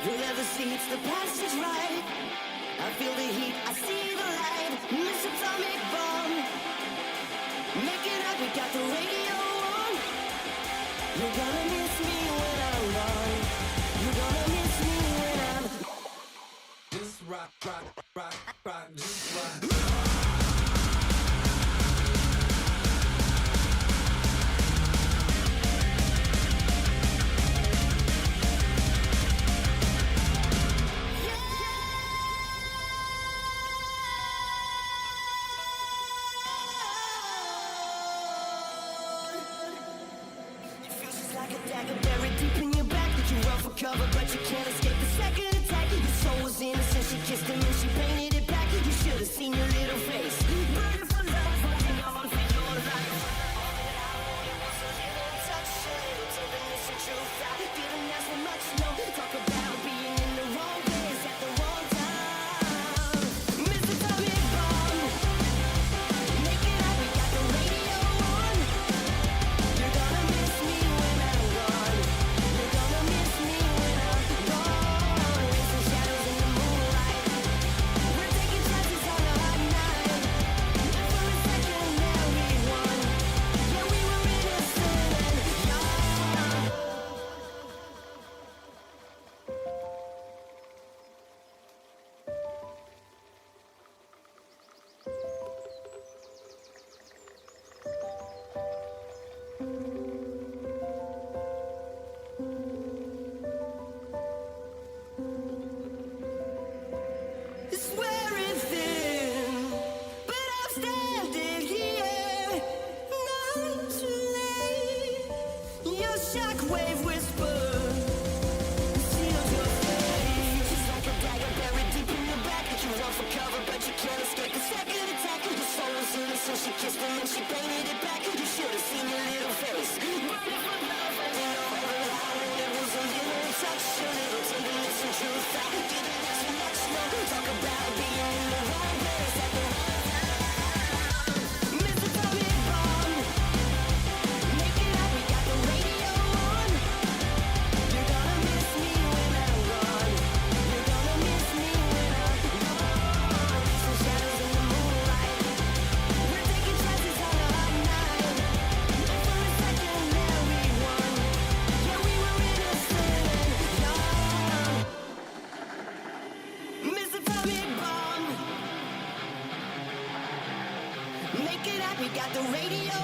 Whoever seeks the passage right, I feel the heat, I see the light. This atomic bomb, make it up, we got the radio on. You're gonna miss me when I'm gone. You're gonna miss me when I'm just rock, rock, rock, rock, just rock. Like a dagger buried deep in your back. You run for cover, but you can't escape the second attack. Your soul was innocent, she kissed him and she painted it back. You should have seen your little face. Burning for love, holding on for your life. All that I wanted was a little touch, a little tenderness and truth. I didn't ask for much, no. Talk about being in the wrong place at the wrong time. Mr. Atomic Bomb, make it up, we got the radio on. You're gonna miss me when I'm gone. You're gonna miss me when I'm gone. Racing shadows in the moonlight. We're taking chances on a hot night. For a second there we won. Yeah, we were innocent and young. Swear it's thin, but I'm standing here, not too late. Your shockwave whisper seals your face. Just like a dagger buried deep in your back. You run for cover, but you can't escape the second attack. Your soul was innocent, she kissed him and she painted it back. You should have seen your little face. Burning for love, and you know that I wanted was a little touch, a little tenderness and truth. I didn't ask for much, no. Talk about being in the wrong place at the wrong time. Mr. Atomic Bomb, make it up, we got the radio on. You're gonna miss me when I'm gone. You're gonna miss me when I'm gone. Racing shadows in the moonlight. We're taking chances on a hot night. For a second there we won. Yeah, we were innocent and young. Mr. Atomic Bomb, make it up, we got the radio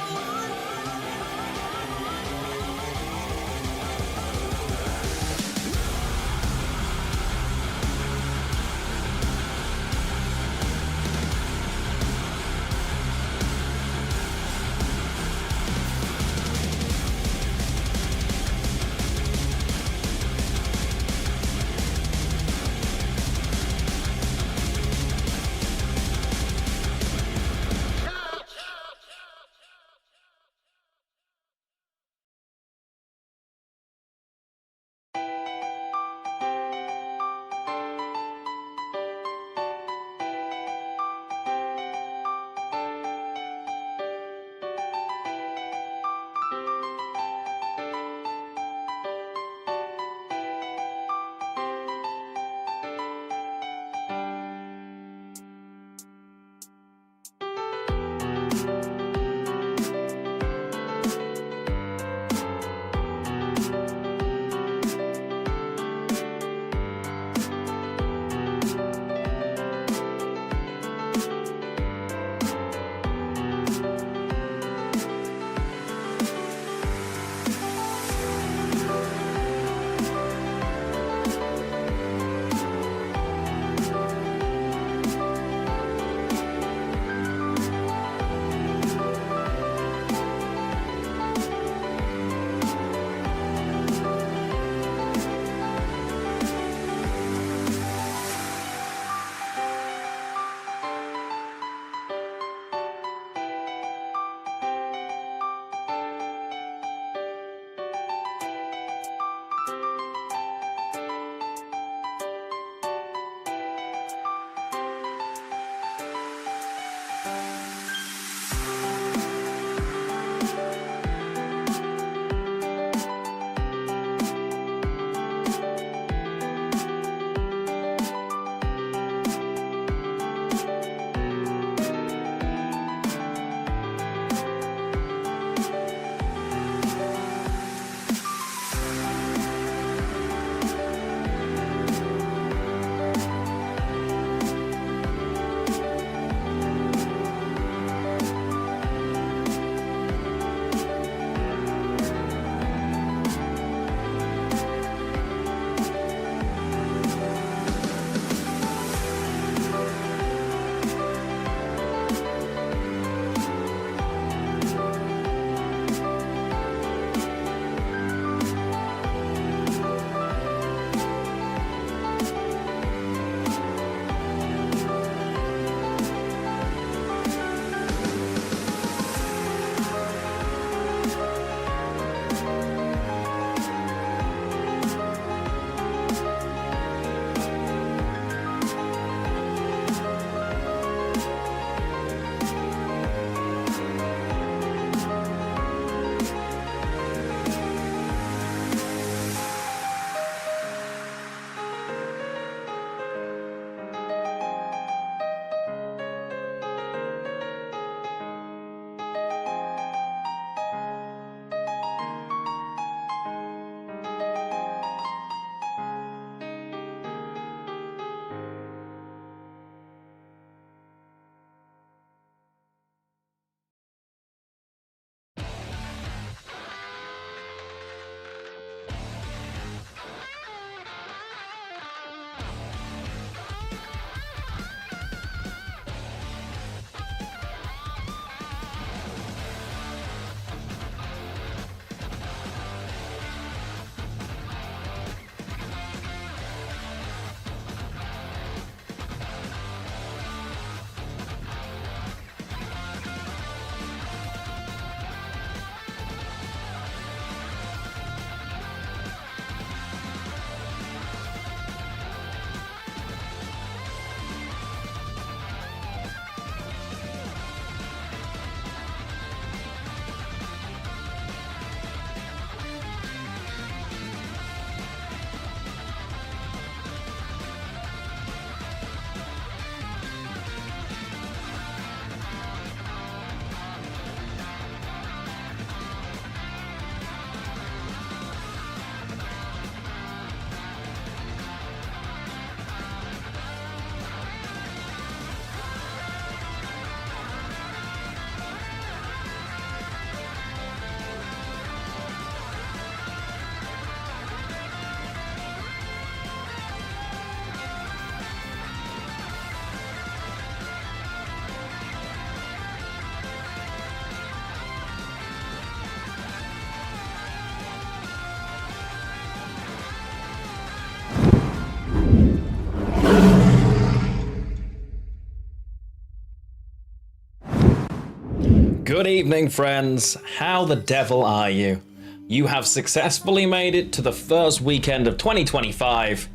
Good evening, friends. How the devil are you? You have successfully made it to the first weekend of 2025,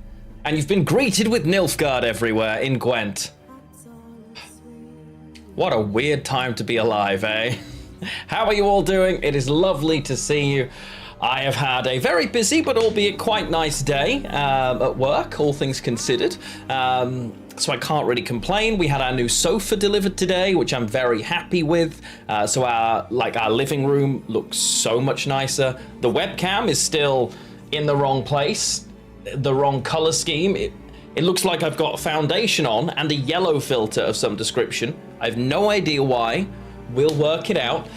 and you've been greeted with Nilfgaard everywhere in Gwent. What a weird time to be alive, eh? How are you all doing? It is lovely to see you. I have had a very busy but albeit quite nice day at work, all things considered. So I can't really complain. We had our new sofa delivered today, which I'm very happy with. So our living room looks so much nicer. The webcam is still in the wrong place, the wrong color scheme. It looks like I've got a foundation on and a yellow filter of some description. I have no idea why. We'll work it out.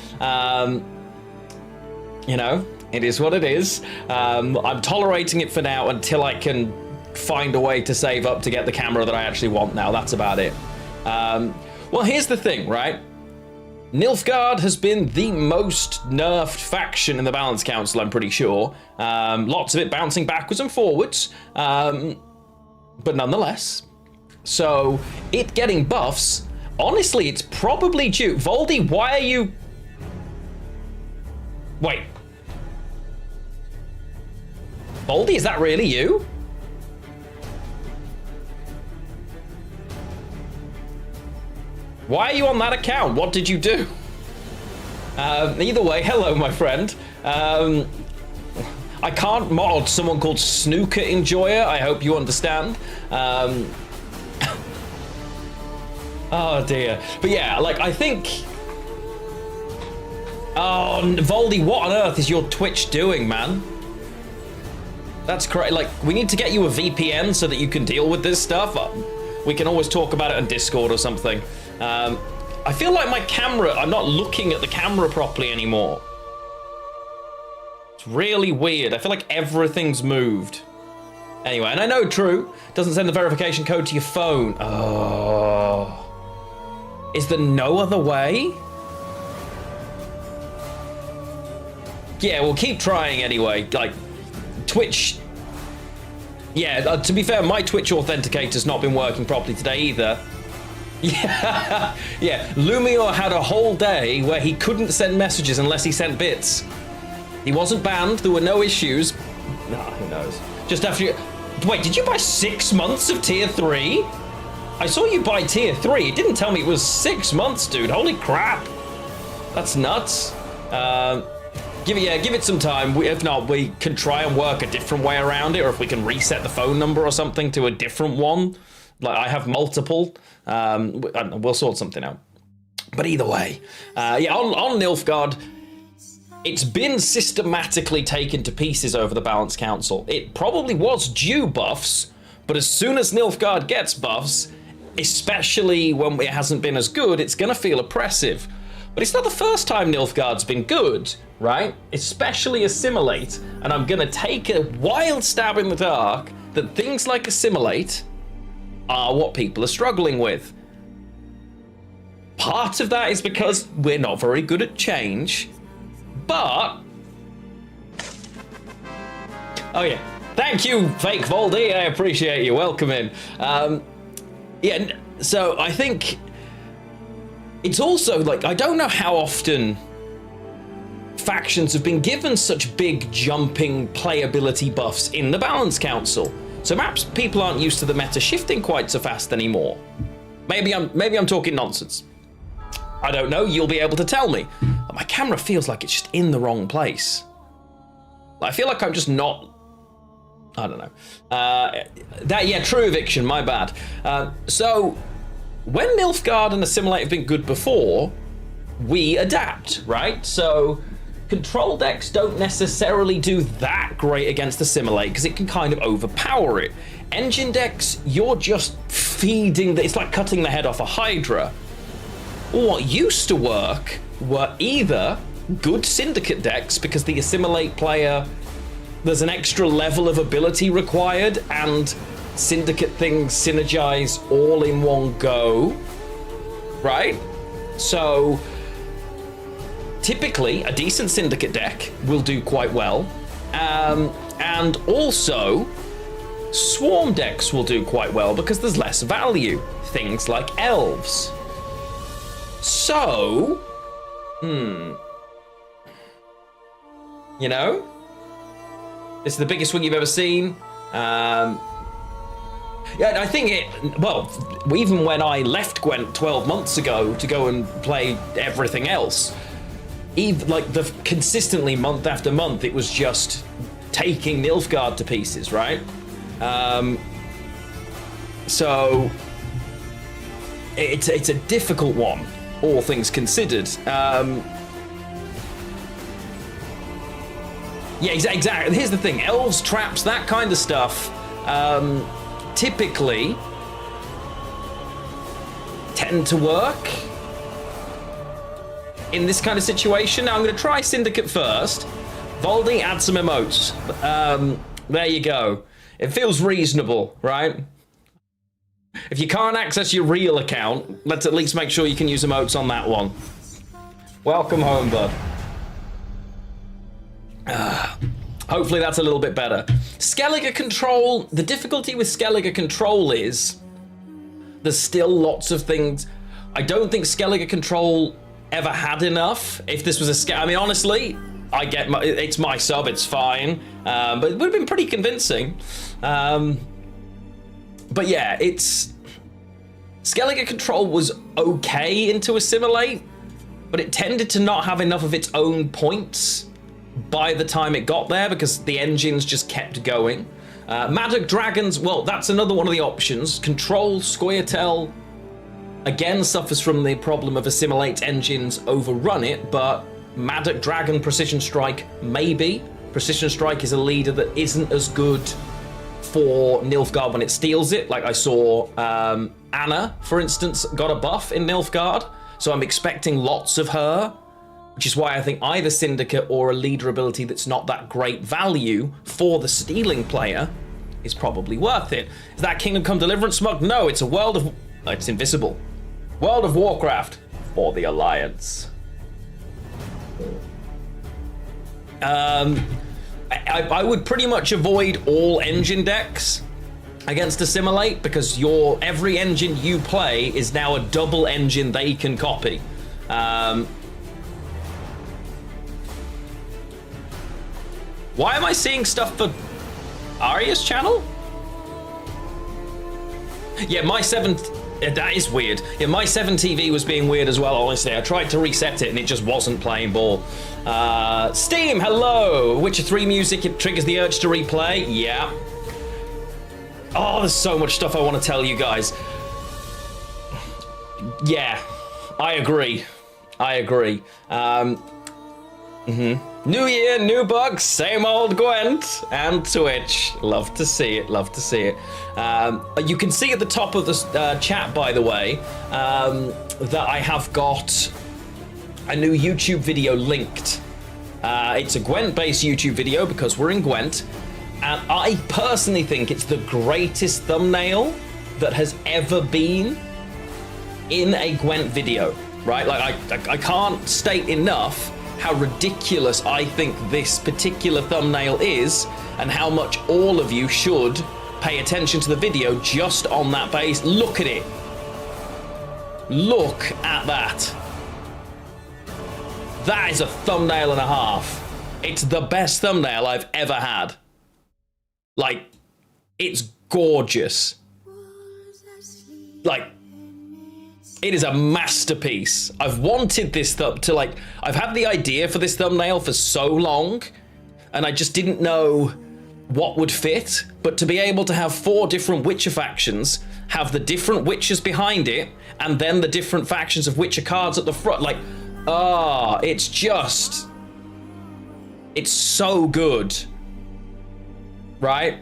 You know, it is what it is. I'm tolerating it for now until I can find a way to save up to get the camera that I actually want now. That's about it. Well, here's the thing, right? Nilfgaard has been the most nerfed faction in the Balance Council, I'm pretty sure. Lots of it bouncing backwards and forwards. But nonetheless. So, it getting buffs, honestly, it's probably due. Voldy, why are you... Wait. Voldy, is that really you? Why are you on that account? What did you do? Either way, hello, my friend. I can't mod someone called Snooker Enjoyer. I hope you understand. Oh dear. But yeah, like I think... Oh, Voldy, what on earth is your Twitch doing, man? That's correct. Like, we need to get you a VPN so that you can deal with this stuff. We can always talk about it on Discord or something. I feel like my camera, I'm not looking at the camera properly anymore. It's really weird. I feel like everything's moved. Anyway, and I know true, doesn't send the verification code to your phone. Oh. Is there no other way? Yeah, we'll keep trying anyway. Like, Twitch... Yeah, to be fair, my Twitch authenticator's not been working properly today either. Yeah, yeah. Lumior had a whole day where he couldn't send messages unless he sent bits. He wasn't banned, there were no issues. Nah, who knows. Just after you... Wait, did you buy 6 months of tier 3? I saw you buy tier 3. It didn't tell me it was 6 months, dude. Holy crap. That's nuts. Give it some time. If not, we can try and work a different way around it, or if we can reset the phone number or something to a different one. Like, I have multiple. We'll sort something out. But either way, yeah, on Nilfgaard, it's been systematically taken to pieces over the Balance Council. It probably was due buffs, but as soon as Nilfgaard gets buffs, especially when it hasn't been as good, it's going to feel oppressive. But it's not the first time Nilfgaard's been good, right? Especially Assimilate, and I'm going to take a wild stab in the dark that things like Assimilate are what people are struggling with. Part of that is because we're not very good at change, but... Oh yeah, thank you, Fake Voldy, I appreciate you, welcome in. Yeah, so I think it's also like, I don't know how often factions have been given such big jumping playability buffs in the Balance Council. So perhaps people aren't used to the meta shifting quite so fast anymore. Maybe I'm talking nonsense. I don't know, you'll be able to tell me. But my camera feels like it's just in the wrong place. I feel like I'm just not... I don't know. Yeah, true eviction, my bad. So, when Nilfgaard and Assimilate have been good before, we adapt, right? So, control decks don't necessarily do that great against Assimilate because it can kind of overpower it. Engine decks, you're just feeding it's like cutting the head off a Hydra. What used to work were either good Syndicate decks because the Assimilate player, there's an extra level of ability required and Syndicate things synergize all in one go, right? So typically a decent Syndicate deck will do quite well, and also Swarm decks will do quite well because there's less value, things like elves. So You know? This is the biggest swing you've ever seen. Yeah, I think well, even when I left Gwent 12 months ago to go and play everything else, even like consistently month after month, it was just taking Nilfgaard to pieces, right? So it's a difficult one, all things considered. Yeah, exactly. Here's the thing: elves, traps, that kind of stuff, typically tend to work in this kind of situation. Now I'm going to try Syndicate first. Voldy, add some emotes. There you go. It feels reasonable, right? If you can't access your real account, let's at least make sure you can use emotes on that one. Welcome home, bud. Hopefully that's a little bit better. Skellige control, the difficulty with Skellige control is there's still lots of things. I don't think Skellige control ever had enough. If this was I mean, honestly, I get it's my sub, it's fine. But it would have been pretty convincing. But yeah, Skellige control was okay into Assimilate, but it tended to not have enough of its own points by the time it got there because the engines just kept going. Magic Dragons, well, that's another one of the options. Control, Squirtel, again, suffers from the problem of Assimilate engines overrun it, but Magic Dragon Precision Strike, maybe. Precision Strike is a leader that isn't as good for Nilfgaard when it steals it. Like I saw Anna, for instance, got a buff in Nilfgaard, so I'm expecting lots of her, which is why I think either Syndicate or a leader ability that's not that great value for the stealing player is probably worth it. Is that Kingdom Come Deliverance smug? No, it's a World of... It's invisible. World of Warcraft for the Alliance. I would pretty much avoid all engine decks against Assimilate because every engine you play is now a double engine they can copy. Why am I seeing stuff for Arya's channel? Yeah, my 7... That is weird. Yeah, my 7 TV was being weird as well, honestly. I tried to reset it and it just wasn't playing ball. Steam, hello! Witcher 3 music, it triggers the urge to replay. Yeah. Oh, there's so much stuff I want to tell you guys. Yeah, I agree. New year, new bugs, same old Gwent and Twitch. Love to see it. You can see at the top of the chat, by the way, that I have got a new YouTube video linked. It's a Gwent-based YouTube video because we're in Gwent, and I personally think it's the greatest thumbnail that has ever been in a Gwent video, right? Like, I can't state enough how ridiculous I think this particular thumbnail is and how much all of you should pay attention to the video just on that base. Look at it. Look at that. That is a thumbnail and a half. It's the best thumbnail I've ever had. Like, it's gorgeous. Like, it is a masterpiece. I've wanted this I've had the idea for this thumbnail for so long, and I just didn't know what would fit. But to be able to have 4 different Witcher factions, have the different Witchers behind it, and then the different factions of Witcher cards at the front, it's so good, right?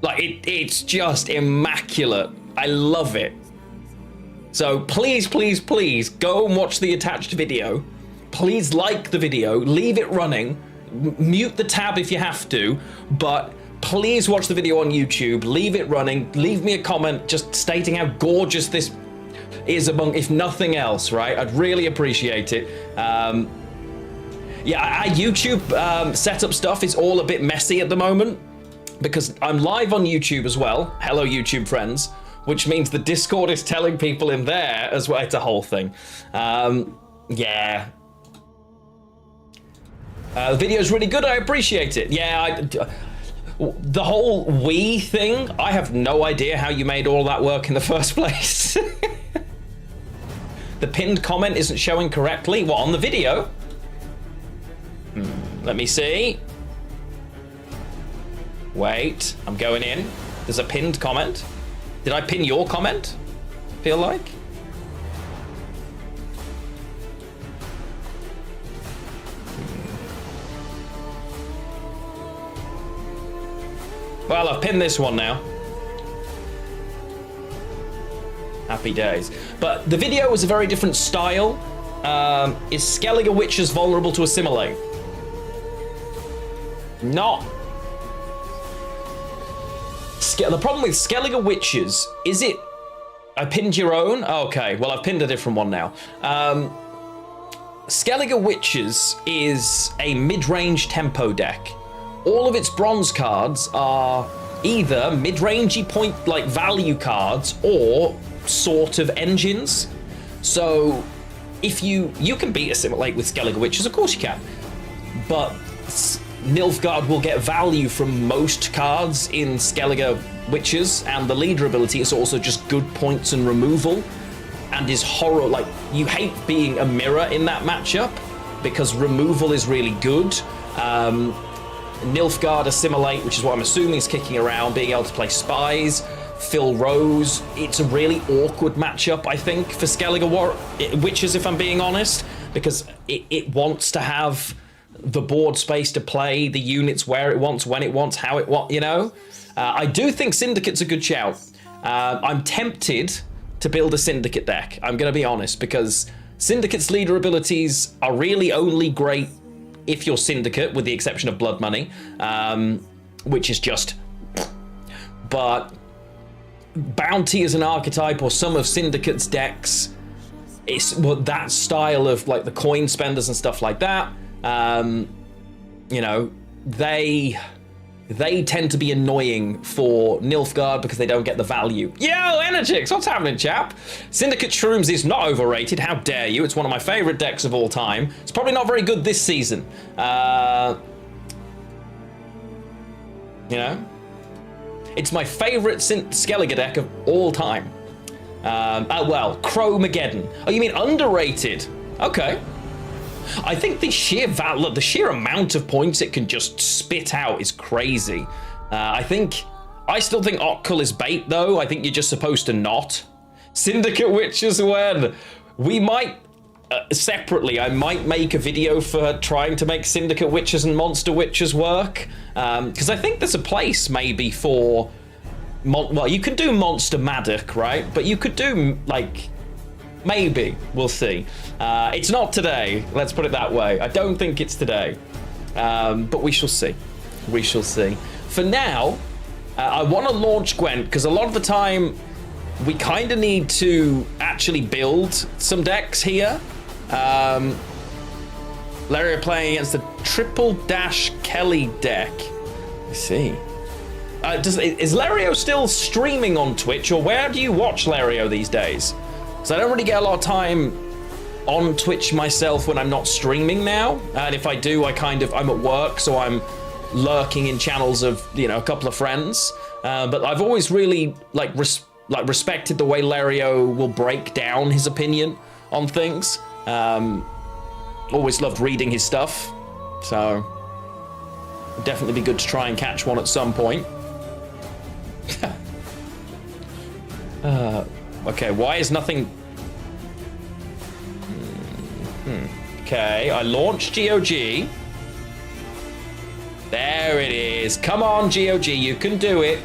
Like, it's just immaculate. I love it. So please, please, please go and watch the attached video. Please like the video, leave it running, mute the tab if you have to, but please watch the video on YouTube, leave it running, leave me a comment just stating how gorgeous this is among, if nothing else, right? I'd really appreciate it. Yeah, YouTube setup stuff is all a bit messy at the moment because I'm live on YouTube as well. Hello, YouTube friends. Which means the Discord is telling people in there as well. It's a whole thing. Yeah. The video's really good. I appreciate it. Yeah, the whole we thing, I have no idea how you made all that work in the first place. The pinned comment isn't showing correctly. What, on the video? Let me see. Wait, I'm going in. There's a pinned comment. Did I pin your comment? Feel like? Well, I've pinned this one now. Happy days. But the video was a very different style. Is Skellige Witches vulnerable to assimilate? Not. The problem with Skellige Witches, is it... I pinned your own? Okay, well, I've pinned a different one now. Skellige Witches is a mid-range tempo deck. All of its bronze cards are either mid-rangey point like value cards or sort of engines. So if you can beat Assimilate with Skellige Witches, of course you can. But Nilfgaard will get value from most cards in Skellige Witches, and the leader ability is also just good points and removal, and is horror. Like, you hate being a mirror in that matchup because removal is really good. Nilfgaard Assimilate, which is what I'm assuming is kicking around, being able to play spies, Phil Rose. It's a really awkward matchup, I think, for Skellige Witches, if I'm being honest, because it wants to have the board space to play the units where it wants, when it wants, how it wants, you know? I do think Syndicate's a good shout. I'm tempted to build a Syndicate deck, I'm going to be honest, because Syndicate's leader abilities are really only great if you're Syndicate, with the exception of Blood Money, which is just... But Bounty as an archetype, or some of Syndicate's decks, it's that style of like the coin spenders and stuff like that. You know, they tend to be annoying for Nilfgaard because they don't get the value. Yo, Energix, what's happening, chap? Syndicate Shrooms is not overrated. How dare you? It's one of my favorite decks of all time. It's probably not very good this season. You know? It's my favorite Skellige deck of all time. Well, Chromageddon. Oh, you mean underrated? Okay. I think the sheer the sheer amount of points it can just spit out is crazy. I still think Otkul is bait, though. I think you're just supposed to not. Syndicate Witches when? We might, separately, I might make a video for trying to make Syndicate Witches and Monster Witches work. Because I think there's a place, maybe, for... well, you could do Monster Maddock, right? But you could do, like... Maybe. We'll see. It's not today. Let's put it that way. I don't think it's today. But we shall see. We shall see. For now, I want to launch Gwent, because a lot of the time, we kind of need to actually build some decks here. Larry playing against the Triple Dash Kelly deck. Let's see. Is Lario still streaming on Twitch, or where do you watch Lario these days? So I don't really get a lot of time on Twitch myself when I'm not streaming now. And if I do, I'm at work, so I'm lurking in channels of, you know, a couple of friends. But I've always really respected the way Lario will break down his opinion on things. Always loved reading his stuff. So it'd definitely be good to try and catch one at some point. Okay, why is nothing... Okay, I launched GOG. There it is. Come on, GOG, you can do it.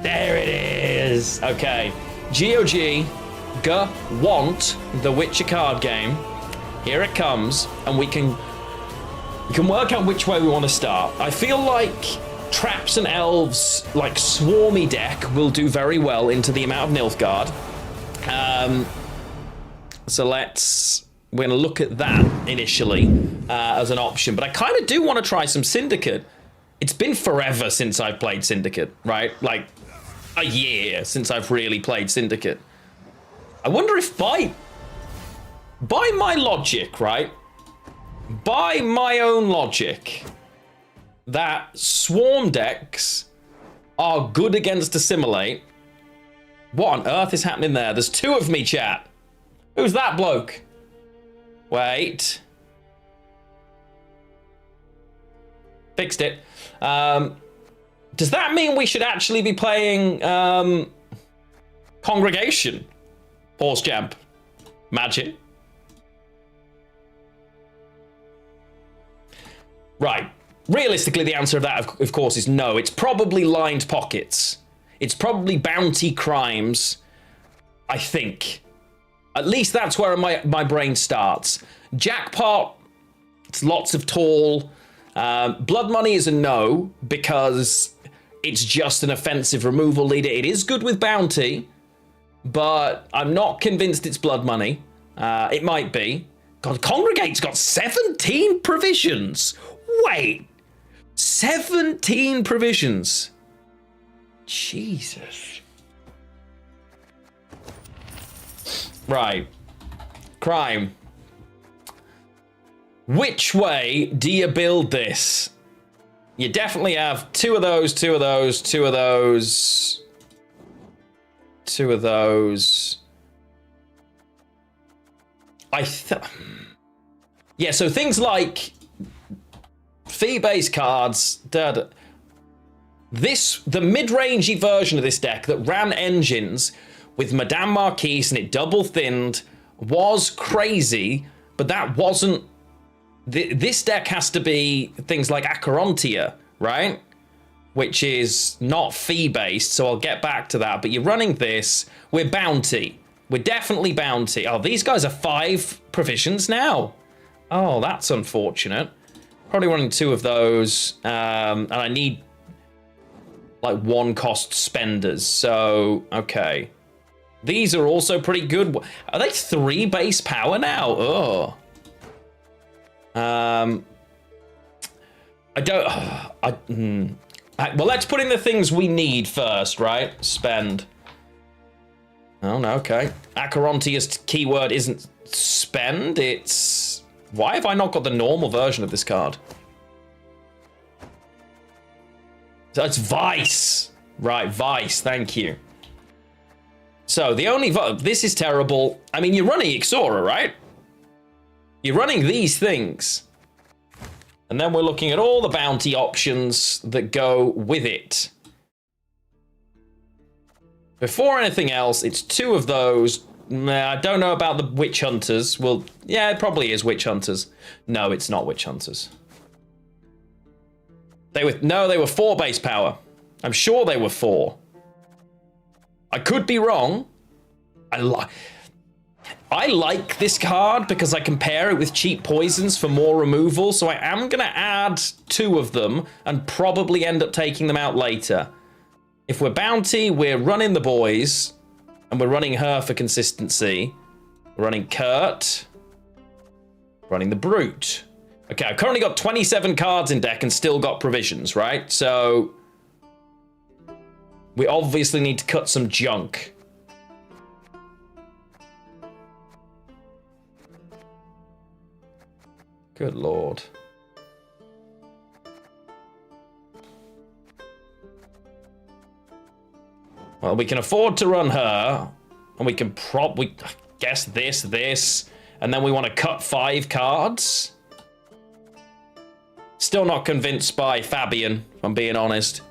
There it is. Okay, GOG, want the Witcher card game. Here it comes, and we can work out which way we want to start. I feel like Traps and Elves, like Swarmy deck, will do very well into the amount of Nilfgaard. So we're going to look at that initially as an option. But I kind of do want to try some Syndicate. It's been forever since I've played Syndicate, right? Like a year since I've really played Syndicate. I wonder if by by my logic, right? By my own logic, that swarm decks are good against Assimilate. What on earth is happening there? There's two of me, chat. Who's that bloke? Wait. Fixed it. Does that mean we should actually be playing Congregation? Horse Champ. Magic. Right. Realistically, the answer of that, of course, is no. It's probably lined pockets. It's probably bounty crimes, I think. At least that's where my brain starts. Jackpot, it's lots of tall. Blood Money is a no, because it's just an offensive removal leader. It is good with bounty, but I'm not convinced it's Blood Money. It might be. God, Congregate's got 17 provisions. Wait, 17 provisions. Jesus. Right. Crime. Which way do you build this? You definitely have two of those, two of those, two of those, two of those. Yeah, so things like fee-based cards, the mid-rangey version of this deck that ran engines with Madame Marquise and it double-thinned was crazy, but that wasn't... This deck has to be things like Acherontia, right? Which is not fee-based, so I'll get back to that. But you're running this, we're bounty. We're definitely bounty. Oh, these guys are 5 provisions now. Oh, that's unfortunate. Probably running 2 of those, and I need like 1 cost spenders, so okay. These are also pretty good. Are they 3 base power now? Oh. Well, let's put in the things we need first, right? Spend. Oh, no, okay. Acherontia's keyword isn't spend, it's... Why have I not got the normal version of this card? So it's Vice. Right, Vice, thank you. So the only... This is terrible. I mean, you're running Ixora, right? You're running these things. And then we're looking at all the bounty options that go with it. Before anything else, it's 2 of those. I don't know about the Witch Hunters. Well, yeah, it probably is Witch Hunters. No, it's not Witch Hunters. They were 4 base power. I'm sure they were 4. I could be wrong. I like this card because I compare it with cheap poisons for more removal, so I am going to add 2 of them and probably end up taking them out later. If we're bounty, we're running the boys, and we're running her for consistency. We're running Kurt. Running the Brute. Okay, I've currently got 27 cards in deck and still got provisions, right? So we obviously need to cut some junk. Good lord. Well, we can afford to run her, and we can probably guess this, and then we want to cut 5 cards. Still not convinced by Fabian, if I'm being honest.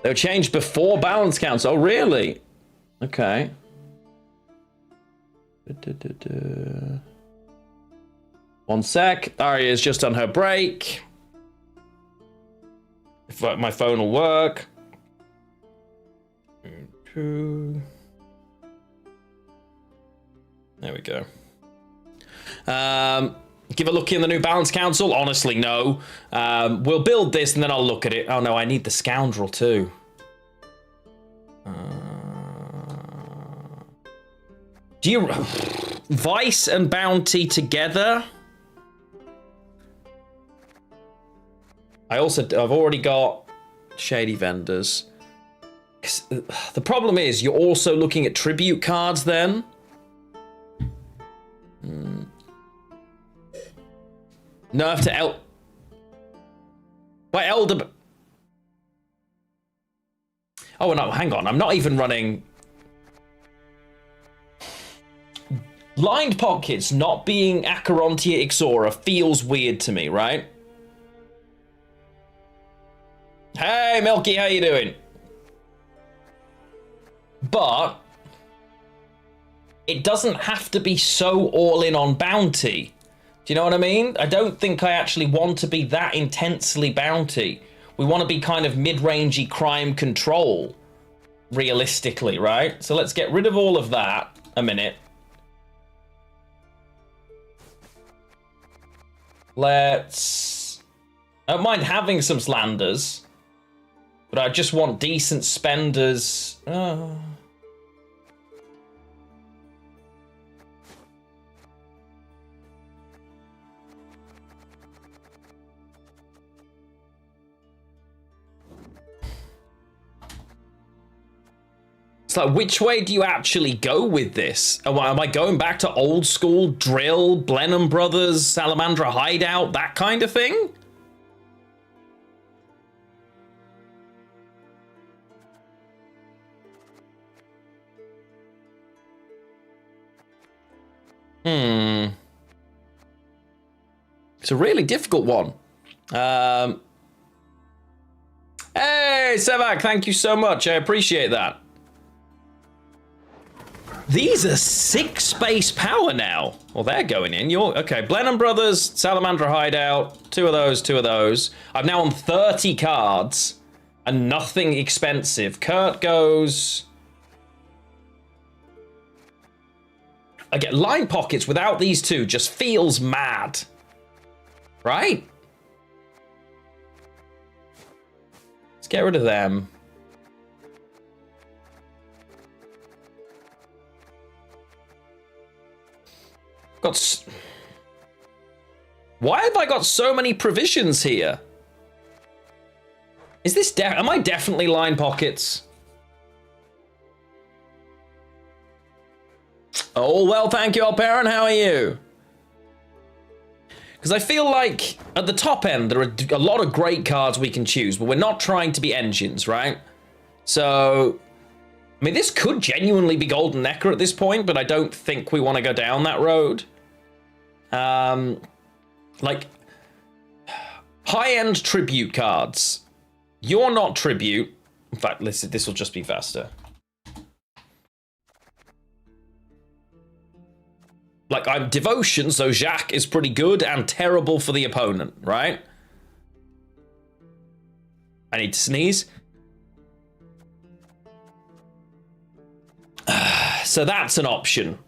They were changed before balance counts. Oh, really? Okay. One sec. Aria's just on her break. If my phone will work. 2. There we go. Give a look in the new balance council. Honestly, no. We'll build this and then I'll look at it. Oh no, I need the scoundrel too. Do you Vice and Bounty together? I've already got Shady Vendors. the problem is you're also looking at tribute cards then. Nerf to Wait, Elder... Oh, no, hang on. I'm not even running... Lined Pockets not being Acherontia Ixora feels weird to me, right? Hey, Milky, how you doing? But it doesn't have to be so all in on bounty. Do you know what I mean? I don't think I actually want to be that intensely bounty. We want to be kind of mid-rangey crime control, realistically, right? So let's get rid of all of that a minute. Let's... I don't mind having some slanders, but I just want decent spenders. It's like, which way do you actually go with this? Am I going back to old school drill, Blenheim Brothers, Salamandra hideout, that kind of thing? It's a really difficult one. Hey, Sevak, thank you so much. I appreciate that. These are 6 space power now. Well, they're going in. You're okay. Blenheim Brothers, Salamandra hideout. 2 of those, 2 of those. I'm now on 30 cards and nothing expensive. Kurt goes. I get line pockets without these 2 just feels mad. Right? Let's get rid of them. Why have I got so many provisions here? Is this am I definitely line pockets? Oh, well, thank you, Alperin. How are you? Because I feel like at the top end, there are a lot of great cards we can choose, but we're not trying to be engines, right? So, I mean, this could genuinely be Golden Necker at this point, but I don't think we want to go down that road. Like, high-end tribute cards. You're not tribute. In fact, listen, this will just be faster. Like, I'm devotion, so Jacques is pretty good and terrible for the opponent, right? I need to sneeze. So that's an option.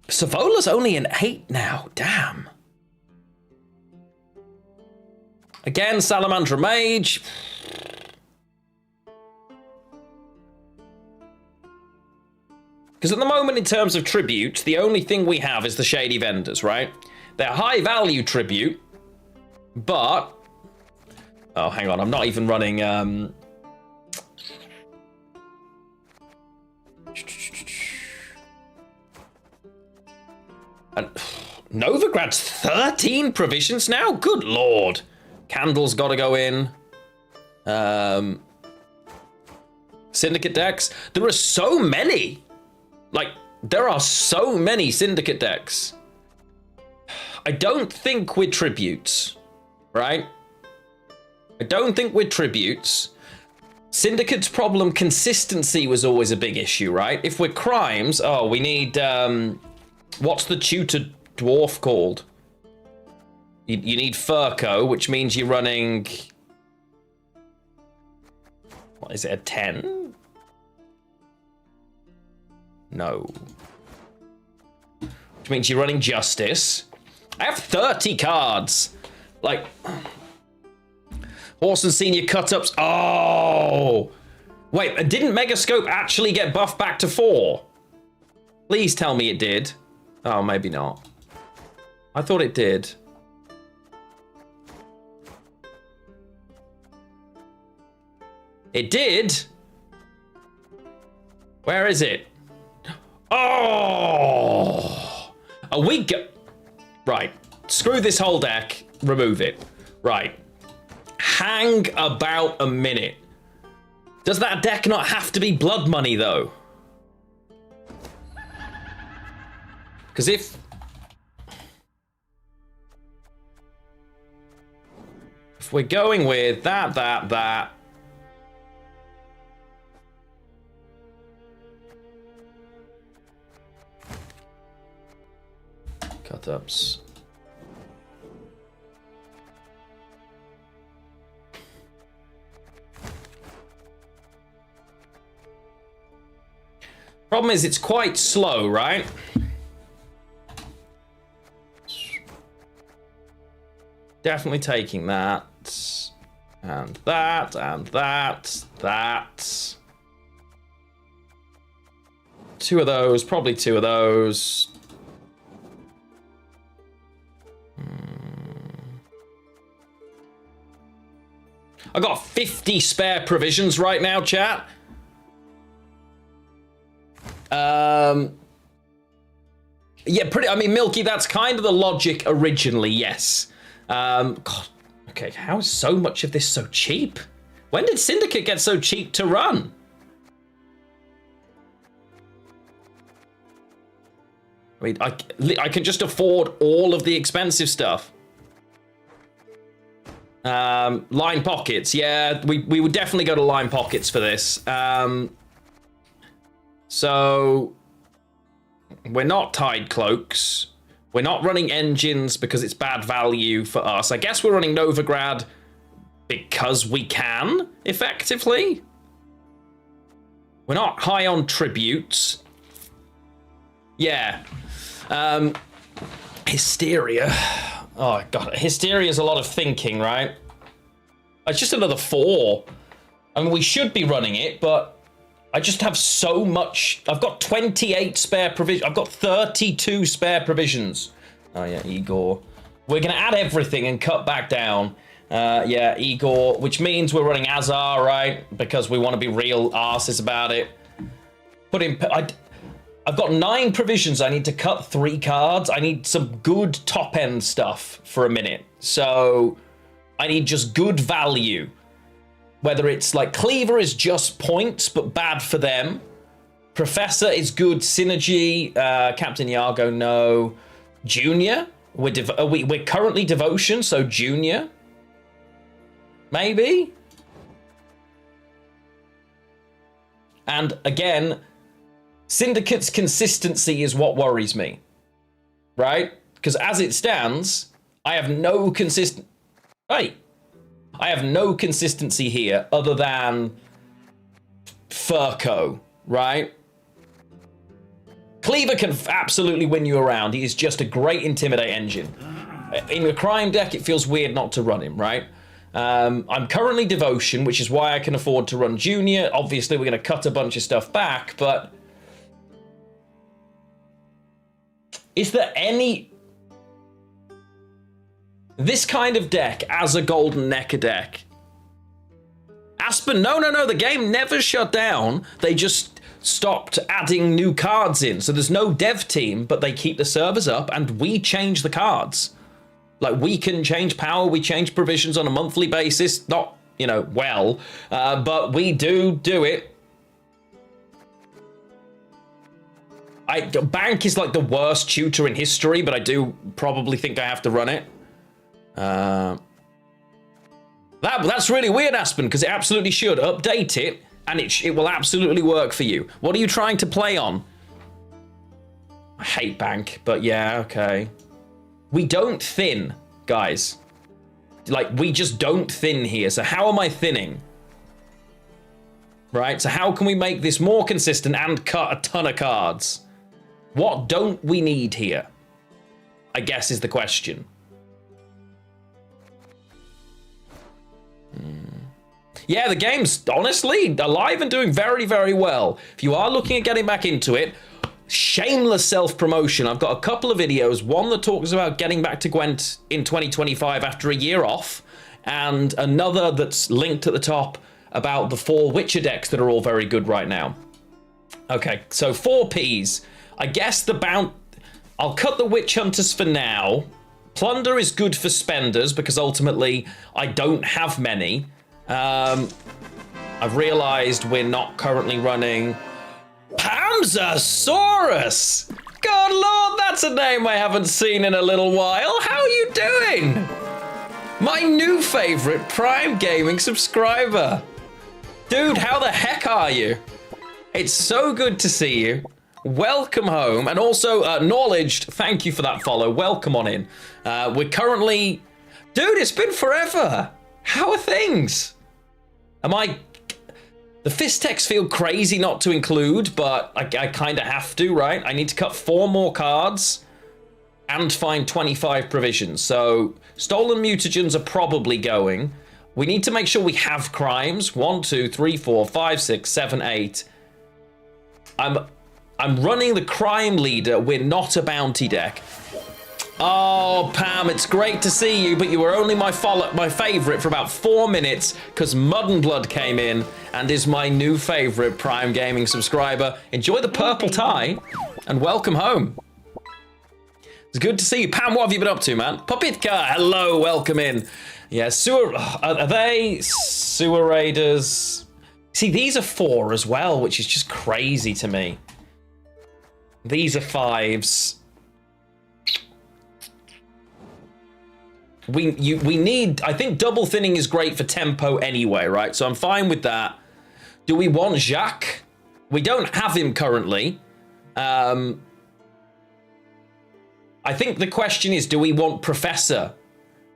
Savola's only an 8 now, damn. Again, Salamandra Mage. Because at the moment, in terms of tribute, the only thing we have is the Shady Vendors, right? They're high value tribute, but... Oh, hang on, I'm not even running... And Novigrad's 13 provisions now? Good lord. Candle's got to go in. Syndicate decks. There are so many. Like, there are so many Syndicate decks. I don't think we're tributes, right? I don't think we're tributes. Syndicate's problem, consistency was always a big issue, right? If we're crimes, oh, we need, what's the tutor dwarf called? You need Furco, which means you're running... What is it, a 10? No. Which means you're running Justice. I have 30 cards. Like... Horse and Senior cut-ups. Oh! Wait, didn't Megascope actually get buffed back to 4? Please tell me it did. Oh, maybe not. I thought it did. It did? Where is it? Oh! A week. Right. Screw this whole deck. Remove it. Right. Hang about a minute. Does that deck not have to be blood money, though? Because if we're going with that. Cut-ups. Problem is, it's quite slow, right? Definitely taking that. And that, and that, that. Two of those, probably two of those. I got 50 spare provisions right now, chat. Yeah, pretty. I mean, Milky, that's kind of the logic originally, yes. God, okay, how is so much of this so cheap? When did Syndicate get so cheap to run? I mean, I can just afford all of the expensive stuff. Line pockets, yeah, we would definitely go to line pockets for this. So we're not Tide Cloaks. We're not running engines because it's bad value for us. I guess we're running Nilfgaard because we can, effectively. We're not high on tributes. Yeah. Hysteria. Oh, God. Hysteria is a lot of thinking, right? It's just another 4. I mean, we should be running it, but I just have so much. I've got 28 spare provisions. I've got 32 spare provisions. Oh, yeah, Igor. We're going to add everything and cut back down. Yeah, Igor, which means we're running Azar, right? Because we want to be real arses about it. Put in... I've got 9 provisions. I need to cut 3 cards. I need some good top-end stuff for a minute. So I need just good value. Whether it's like Cleaver is just points, but bad for them. Professor is good synergy. Captain Yargo, no. Junior, we're currently Devotion, so Junior. Maybe. And again, Syndicate's consistency is what worries me. Right? Because as it stands, I have no I have no consistency here other than Furco, right? Cleaver can absolutely win you around. He is just a great Intimidate engine. In a crime deck, it feels weird not to run him, right? I'm currently Devotion, which is why I can afford to run Junior. Obviously, we're going to cut a bunch of stuff back, but... Is there any... This kind of deck as a Golden Necker deck? Aspen, no, the game never shut down. They just stopped adding new cards in. So there's no dev team, but they keep the servers up and we change the cards. Like, we can change power, we change provisions on a monthly basis. Not, you know, well, but we do it. Bank is like the worst tutor in history, but I do probably think I have to run it. That's really weird, Aspen, because it absolutely should. Update it, and it will absolutely work for you. What are you trying to play on? I hate Bank, but yeah, okay. We don't thin, guys. Like, we just don't thin here. So how am I thinning? Right, so how can we make this more consistent and cut a ton of cards? What don't we need here? I guess is the question. Yeah, the game's honestly alive and doing very, very well. If you are looking at getting back into it, shameless self-promotion. I've got a couple of videos. One that talks about getting back to Gwent in 2025 after a year off, and another that's linked at the top about the 4 Witcher decks that are all very good right now. Okay, so 4 Ps. I guess I'll cut the witch hunters for now. Plunder is good for spenders because ultimately I don't have many. I've realized we're not currently running Pamsasaurus. God Lord, that's a name I haven't seen in a little while. How are you doing? My new favorite Prime Gaming subscriber. Dude, how the heck are you? It's so good to see you. Welcome home. And also, Knowledged, thank you for that follow. Welcome on in. We're currently... Dude, it's been forever. How are things? The Fistex feel crazy not to include, but I kind of have to, right? I need to cut 4 more cards and find 25 provisions. So, stolen mutagens are probably going. We need to make sure we have crimes. 1, 2, 3, 4, 5, 6, 7, 8. I'm running the crime leader. We're not a bounty deck. Oh, Pam, it's great to see you, but you were only my favorite for about 4 minutes because Mud and Blood came in and is my new favorite Prime Gaming subscriber. Enjoy the purple tie and welcome home. It's good to see you. Pam, what have you been up to, man? Pupitka, hello, welcome in. Yeah, are they sewer raiders? See, these are 4 as well, which is just crazy to me. These are 5s. We need, I think double thinning is great for tempo anyway, right? So I'm fine with that. Do we want Jacques? We don't have him currently. I think the question is, do we want Professor?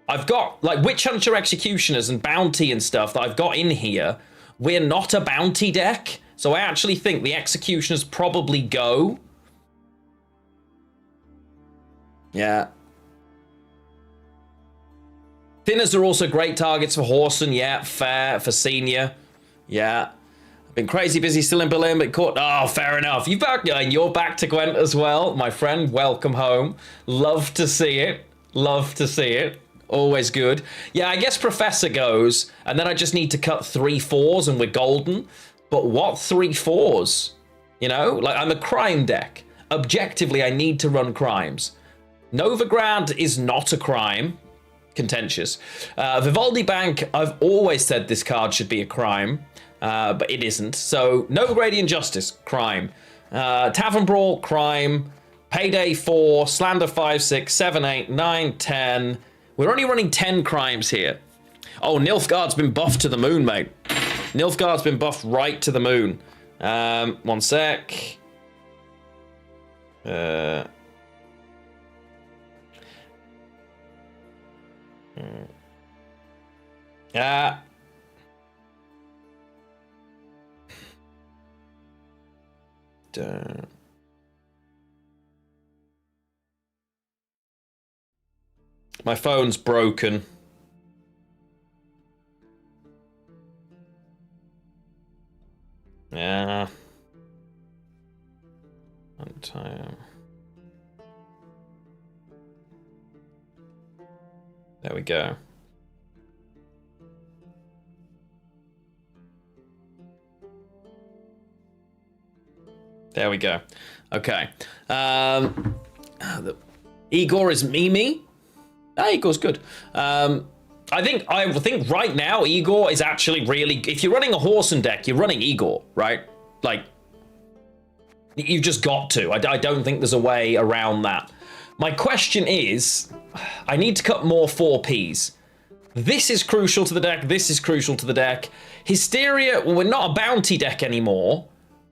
I've got like Witch Hunter Executioners and Bounty and stuff that I've got in here. We're not a Bounty deck. So I actually think the Executioners probably go. Yeah. Thinners are also great targets for Horson. Yeah, fair. For Senior. Yeah. I've been crazy busy still in Berlin, but caught... Oh, fair enough. You're back to Gwent as well. My friend, welcome home. Love to see it. Love to see it. Always good. Yeah, I guess Professor goes, and then I just need to cut 3 4s and we're golden. But what 3 4s? You know? Like, I'm a crime deck. Objectively, I need to run crimes. Novigrad is not a crime. Contentious. Vivaldi Bank, I've always said this card should be a crime, but it isn't. So, Novigradian Justice, crime. Tavern Brawl, crime. Payday 4, Slander 5, 6, 7, 8, 9, 10. We're only running 10 crimes here. Oh, Nilfgaard's been buffed to the moon, mate. Nilfgaard's been buffed right to the moon. 1 sec. My phone's broken. Yeah. Untie. There we go. There we go. Okay. Igor is Mimi. Igor's good. I think right now Igor is actually really... If you're running a Horson deck, you're running Igor, right? Like, you've just got to. I don't think there's a way around that. My question is, I need to cut more 4Ps. This is crucial to the deck. This is crucial to the deck. Hysteria, well, we're not a bounty deck anymore,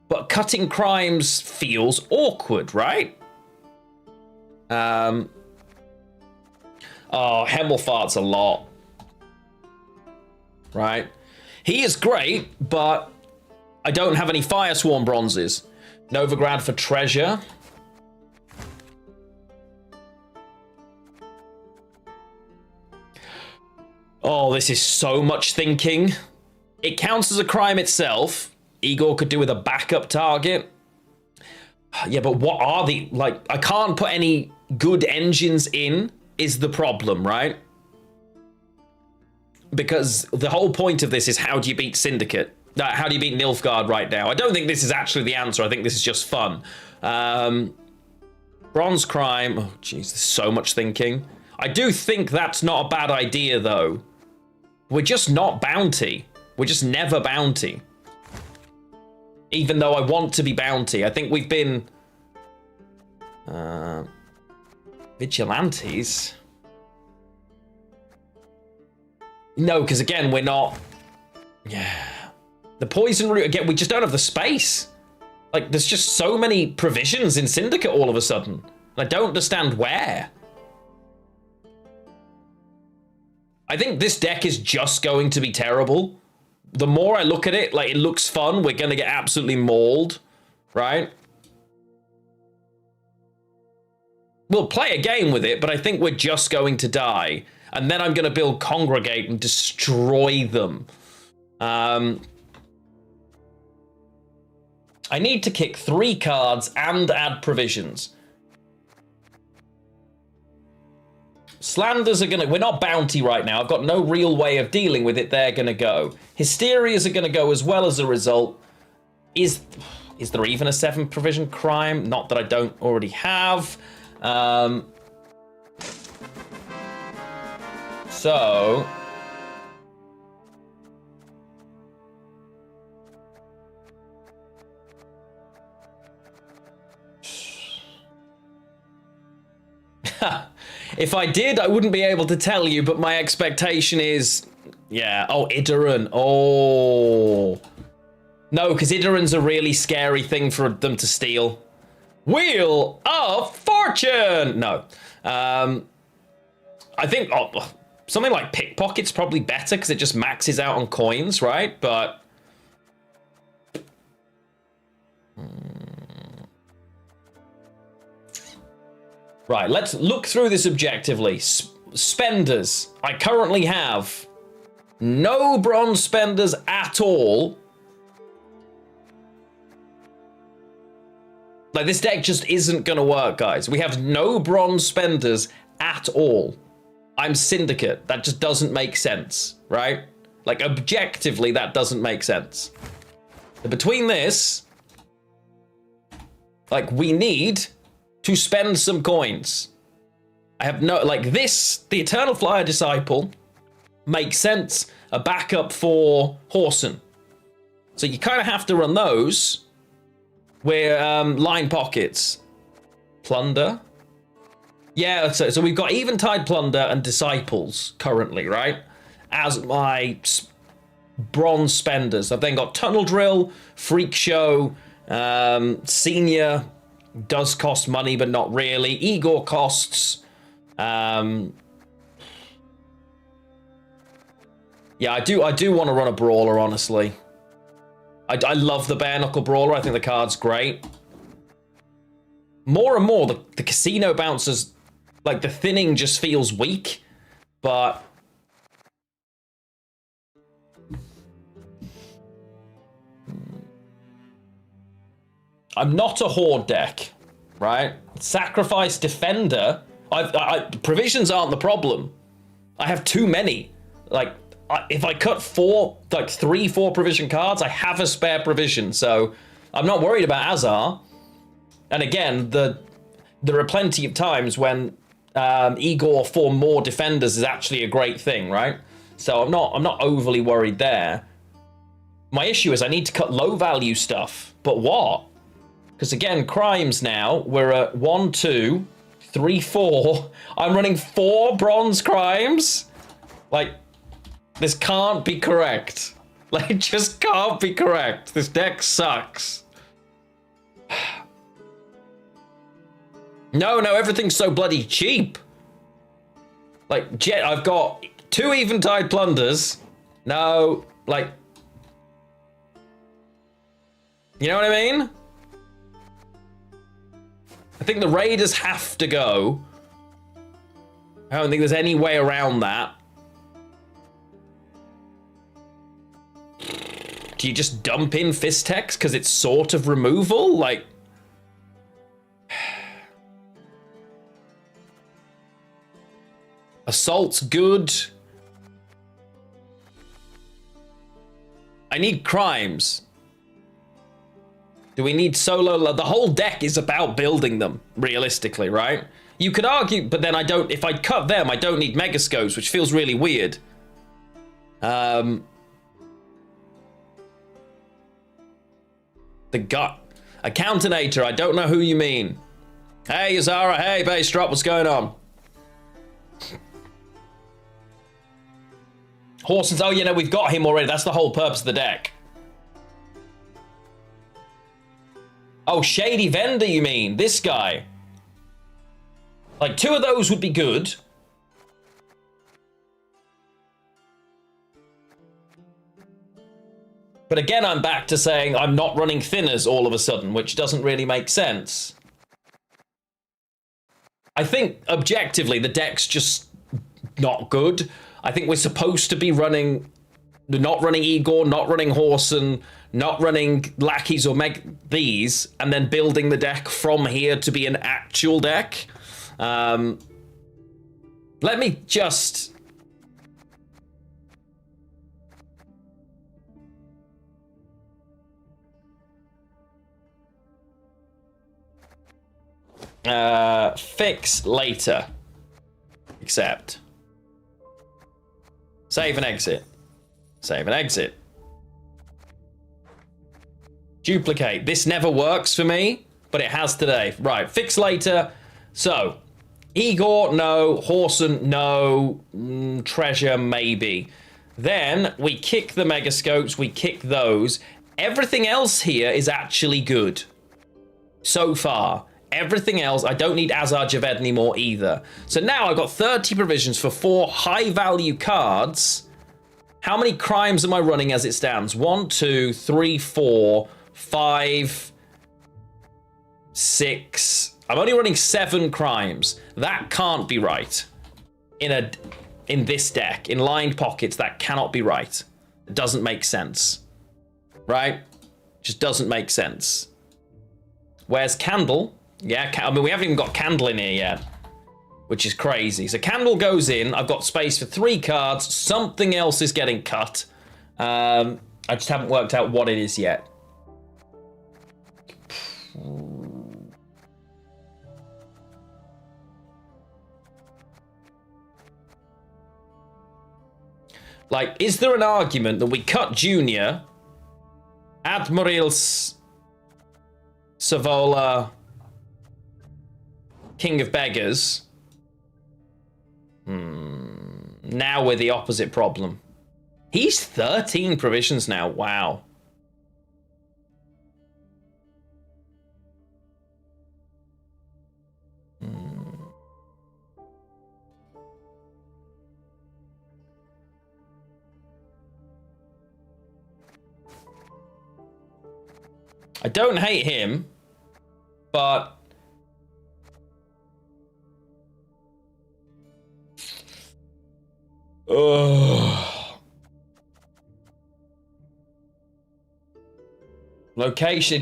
but cutting crimes feels awkward, right? Oh, Hemmelfart's a lot. Right? He is great, but I don't have any Firesworn bronzes. Novigrad for treasure. Oh, this is so much thinking. It counts as a crime itself. Igor could do with a backup target. Yeah, but what are the... Like, I can't put any good engines in, is the problem, right? Because the whole point of this is how do you beat Syndicate? How do you beat Nilfgaard right now? I don't think this is actually the answer. I think this is just fun. Bronze crime. Oh, jeez, there's so much thinking. I do think that's not a bad idea, though. We're just not bounty. We're just never bounty. Even though I want to be bounty. I think we've been... vigilantes? No, because again, we're not... Yeah. The poison route, again, we just don't have the space. Like, there's just so many provisions in Syndicate all of a sudden. I don't understand where. I think this deck is just going to be terrible. The more I look at it, like, it looks fun. We're going to get absolutely mauled, right? We'll play a game with it, but I think we're just going to die. And then I'm going to build Congregate and destroy them. I need to kick 3 cards and add provisions. Slanders are going to... We're not bounty right now. I've got no real way of dealing with it. They're going to go. Hysterias are going to go as well as a result. Is there even a 7 provision crime? Not that I don't already have. So... If I did, I wouldn't be able to tell you, but my expectation is... Yeah. Oh, Idoran. Oh. No, because Idoran's a really scary thing for them to steal. Wheel of Fortune! No. I think something like Pickpocket's probably better because it just maxes out on coins, right? But... Right, let's look through this objectively. Spenders. I currently have no bronze spenders at all. Like, this deck just isn't going to work, guys. We have no bronze spenders at all. I'm Syndicate. That just doesn't make sense, right? Like, objectively, that doesn't make sense. But between this, like, we need... to spend some coins. I have no... Like, this, the Eternal Flyer Disciple, makes sense. A backup for Horson. So you kind of have to run those. We're line pockets. Plunder. Yeah, so we've got Eventide, Plunder, and Disciples currently, right? As my bronze spenders. I've then got Tunnel Drill, Freak Show, Senior... does cost money, but not really. Igor costs. Yeah, I do want to run a Brawler, honestly. I love the Bare Knuckle Brawler. I think the card's great. More and more, the casino bouncers, like, the thinning just feels weak, but... I'm not a Horde deck, right? Sacrifice Defender. Provisions aren't the problem. I have too many. Like, if I cut 3-4 provision cards, I have a spare provision. So I'm not worried about Azar. And again, there are plenty of times when Igor for more defenders is actually a great thing, right? So I'm not overly worried there. My issue is I need to cut low value stuff. But what? Because again, crimes now, we're at 1, 2, 3, 4. I'm running 4 bronze crimes. Like, this can't be correct. Like, it just can't be correct. This deck sucks. No, everything's so bloody cheap. Like, I've got 2 Eventide Plunders. No, like... You know what I mean? I think the Raiders have to go. I don't think there's any way around that. Do you just dump in Fistex because it's sort of removal? Like... Assault's good. I need crimes. Do we need solo? The whole deck is about building them, realistically, right? You could argue, but then I don't, if I cut them, I don't need megascopes, which feels really weird. The gut. A counternator, I don't know who you mean. Hey, Yazara, hey, base drop, what's going on? Horsens, oh, you know, we've got him already. That's the whole purpose of the deck. Oh, Shady Vendor, you mean? This guy. Like, 2 of those would be good. But again, I'm back to saying I'm not running thinners all of a sudden, which doesn't really make sense. I think, objectively, the deck's just not good. I think we're supposed to be running... not running Igor, not running Horson, not running lackeys or these, and then building the deck from here to be an actual deck. Let me just... fix later. Accept. Save and exit. Save and exit. Duplicate. This never works for me, but it has today. Right, fix later. So, Igor, no. Horson, no. Treasure, maybe. Then, we kick the megascopes, we kick those. Everything else here is actually good. So far. Everything else, I don't need Azar Javed anymore either. So now I've got 30 provisions for 4 high-value cards. How many crimes am I running as it stands? 1, 2, 3, 4, 5, 6. I'm only running 7 crimes. That can't be right. In this deck, in lined pockets, that cannot be right. It doesn't make sense. Right? Just doesn't make sense. Where's Candle? Yeah, I mean, we haven't even got Candle in here yet, which is crazy. So Candle goes in. I've got space for 3 cards. Something else is getting cut. I just haven't worked out what it is yet. Like, is there an argument that we cut Junior, Admirals, Savola, King of Beggars? Now we're the opposite problem. He's 13 provisions now. Wow. I don't hate him, but location.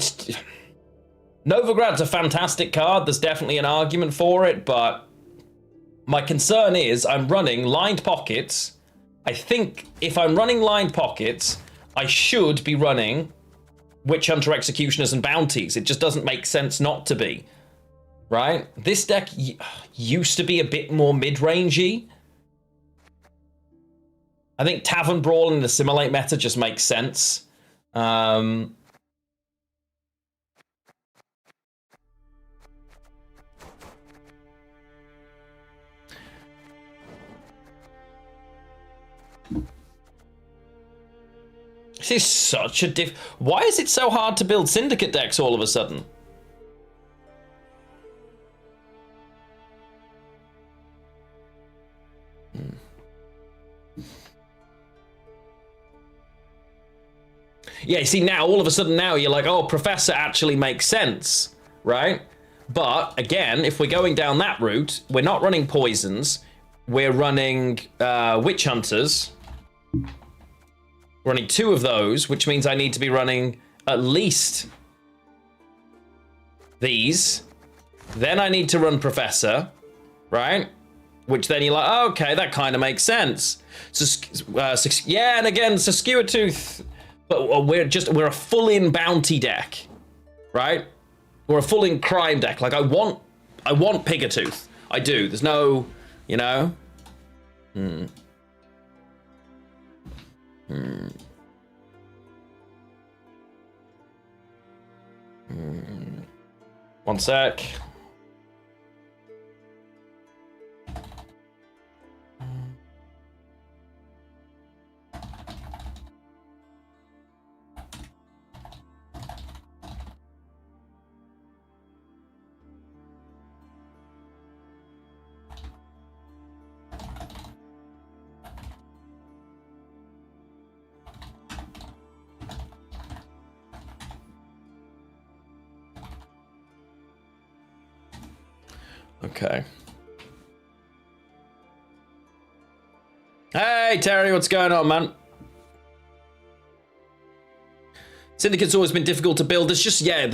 Novigrad's a fantastic card. There's definitely an argument for it, but my concern is I'm running lined pockets. I think if I'm running lined pockets, I should be running Witch Hunter Executioners and Bounties. It just doesn't make sense not to be. Right? This deck used to be a bit more mid-rangey. I think Tavern Brawl in the Assimilate meta just makes sense. This is such a Why is it so hard to build Syndicate decks all of a sudden? Yeah, you see now, all of a sudden now you're like, oh, Professor actually makes sense, right? But, again, if we're going down that route, we're not running Poisons. We're running Witch Hunters. Running 2 of those, which means I need to be running at least these. Then I need to run Professor, right? Which then you're like, oh, okay, that kind of makes sense. So, yeah, and again, so Skewer Tooth, But we're a full-in bounty deck, right? We're a full-in crime deck. Like, I want Pigatooth. I do. There's no, you know? One sec. Okay. Hey, Terry, what's going on, man? Syndicate's always been difficult to build. It's just, yeah,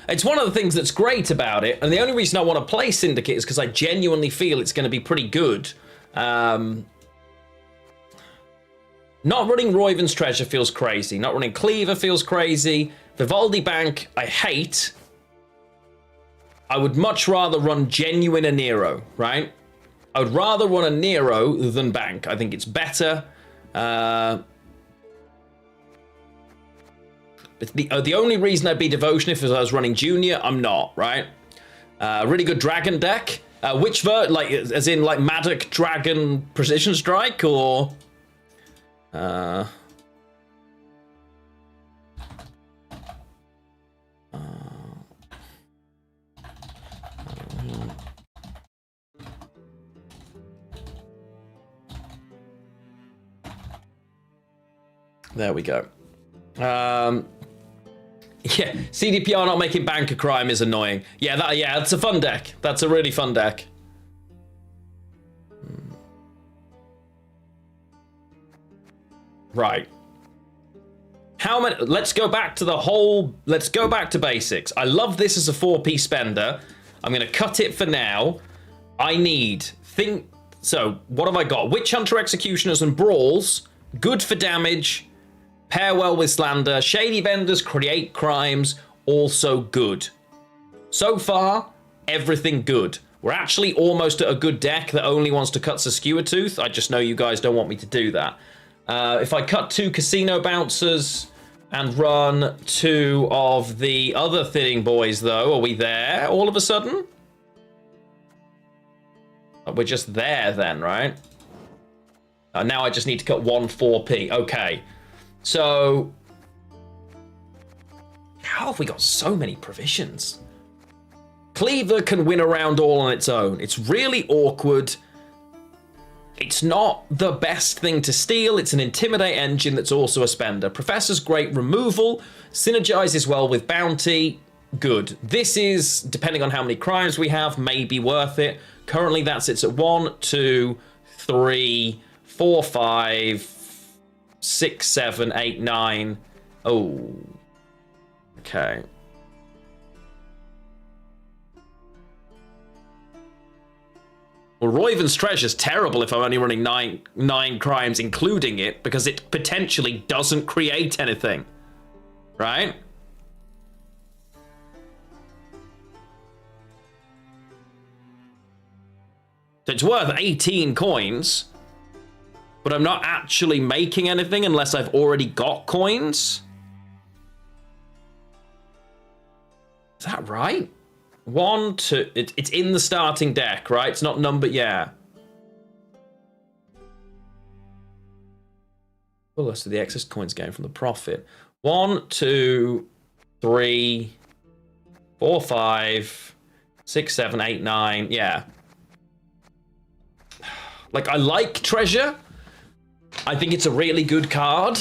it's one of the things that's great about it. And the only reason I want to play Syndicate is because I genuinely feel it's going to be pretty good. Not running Roiven's Treasure feels crazy. Not running Cleaver feels crazy. Vivaldi Bank, I hate. I would much rather run Genuine a Nero, right? I would rather run a Nero than Bank. I think it's better. But the only reason I'd be Devotion if I was running Junior, I'm not, right? Really good Dragon deck. Which like, as in like Maddock Dragon Precision Strike, or there we go. Yeah, CDPR not making bank a crime is annoying. Yeah, that's a fun deck. That's a really fun deck. Right. How many? Let's go back to let's go back to basics. I love this as a 4P spender. I'm going to cut it for now. I need, so what have I got? Witch Hunter Executioners and Brawls. Good for damage. Pair well with Slander. Shady Vendors, Create Crimes. Also good. So far, everything good. We're actually almost at a good deck that only wants to cut Skewertooth. I just know you guys don't want me to do that. If I cut 2 Casino Bouncers and run 2 of the other Thinning Boys, though, are we there all of a sudden? We're just there then, right? Now I just need to cut 1 4P. Okay. So, how have we got so many provisions? Cleaver can win around all on its own. It's really awkward. It's not the best thing to steal. It's an Intimidate engine that's also a spender. Professor's great removal. Synergizes well with Bounty. Good. This is, depending on how many crimes we have, may be worth it. Currently, that sits at 1, 2, 3, 4, 5... 6, 7, 8, 9. Oh. Okay. Well, Roiven's Treasure's terrible if I'm only running nine crimes, including it, because it potentially doesn't create anything. Right? So it's worth 18 coins. But I'm not actually making anything unless I've already got coins. Is that right? 1, 2... It's in the starting deck, right? It's not numbered... Yeah. Well, so the excess coins gained from the profit. 1, 2, 3, 4, 5, 6, 7, 8, 9. Yeah. Like, I like Treasure. I think it's a really good card.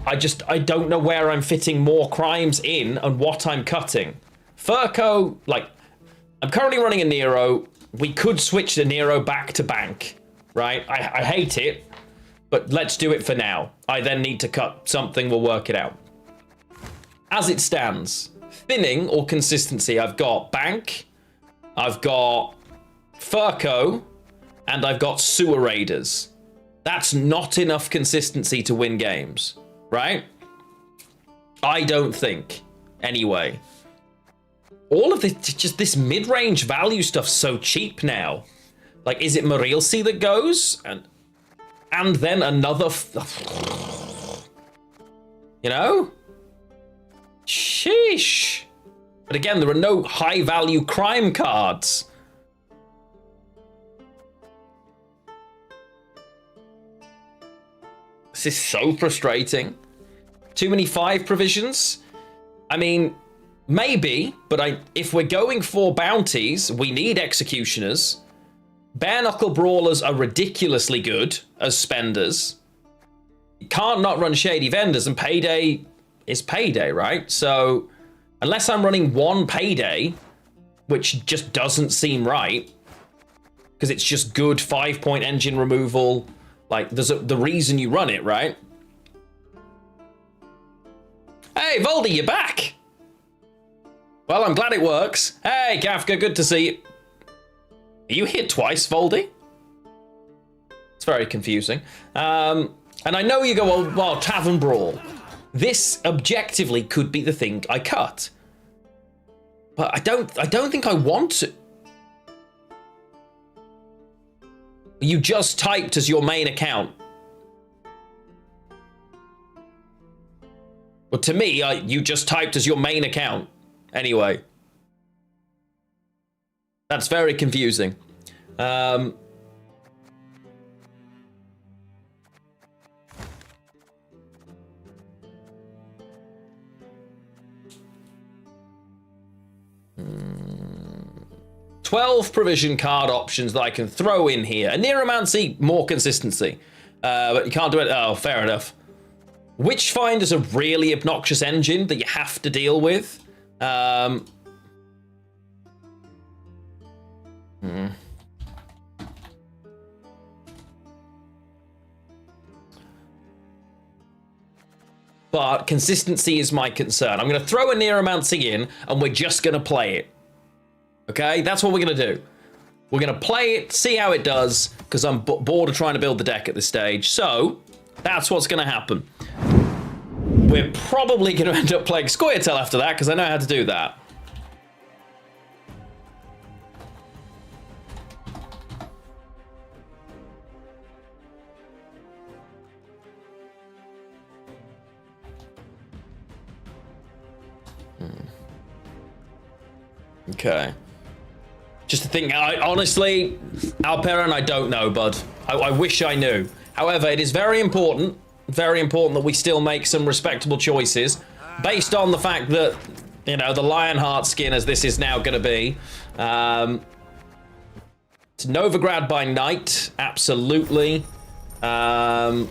I don't know where I'm fitting more crimes in and what I'm cutting. Furco, like, I'm currently running a Nero. We could switch the Nero back to Bank, right? I hate it, but let's do it for now. I then need to cut something, we'll work it out. As it stands, thinning or consistency, I've got Bank, I've got Furco, and I've got Sewer Raiders. That's not enough consistency to win games, right? I don't think. Anyway. All of this, just this mid-range value stuff's so cheap now. Like, is it Marilsi that goes? And then another... You know? Sheesh. But again, there are no high-value crime cards. This is so frustrating. Too many 5 provisions? I mean, maybe, but if we're going for bounties, we need executioners. Bare knuckle brawlers are ridiculously good as spenders. You can't not run shady vendors, and payday is payday, right? So unless I'm running one payday, which just doesn't seem right, because it's just good 5-point engine removal. Like, there's the reason you run it, right? Hey, Voldy, you're back. Well, I'm glad it works. Hey, Kafka, good to see you. Are you hit twice, Voldy? It's very confusing. And I know you go, well, Tavern Brawl. This objectively could be the thing I cut. But I don't think I want to. You just typed as your main account. Well, to me, you just typed as your main account. Anyway. That's very confusing. 12 provision card options that I can throw in here. A Neuromancy, more consistency. But you can't do it. Oh, fair enough. Witchfind is a really obnoxious engine that you have to deal with. But consistency is my concern. I'm going to throw a Neuromancy in, and we're just going to play it. Okay, that's what we're going to do. We're going to play it, see how it does, because I'm bored of trying to build the deck at this stage. So, that's what's going to happen. We're probably going to end up playing Scoia'tael after that, because I know how to do that. Okay. Just to think, honestly, Alperon, I don't know, bud. I wish I knew. However, it is very important that we still make some respectable choices based on the fact that, you know, the Lionheart skin, as this is now going to be. It's Novigrad by night, absolutely. Ooh.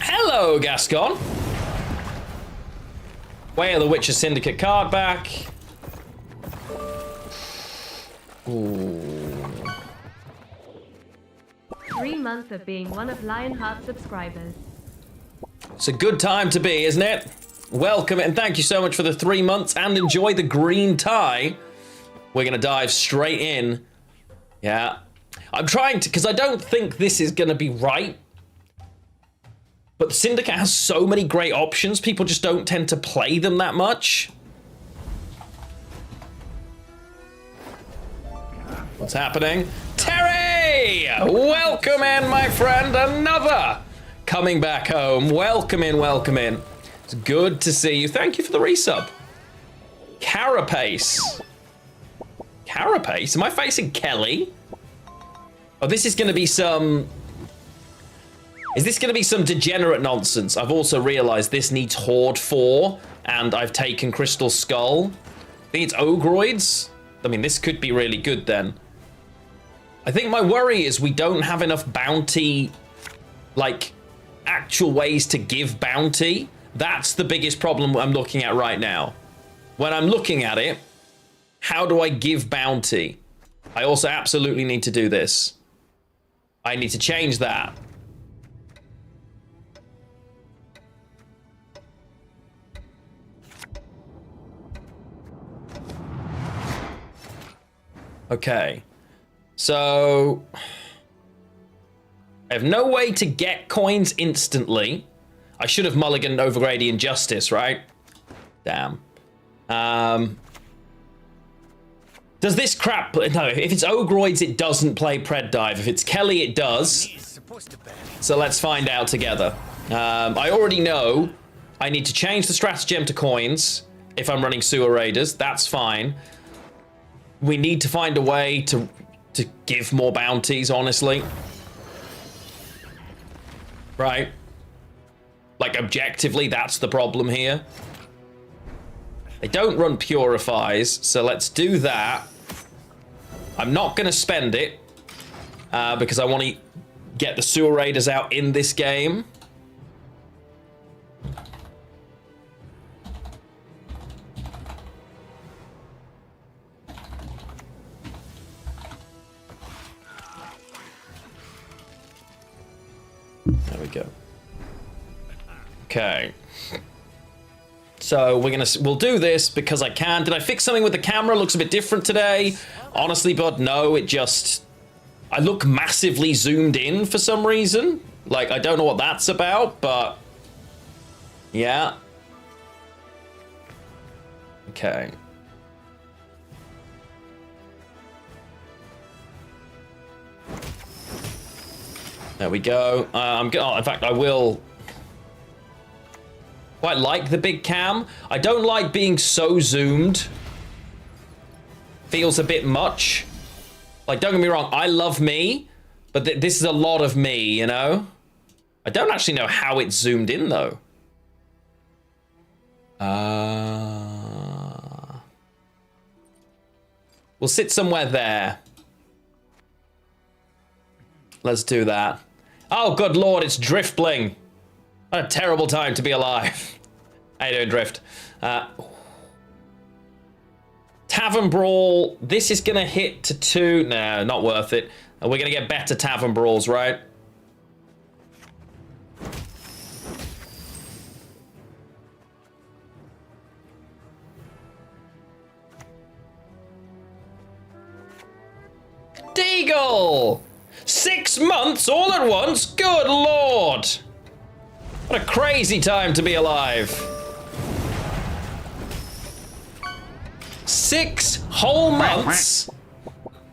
Hello, Gascon. Way of the Witcher Syndicate card back. Ooh. 3 months of being one of Lionheart's subscribers. It's a good time to be, isn't it? Welcome and thank you so much for the 3 months and enjoy the green tie. We're gonna dive straight in. Yeah. I'm trying to, because I don't think this is gonna be right. But the Syndicate has so many great options, people just don't tend to play them that much. What's happening? Terry! Welcome in, my friend, another coming back home. Welcome in, welcome in. It's good to see you. Thank you for the resub. Carapace. Carapace? Am I facing Kelly? Oh, this is going to be some... Is this going to be some degenerate nonsense? I've also realized this needs Horde 4, and I've taken Crystal Skull. I think it's Ogroids. I mean, this could be really good then. I think my worry is we don't have enough bounty, like, actual ways to give bounty. That's the biggest problem I'm looking at right now. When I'm looking at it, how do I give bounty? I also absolutely need to do this. I need to change that. Okay, so I have no way to get coins instantly. I should have mulliganed over Gradient Justice, right? Damn. Does this crap... No, if it's Ogroids, it doesn't play Pred Dive. If it's Kelly, it does. So let's find out together. I already know I need to change the stratagem to coins if I'm running Sewer Raiders. That's fine. We need to find a way to give more bounties, honestly. Right? Like, objectively, that's the problem here. They don't run Purifies, so let's do that. I'm not going to spend it because I want to get the Sewer Raiders out in this game. There we go. Okay. So we'll do this because I can. Did I fix something with the camera? Looks a bit different today. Honestly, bud, no, it just... I look massively zoomed in for some reason. Like, I don't know what that's about, but... Yeah. Okay. There we go. In fact, I will... Quite like the big cam. I don't like being so zoomed. Feels a bit much. Like, don't get me wrong, I love me, but this is a lot of me, you know? I don't actually know how it's zoomed in, though. We'll sit somewhere there. Let's do that. Oh, good lord, it's Driftbling. What a terrible time to be alive. How you doing, Drift? Tavern Brawl. This is going to hit to 2. No, not worth it. We're going to get better Tavern Brawls, right? Deagle! 6 months all at once? Good lord! What a crazy time to be alive. 6 whole months?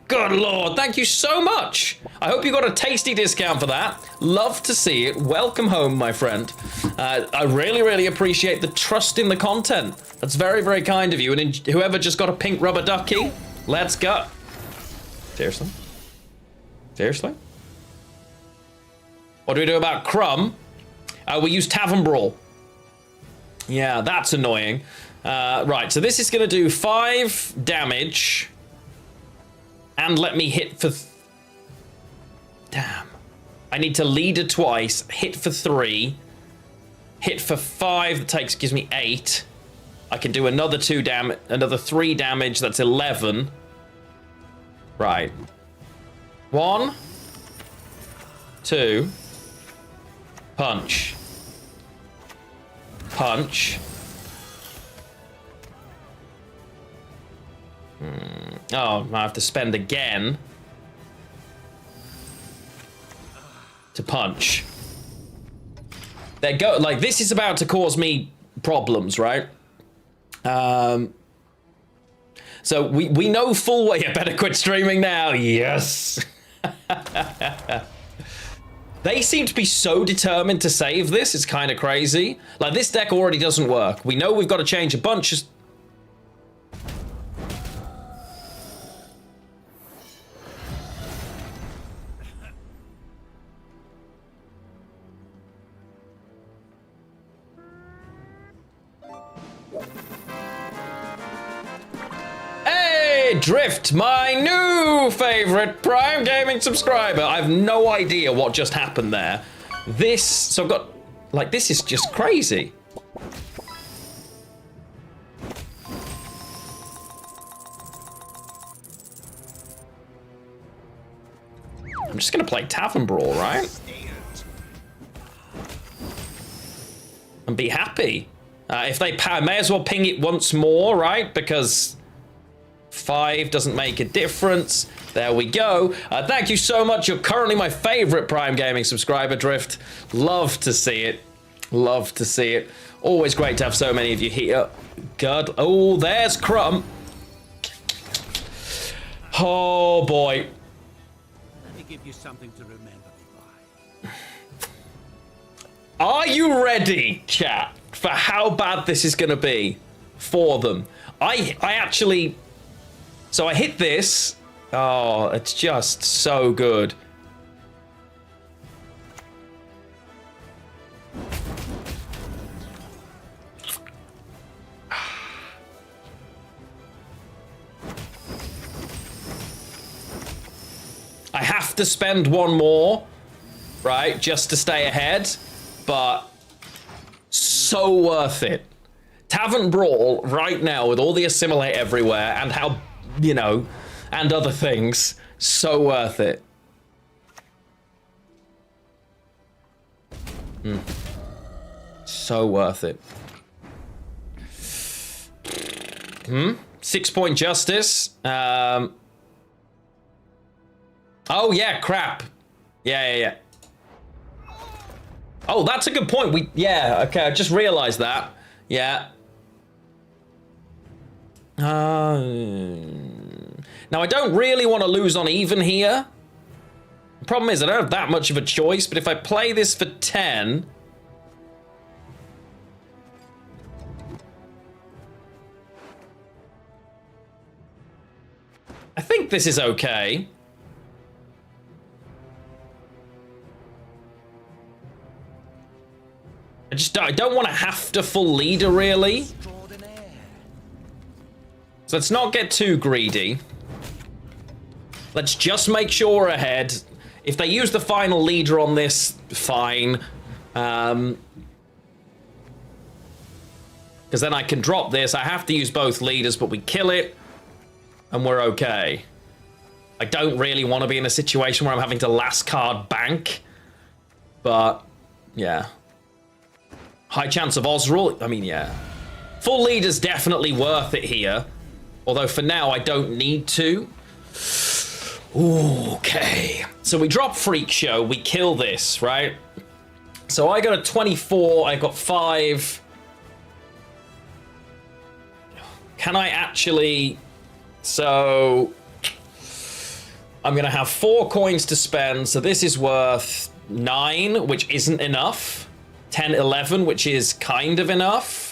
Good lord, thank you so much. I hope you got a tasty discount for that. Love to see it. Welcome home, my friend. I really, really appreciate the trust in the content. That's very, very kind of you. And whoever just got a pink rubber ducky, let's go. Seriously? Seriously? What do we do about Crumb? We use Tavern Brawl. Yeah, that's annoying. Right, so this is going to do 5 damage. And let me hit for... Damn. I need to leader twice, hit for 3. Hit for 5, that gives me 8. I can do another 3 damage, that's 11. Right. 1, 2... Punch. Punch. Oh, I have to spend again to punch. There go. Like, this is about to cause me problems, right? So we know full well. I better quit streaming now. Yes. They seem to be so determined to save this, it's kind of crazy. Like, this deck already doesn't work. We know we've got to change a bunch of... Hey, Drift, my new favorite Prime Gaming subscriber. I have no idea what just happened there. So I've got, like, this is just crazy. I'm just gonna play Tavern Brawl, right? And be happy. If they may as well ping it once more, right? Because 5 doesn't make a difference. There we go. Thank you so much. You're currently my favorite Prime Gaming subscriber, Drift. Love to see it. Love to see it. Always great to have so many of you here. God. Oh, there's Crumb. Oh, boy. Let me give you something to remember me by. Are you ready, chat, for how bad this is going to be for them? I actually... So I hit this. Oh, it's just so good. I have to spend one more, right, just to stay ahead, but so worth it. Tavern Brawl right now with all the assimilate everywhere and how, you know, and other things, so worth it. So worth it. 6-point justice. Oh yeah, crap. Yeah. Oh, that's a good point. Yeah, okay, I just realized that. Yeah. Now I don't really want to lose on even here. The problem is I don't have that much of a choice, but if I play this for 10... I think this is okay. I don't want to have to full leader, really. So let's not get too greedy. Let's just make sure we're ahead. If they use the final leader on this, fine. Because then I can drop this. I have to use both leaders, but we kill it. And we're okay. I don't really want to be in a situation where I'm having to last card bank. But, yeah. High chance of Osrul. I mean, yeah. Full leader's definitely worth it here. Although for now, I don't need to. Okay. So we drop Freak Show. We kill this, right? So I got a 24. I got 5. Can I actually... So... I'm going to have 4 coins to spend. So this is worth 9, which isn't enough. 10, 11, which is kind of enough.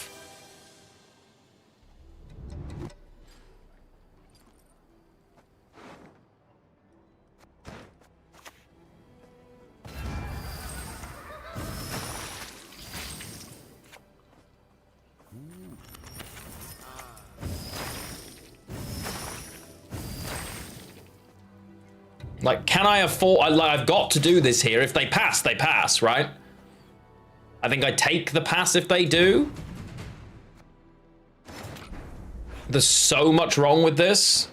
Like, can I afford... I've got to do this here. If they pass, right? I think I take the pass if they do. There's so much wrong with this.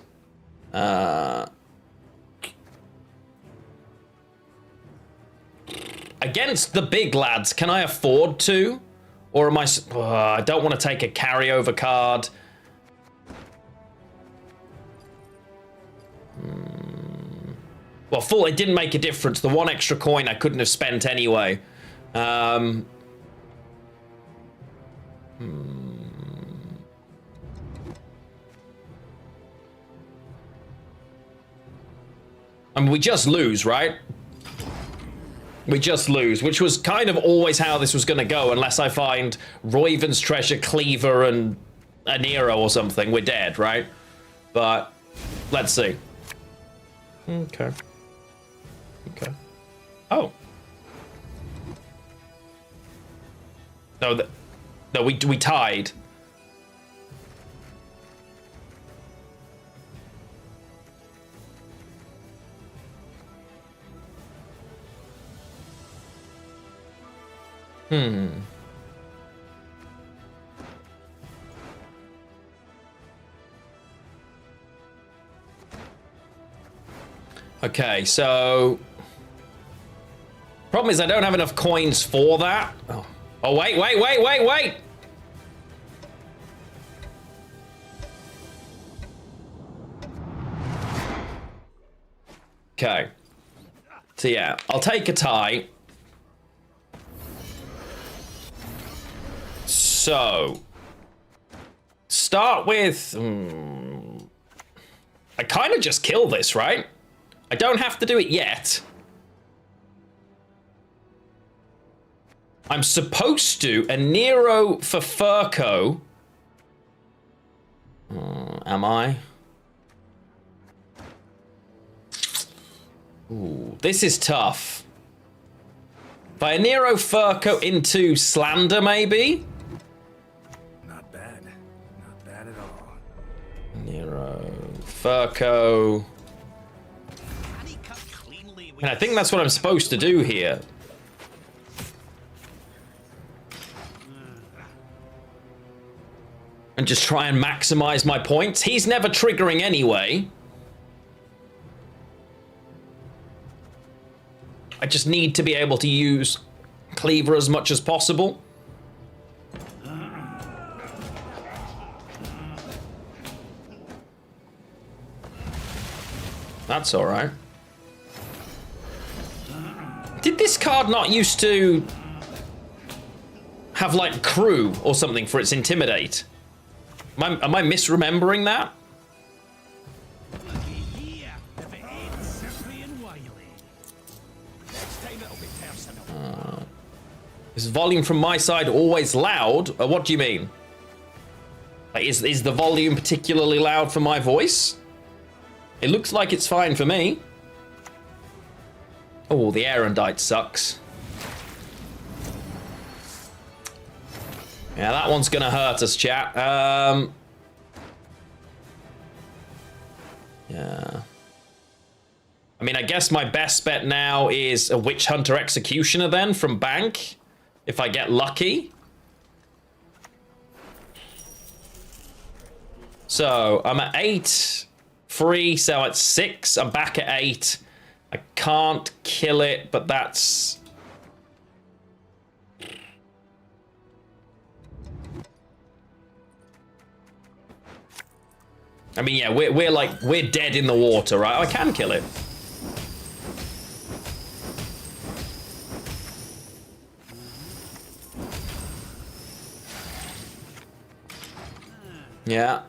Against the big lads, can I afford to? Or am I... I don't want to take a carryover card. Well, full, it didn't make a difference. The 1 extra coin I couldn't have spent anyway. I mean, we just lose, right? We just lose, which was kind of always how this was going to go, unless I find Roiven's Treasure, Cleaver, and a Nero or something. We're dead, right? But let's see. Okay. Okay. Oh. No, no, we tied. Okay, so... Problem is I don't have enough coins for that. Oh, wait! Okay. So yeah, I'll take a tie. So, start with... I kind of just kill this, right? I don't have to do it yet. I'm supposed to. A Nero for Furco. Am I? Ooh, this is tough. By a Nero Furco into Slander, maybe? Not bad. Not bad at all. Nero Furco. And I think that's what I'm supposed to do here. And just try and maximize my points. He's never triggering anyway. I just need to be able to use Cleaver as much as possible. That's all right. Did this card not used to have like crew or something for its intimidate? Am I misremembering that? Is volume from my side always loud? What do you mean? Like, is the volume particularly loud for my voice? It looks like it's fine for me. Oh, the Erendite sucks. Yeah, that one's gonna hurt us, chat. Yeah. I mean, I guess my best bet now is a Witch Hunter Executioner then from Bank. If I get lucky. So, I'm at 8. Free, so at 6. I'm back at 8. I can't kill it, but that's... I mean, yeah, we're dead in the water, right? I can kill it. Yeah.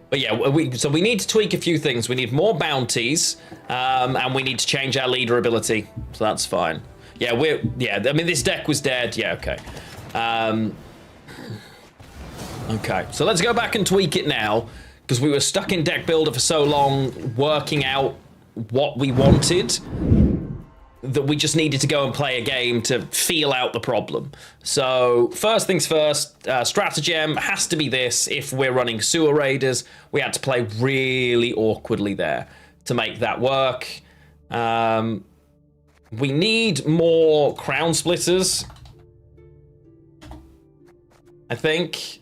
But yeah, so we need to tweak a few things. We need more bounties, and we need to change our leader ability. So that's fine. Yeah, I mean, this deck was dead. Yeah, okay. Okay, so let's go back and tweak it now, because we were stuck in deck builder for so long, working out what we wanted, that we just needed to go and play a game to feel out the problem. So first things first, stratagem has to be this. If we're running sewer raiders, we had to play really awkwardly there to make that work. We need more crown splitters, I think.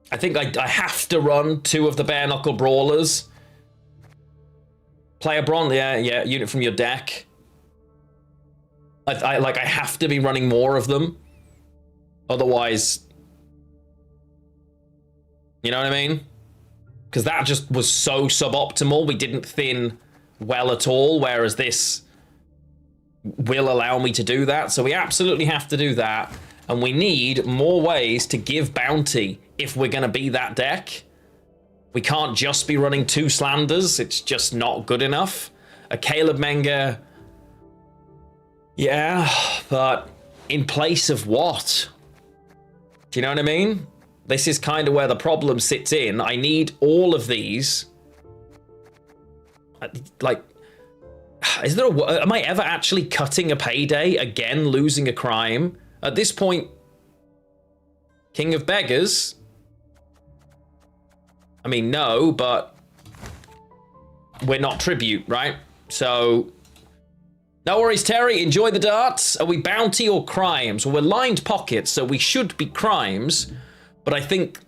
I think I have to run 2 of the bare knuckle brawlers. Player bronze, yeah, unit from your deck. I have to be running more of them. Otherwise, you know what I mean? Because that just was so suboptimal. We didn't thin well at all, whereas this will allow me to do that. So we absolutely have to do that. And we need more ways to give bounty if we're going to be that deck. We can't just be running 2 Slanders. It's just not good enough. A Caleb Menger, yeah, but in place of what? Do you know what I mean? This is kind of where the problem sits in. I need all of these. Like, is there am I ever actually cutting a payday? Again, losing a crime? At this point, King of Beggars. I mean, no, but we're not tribute, right? So, no worries, Terry. Enjoy the darts. Are we bounty or crimes? Well, we're lined pockets, so we should be crimes. But I think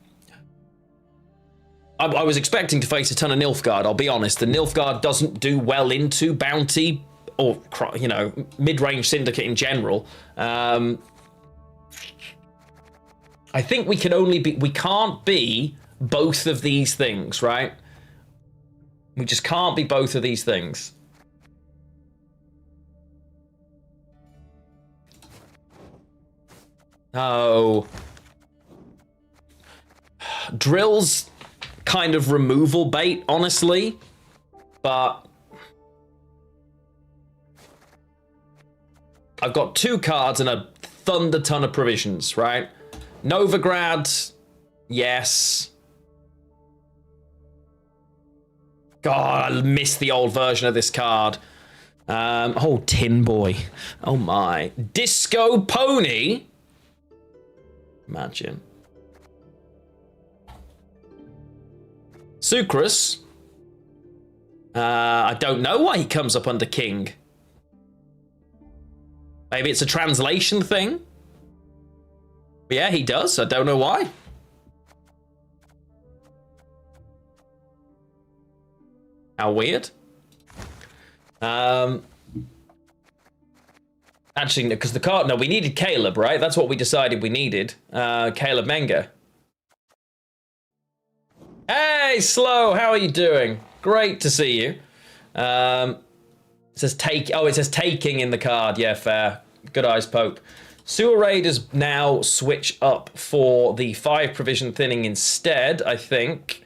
I was expecting to face a ton of Nilfgaard, I'll be honest. The Nilfgaard doesn't do well into bounty or, you know, mid-range Syndicate in general. I think we can only be, we can't be both of these things, right? We just can't be both of these things. Oh. Drill's kind of removal bait, honestly. But I've got 2 cards and a thunder ton of provisions, right? Nilfgaard, yes. God, I miss the old version of this card. Oh, Tin Boy. Oh my. Disco Pony? Imagine. Sucrus. I don't know why he comes up under King. Maybe it's a translation thing? But yeah, he does. I don't know why. How weird. Actually, no, because the card... No, we needed Caleb, right? That's what we decided we needed. Caleb Menga. Hey, Slow, how are you doing? Great to see you. It says take... Oh, it says taking in the card. Yeah, fair. Good eyes, Pope. Sewer Raiders now switch up for the 5 provision thinning instead, I think.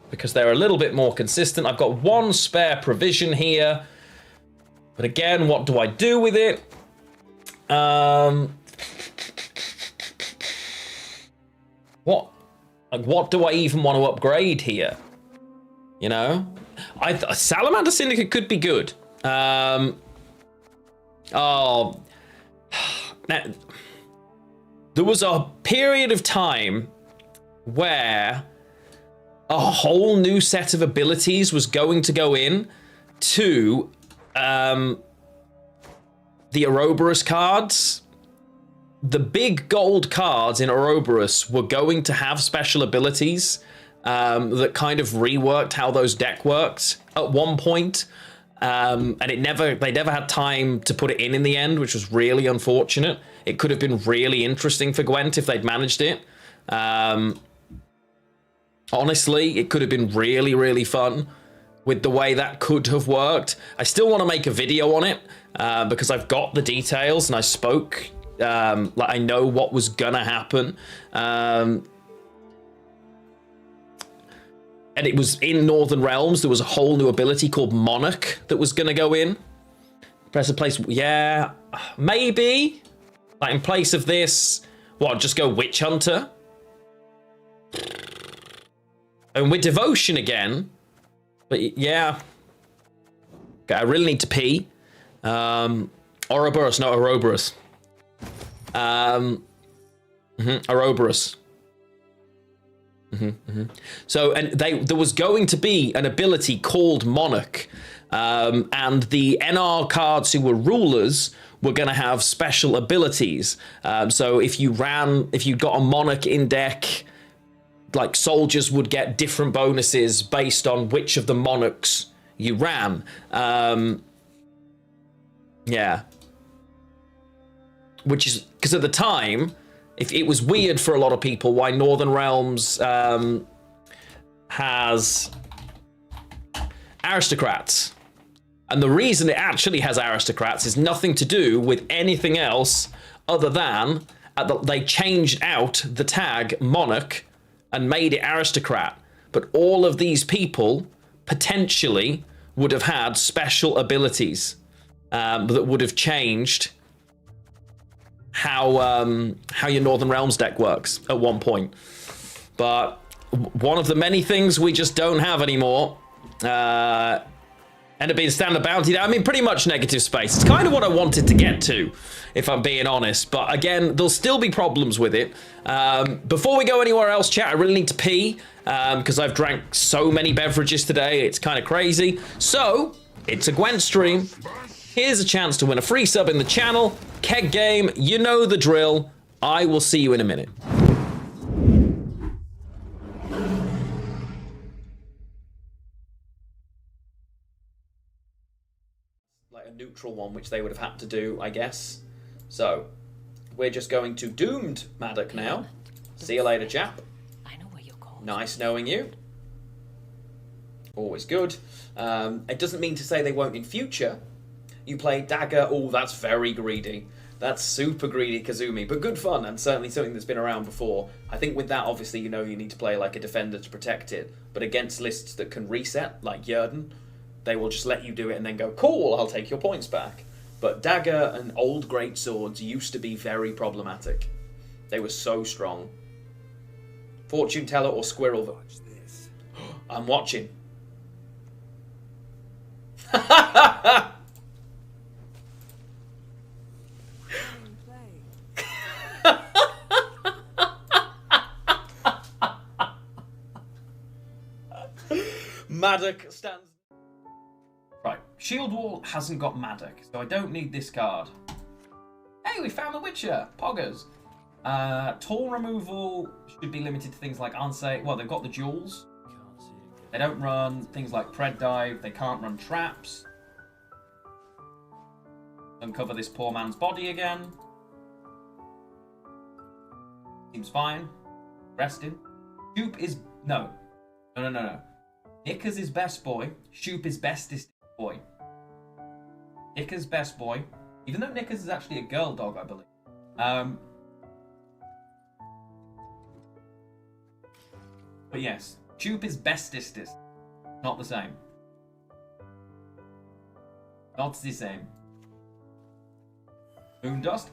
Because they're a little bit more consistent. I've got 1 spare provision here. But again, what do I do with it? What do I even want to upgrade here? You know? Salamander Syndicate could be good. Oh. Now, there was a period of time where a whole new set of abilities was going to go in to the Ouroboros cards. The big gold cards in Ouroboros were going to have special abilities that kind of reworked how those deck worked at one point. And they never had time to put it in the end, which was really unfortunate. It could have been really interesting for Gwent if they'd managed it. Honestly, it could have been really, really fun with the way that could have worked. I still want to make a video on it because I've got the details and I spoke. Like I know what was gonna happen. And it was in Northern Realms. There was a whole new ability called Monarch that was gonna go in. Press a place. Yeah, maybe. Like in place of this, what? Just go Witch Hunter. And with Devotion again. But yeah. Okay, I really need to pee. Ouroboros, not Ouroboros. Ouroboros. So, and there was going to be an ability called Monarch, and the NR cards who were rulers were going to have special abilities. So if you got a Monarch in deck, like soldiers would get different bonuses based on which of the Monarchs you ran. Yeah. Which is, because at the time, if it was weird for a lot of people why Northern Realms has aristocrats. And the reason it actually has aristocrats is nothing to do with anything else other than they changed out the tag Monarch and made it aristocrat. But all of these people potentially would have had special abilities that would have changed how your Northern Realms deck works at one point. But one of the many things we just don't have anymore ended up being standard bounty. I mean, pretty much negative space. It's kind of what I wanted to get to, if I'm being honest. But again, there'll still be problems with it. Before we go anywhere else, chat, I really need to pee because I've drank so many beverages today. It's kind of crazy. So, it's a Gwent stream. Here's a chance to win a free sub in the channel. Keg game, you know the drill. I will see you in a minute. Like a neutral one, which they would have had to do, I guess. So, we're just going to Doomed Maddock now. See you later, chap. I know where you're called. Nice knowing you. Always good. It doesn't mean to say they won't in future. You play Dagger. Oh, that's very greedy. That's super greedy Kazumi, but good fun, and certainly something that's been around before. I think with that, obviously, you know you need to play like a defender to protect it, but against lists that can reset, like Yerden, they will just let you do it and then go, cool, I'll take your points back. But Dagger and old great swords used to be very problematic. They were so strong. Fortune teller or squirrel? Watch this. I'm watching. Maddock stands. Right, Shield Wall hasn't got Maddock, so I don't need this card. Hey, we found the Witcher! Poggers! Tool removal should be limited to things like unsafe. Well, they've got the jewels. They don't run things like Pred Dive. They can't run traps. Uncover this poor man's body again. Seems fine. Resting. Shoop is... No. No. Knickers is best boy. Shoop is bestest boy. Knickers best boy. Even though Knickers is actually a girl dog, I believe. But yes, Shoop is bestest. Not the same. Not the same. Moondust.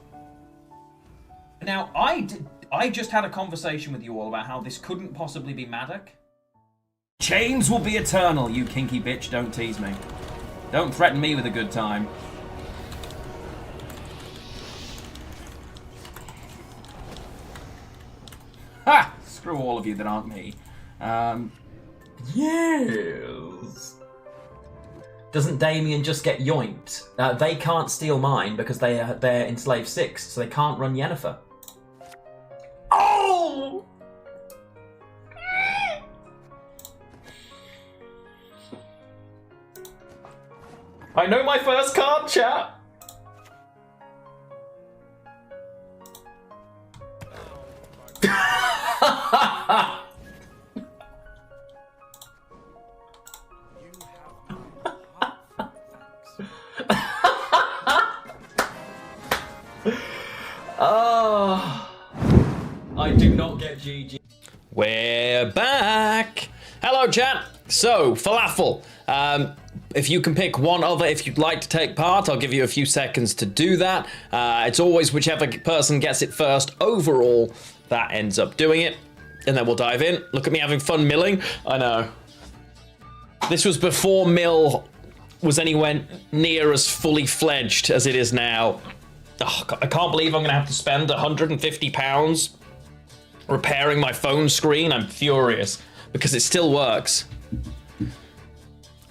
Now, I just had a conversation with you all about how this couldn't possibly be Maddock. Chains will be eternal, you kinky bitch. Don't tease me. Don't threaten me with a good time. Ha! Screw all of you that aren't me. Yes. Doesn't Damien just get yoinked? They can't steal mine because they're enslaved 6, so they can't run Yennefer. Oh! I know my first card, chat. Oh, I do not get GG. We're back. Hello, chat. So, Falafel. If you can pick one other, if you'd like to take part, I'll give you a few seconds to do that. It's always whichever person gets it first overall that ends up doing it. And then we'll dive in. Look at me having fun milling. I know. This was before mill was anywhere near as fully fledged as it is now. Oh, I can't believe I'm going to have to spend £150 repairing my phone screen. I'm furious because it still works.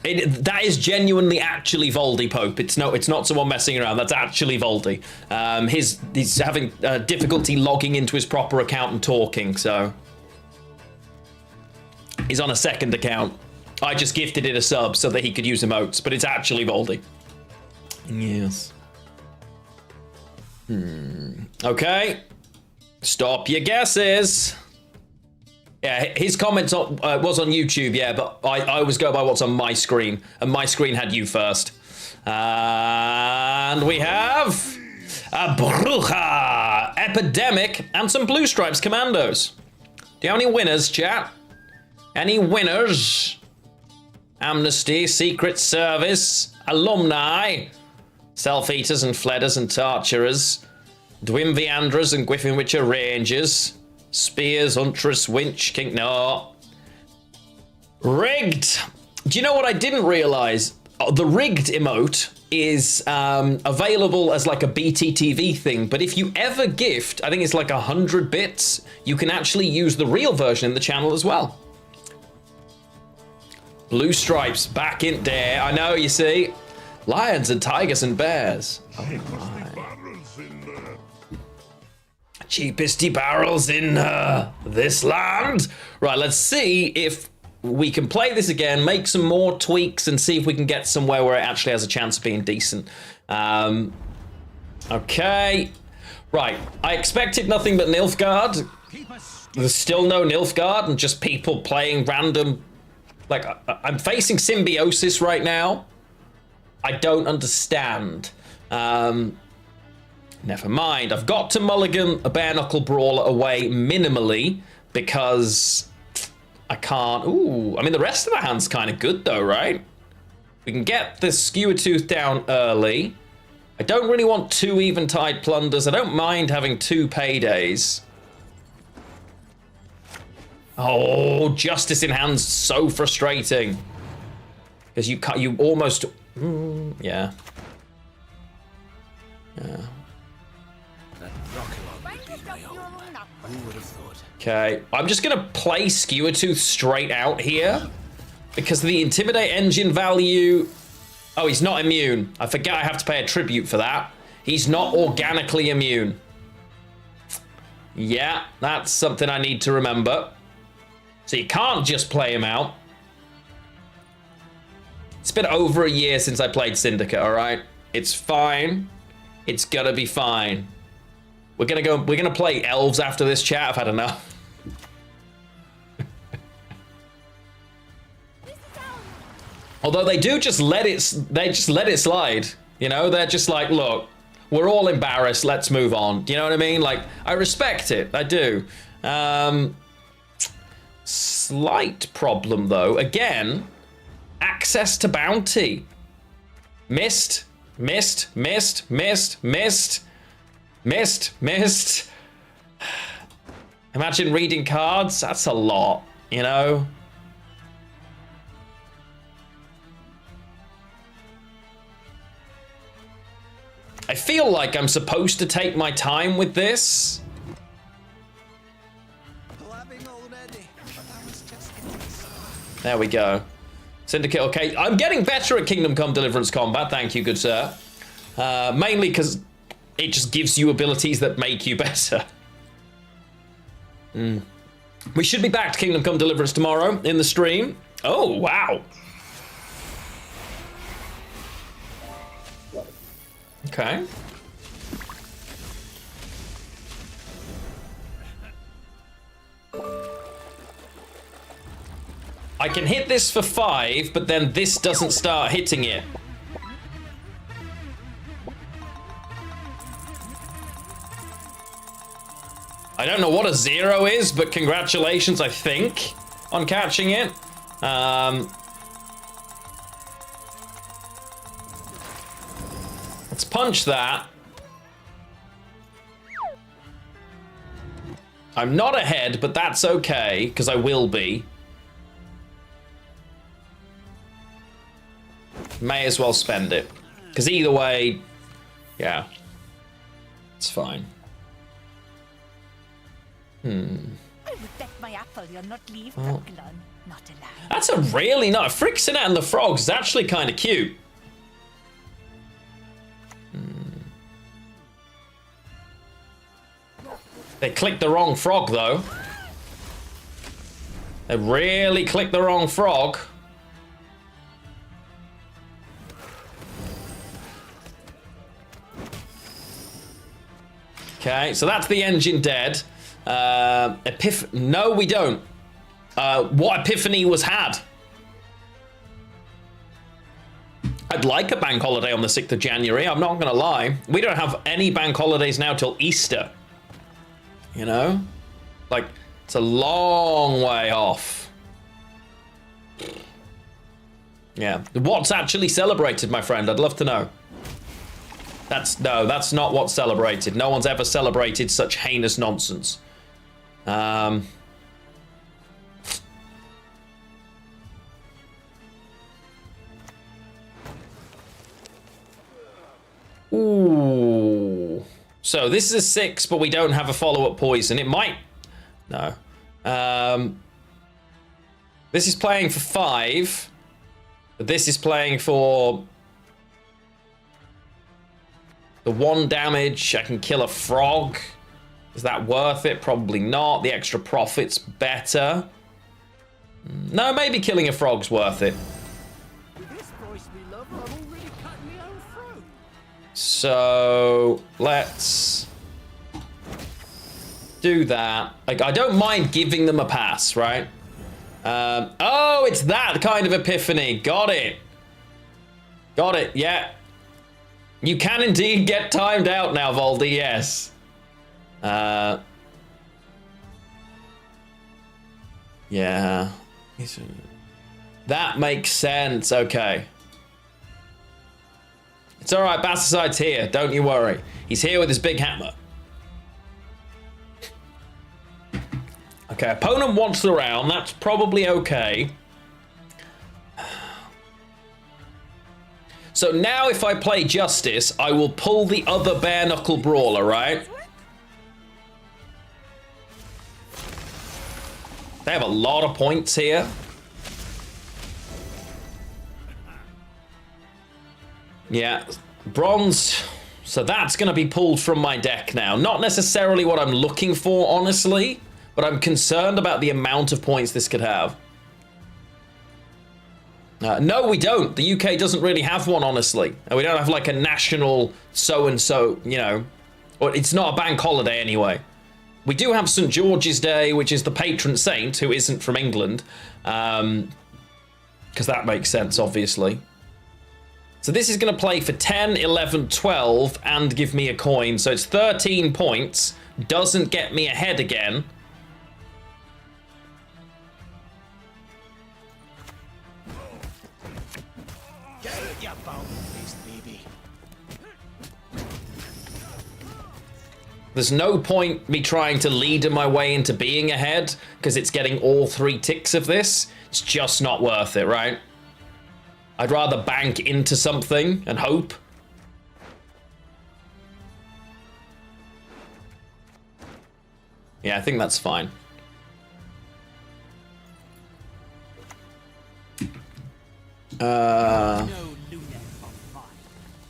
That is genuinely actually Voldy Pope. It's not someone messing around. That's actually Voldy. He's having difficulty logging into his proper account and talking, so he's on a second account. I just gifted it a sub so that he could use emotes, but it's actually Voldy. Yes. Okay. Stop your guesses. Yeah, his comments was on YouTube, yeah, but I always go by what's on my screen, and my screen had you first. And we have a Bruja, Epidemic, and some Blue Stripes Commandos. Do you have any winners, chat? Any winners? Amnesty, Secret Service, Alumni, Self-Eaters and Fledders and Torturers, Dwimviandras and Gwiffinwitcher Rangers, Spears, Untras, Winch, King... No. Rigged! Do you know what I didn't realise? The rigged emote is available as like a BTTV thing, but if you ever gift, I think it's like 100 bits, you can actually use the real version in the channel as well. Blue Stripes back in there. I know, you see. Lions and tigers and bears. Oh my. Cheapesty barrels in this land. Right, let's see if we can play this again, make some more tweaks, and see if we can get somewhere where it actually has a chance of being decent. Okay. Right. I expected nothing but Nilfgaard. There's still no Nilfgaard and just people playing random... Like, I'm facing Symbiosis right now. I don't understand. Never mind. I've got to mulligan a bare knuckle brawler away minimally because I can't... Ooh, I mean, the rest of the hand's kind of good though, right? We can get the Skewer Tooth down early. I don't really want 2 Eventide Plunders. I don't mind having 2 Paydays. Oh, Justice in hand's so frustrating. Because you can't, you almost... yeah. Yeah. Who would have thought? Okay, I'm just gonna play Skewer Tooth straight out here because the Intimidate engine value. Oh, he's not immune. I forget I have to pay a tribute for that. He's not organically immune. Yeah, that's something I need to remember. So you can't just play him out. It's been over a year since I played Syndicate, all right? It's fine. It's gonna be fine. We're gonna play elves after this chat. I've had enough. Although they do just let it slide. You know, they're just like, look, we're all embarrassed. Let's move on. Do you know what I mean? Like, I respect it. I do. Slight problem though. Again, access to bounty. Missed. Imagine reading cards. That's a lot, you know? I feel like I'm supposed to take my time with this. There we go. Syndicate, okay. I'm getting better at Kingdom Come Deliverance combat. Thank you, good sir. Mainly because it just gives you abilities that make you better. We should be back to Kingdom Come Deliverance tomorrow in the stream. Oh, wow. Okay. I can hit this for 5, but then this doesn't start hitting it. I don't know what a 0 is, but congratulations, I think, on catching it. Let's punch that. I'm not ahead, but that's okay, because I will be. May as well spend it. Because either way, yeah, it's fine. I would bet my apple you'll not leave Brooklyn. Not allowed. That's a really nice... Frixinette and the Frogs is actually kind of cute. They clicked the wrong frog, though. They really clicked the wrong frog. Okay, so that's the engine dead. No, we don't. What Epiphany was had? I'd like a bank holiday on the 6th of January, I'm not gonna lie. We don't have any bank holidays now till Easter. You know? Like, it's a long way off. Yeah. What's actually celebrated, my friend? I'd love to know. No, that's not what's celebrated. No one's ever celebrated such heinous nonsense. Ooh. So this is a 6, but we don't have a follow-up poison. It might... No. This is playing for 5. But this is playing for... The 1 damage. I can kill a frog. Is that worth it? Probably not. The extra profit's better. No, maybe killing a frog's worth it. So let's do that. Like, I don't mind giving them a pass, right? Oh, it's that kind of epiphany. Got it. Got it, yeah. You can indeed get timed out now, Voldy, yes. Yeah. That makes sense, okay. It's alright, Basticide's here, don't you worry. He's here with his big hammer. Okay, opponent wants the round, that's probably okay. So now if I play Justice, I will pull the other bare knuckle brawler, right? They have a lot of points here. Yeah, bronze. So that's going to be pulled from my deck now. Not necessarily what I'm looking for, honestly, but I'm concerned about the amount of points this could have. No, we don't. The UK doesn't really have one, honestly. We don't have like a national so-and-so, you know. Or it's not a bank holiday anyway. We do have St. George's Day, which is the patron saint, who isn't from England. Because that makes sense, obviously. So this is going to play for 10, 11, 12, and give me a coin. So it's 13 points. Doesn't get me ahead again. There's no point me trying to lead my way into being ahead, because it's getting all 3 ticks of this. It's just not worth it, right? I'd rather bank into something and hope. Yeah, I think that's fine.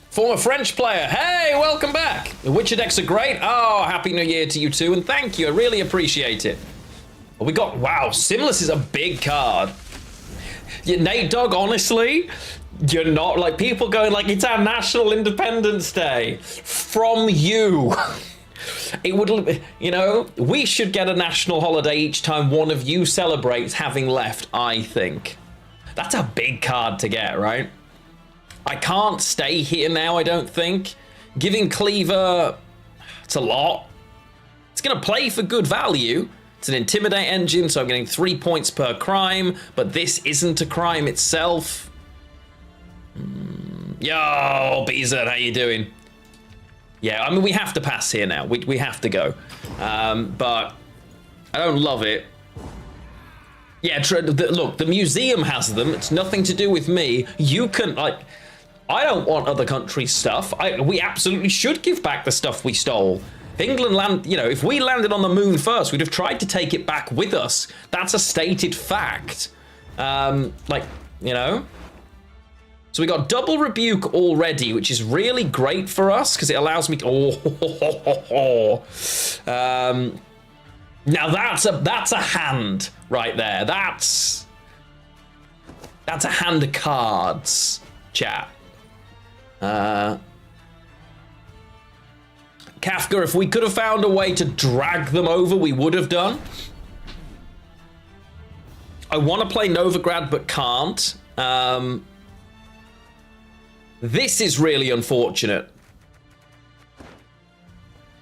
Former French player, hey, welcome back. The Witcher decks are great. Oh, happy new year to you too, and thank you, I really appreciate it. We got, wow, Simless is a big card. Yeah, Nate Dogg, honestly, you're not, like, people going like, it's our National Independence Day. From you. It would, you know, we should get a national holiday each time one of you celebrates having left, I think. That's a big card to get, right? I can't stay here now, I don't think. Giving Cleaver, it's a lot. It's going to play for good value. It's an Intimidate engine, so I'm getting 3 points per crime, but this isn't a crime itself. Yo, Beezer, how you doing? Yeah, I mean, we have to pass here now. We have to go. But I don't love it. Yeah, look, the museum has them. It's nothing to do with me. You can, like, I don't want other countries' stuff. We absolutely should give back the stuff we stole. England you know, if we landed on the moon first, we'd have tried to take it back with us. That's a stated fact. Like, you know. So we got double rebuke already, which is really great for us because it allows me to. Now that's a hand right there. That's a hand of cards, chat. Kafka, if we could have found a way to drag them over, we would have done. I want to play Novigrad, but can't. This is really unfortunate.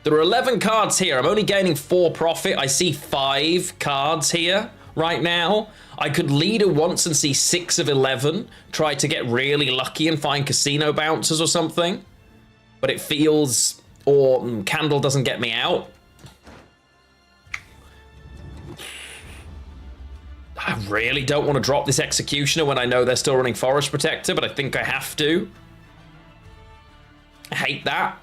There are 11 cards here. I'm only gaining 4 profit. I see 5 cards here right now. I could lead her once and see 6 of 11. Try to get really lucky and find casino bouncers or something. But it feels... Or Candle doesn't get me out. I really don't want to drop this Executioner when I know they're still running Forest Protector, but I think I have to. I hate that.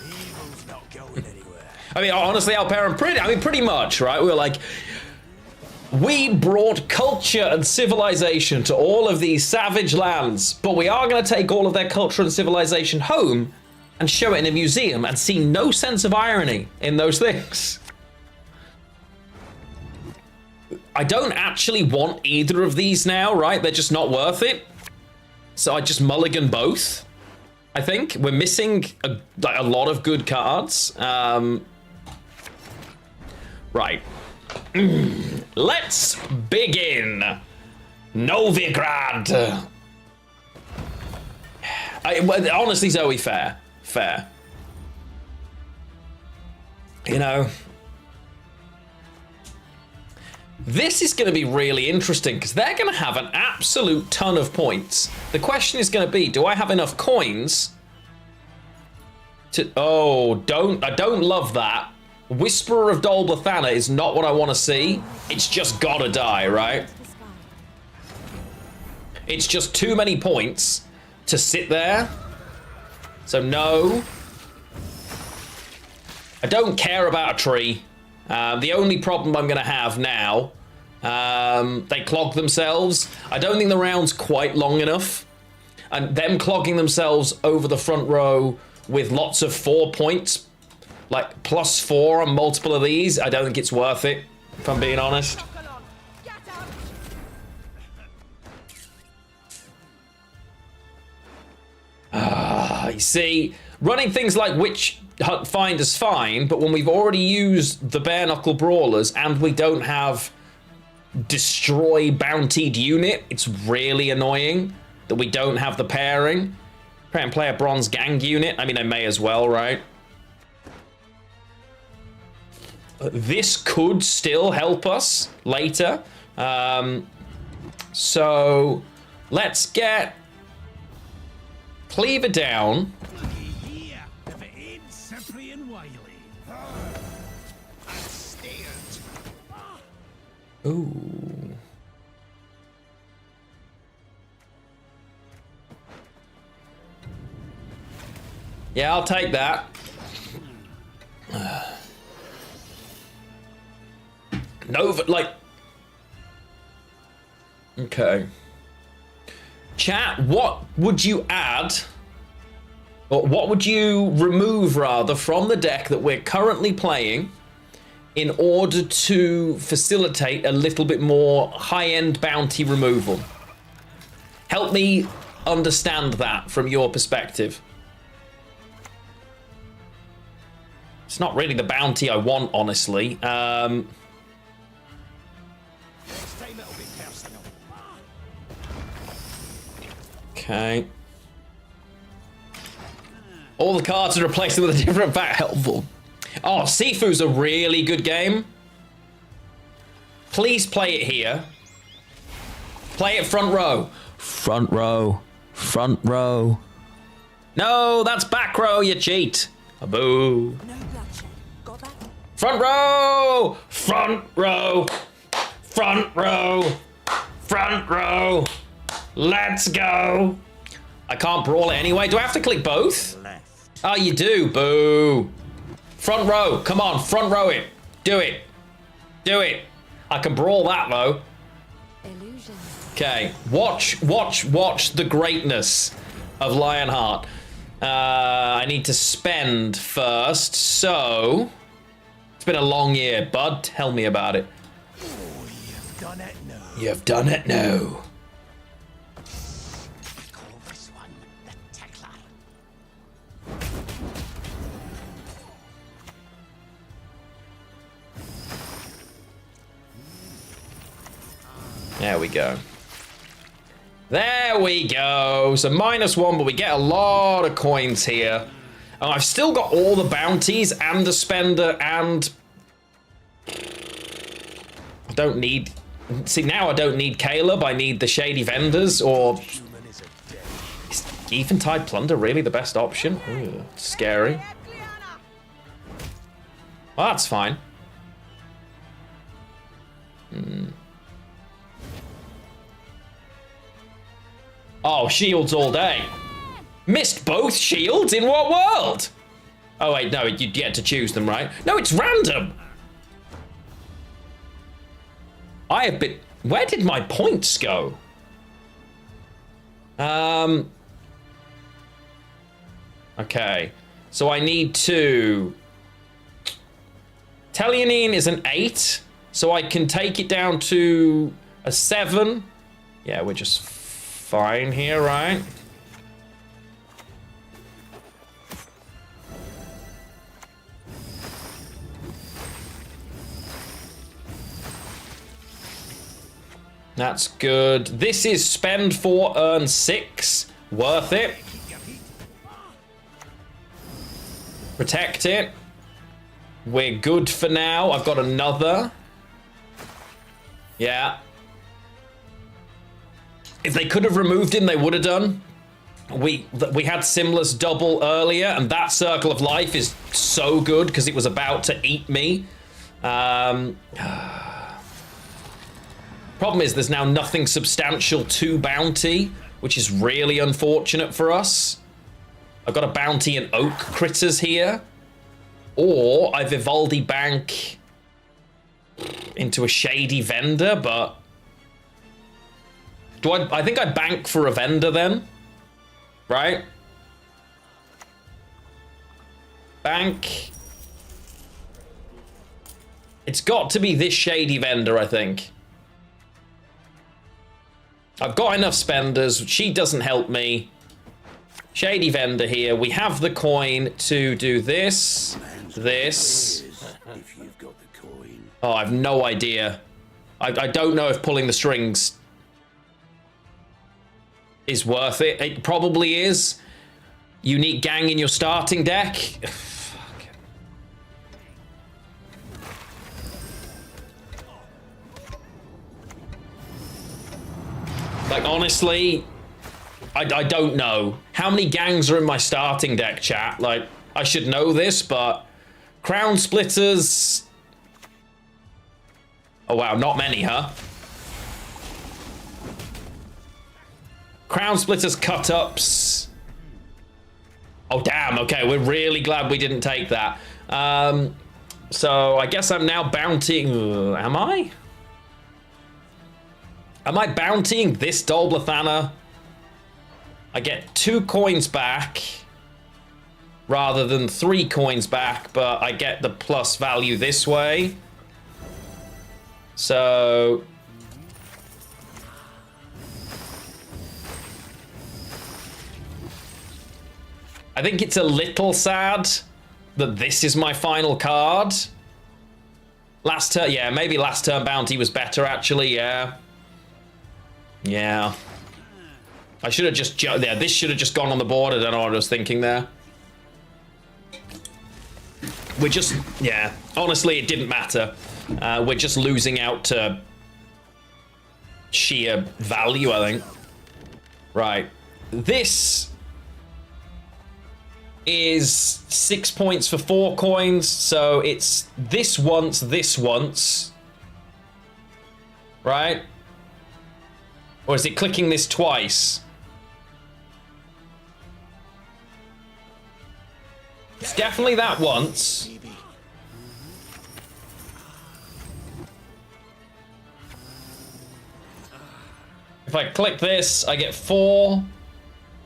Evil's not going anywhere. I mean, honestly, Alperin, pretty much, right? We were like, we brought culture and civilization to all of these savage lands, but we are going to take all of their culture and civilization home and show it in a museum and see no sense of irony in those things. I don't actually want either of these now, right? They're just not worth it. So I just mulligan both. I think we're missing a lot of good cards. Right. Let's begin. Nilfgaard. Honestly, Zoe, fair. You know, this is going to be really interesting because they're going to have an absolute ton of points. The question is going to be, do I have enough coins to... Oh, I don't love that. Whisperer of Dol Blathanna is not what I want to see. It's just gotta die, right? It's just too many points to sit there. So no. I don't care about a tree. The only problem I'm gonna have now, they clog themselves. I don't think the round's quite long enough. And them clogging themselves over the front row with lots of 4 points, like +4 on multiple of these, I don't think it's worth it, if I'm being honest. You see, running things like Witch Hunt Find is fine, but when we've already used the Bare Knuckle Brawlers and we don't have Destroy Bountied Unit, it's really annoying that we don't have the pairing. Try and play a Bronze Gang Unit. I mean, I may as well, right? This could still help us later. So let's get Cleaver down. Ooh. Yeah, I'll take that. Nova, like... Okay. Chat, what would you add, or what would you remove, rather, from the deck that we're currently playing in order to facilitate a little bit more high-end bounty removal? Help me understand that from your perspective. It's not really the bounty I want, honestly. Okay. All the cards are replaced with a different fact. Helpful. Oh, Sifu's a really good game. Please play it here. Play it front row. Front row. Front row. No, that's back row, you cheat. Boo. Front row! Front row! Front row! Front row! Let's go! I can't brawl it anyway. Do I have to click both? Oh, you do. Boo. Front row. Come on, front row it. Do it. Do it. I can brawl that, though. Okay. Watch the greatness of Lionheart. I need to spend first, so... It's been a long year, bud. Tell me about it. Oh, you've done it now. You've done it now. Call this one the Tickler. There we go. There we go. So -1, but we get a lot of coins here. Oh, I've still got all the bounties and the spender, and I don't need... See, now I don't need Caleb. I need the Shady Vendors, or... Is Eventide Plunder really the best option? Ooh, scary. Well, that's fine. Oh, shields all day. Missed both shields? In what world? Oh, wait, no, you get to choose them, right? No, it's random. I have been... Where did my points go? Okay. So I need to... Tellionine is an 8, so I can take it down to a 7. Yeah, we're just fine here, right? That's good. This is spend 4, earn 6. Worth it. Protect it. We're good for now. I've got another. Yeah. If they could have removed him, they would have done. We had Simla's double earlier, and that Circle of Life is so good because it was about to eat me. Problem is, there's now nothing substantial to bounty, which is really unfortunate for us. I've got a bounty in oak critters here. Or I Vivaldi bank into a shady vendor, but... I think I bank for a vendor then. Right? Bank. It's got to be this shady vendor, I think. I've got enough spenders. She doesn't help me. Shady vendor here. We have the coin to do this. This. If you've got the coin. Oh, I have no idea. I don't know if pulling the strings is worth it. It probably is. Unique gang in your starting deck. Fuck. Like, honestly, I don't know. How many gangs are in my starting deck, chat? Like, I should know this, but... Crown Splitters... Oh, wow, not many, huh? Crown Splitters, Cut-Ups... Oh, damn, okay, we're really glad we didn't take that. So, I guess I'm now bountying... Am I? Am I bountying this Dolblathana? I get 2 coins back rather than 3 coins back, but I get the plus value this way. So... I think it's a little sad that this is my final card. Last turn, yeah, maybe last turn bounty was better, actually, yeah. Yeah. I should have just... Yeah, this should have just gone on the board. I don't know what I was thinking there. We're just... Yeah. Honestly, it didn't matter. We're just losing out to sheer value, I think. Right. This is 6 points for 4 coins. So it's this once, this once. Right? Or is it clicking this twice? It's definitely that once. If I click this, I get 4,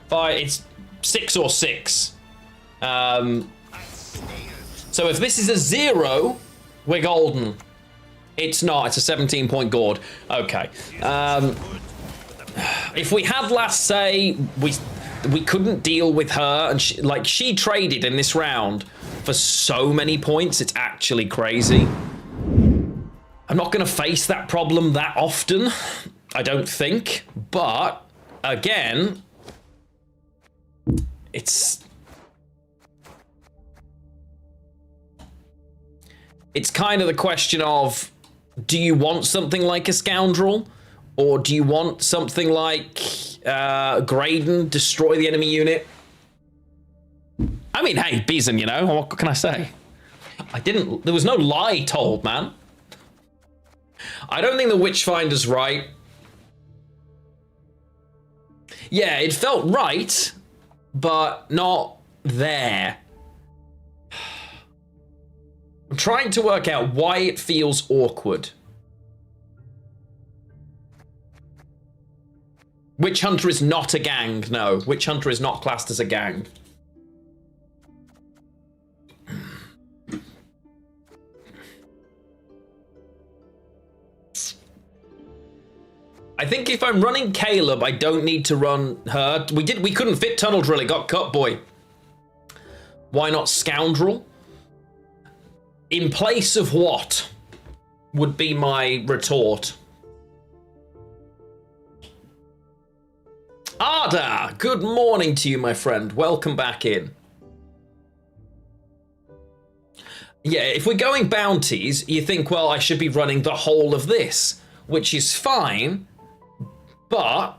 5, it's 6 or 6. So if this is a 0, we're golden. It's not, it's a 17-point gourd. Okay. If we had last say, we couldn't deal with her, and she traded in this round for so many points, it's actually crazy. I'm not going to face that problem that often, I don't think, but again, it's kind of the question of, do you want something like a Scoundrel? Or do you want something like Graydon, destroy the enemy unit? I mean, hey, Beeson, you know, what can I say? There was no lie told, man. I don't think the Witchfinder's right. Yeah, it felt right, but not there. I'm trying to work out why it feels awkward. Witch Hunter is not a gang, no. Witch Hunter is not classed as a gang. I think if I'm running Caleb, I don't need to run her. We couldn't fit Tunnel Drill. It got cut, boy. Why not Scoundrel? In place of what would be my retort? Arda, good morning to you, my friend. Welcome back in. Yeah, if we're going bounties, you think, well, I should be running the whole of this, which is fine, but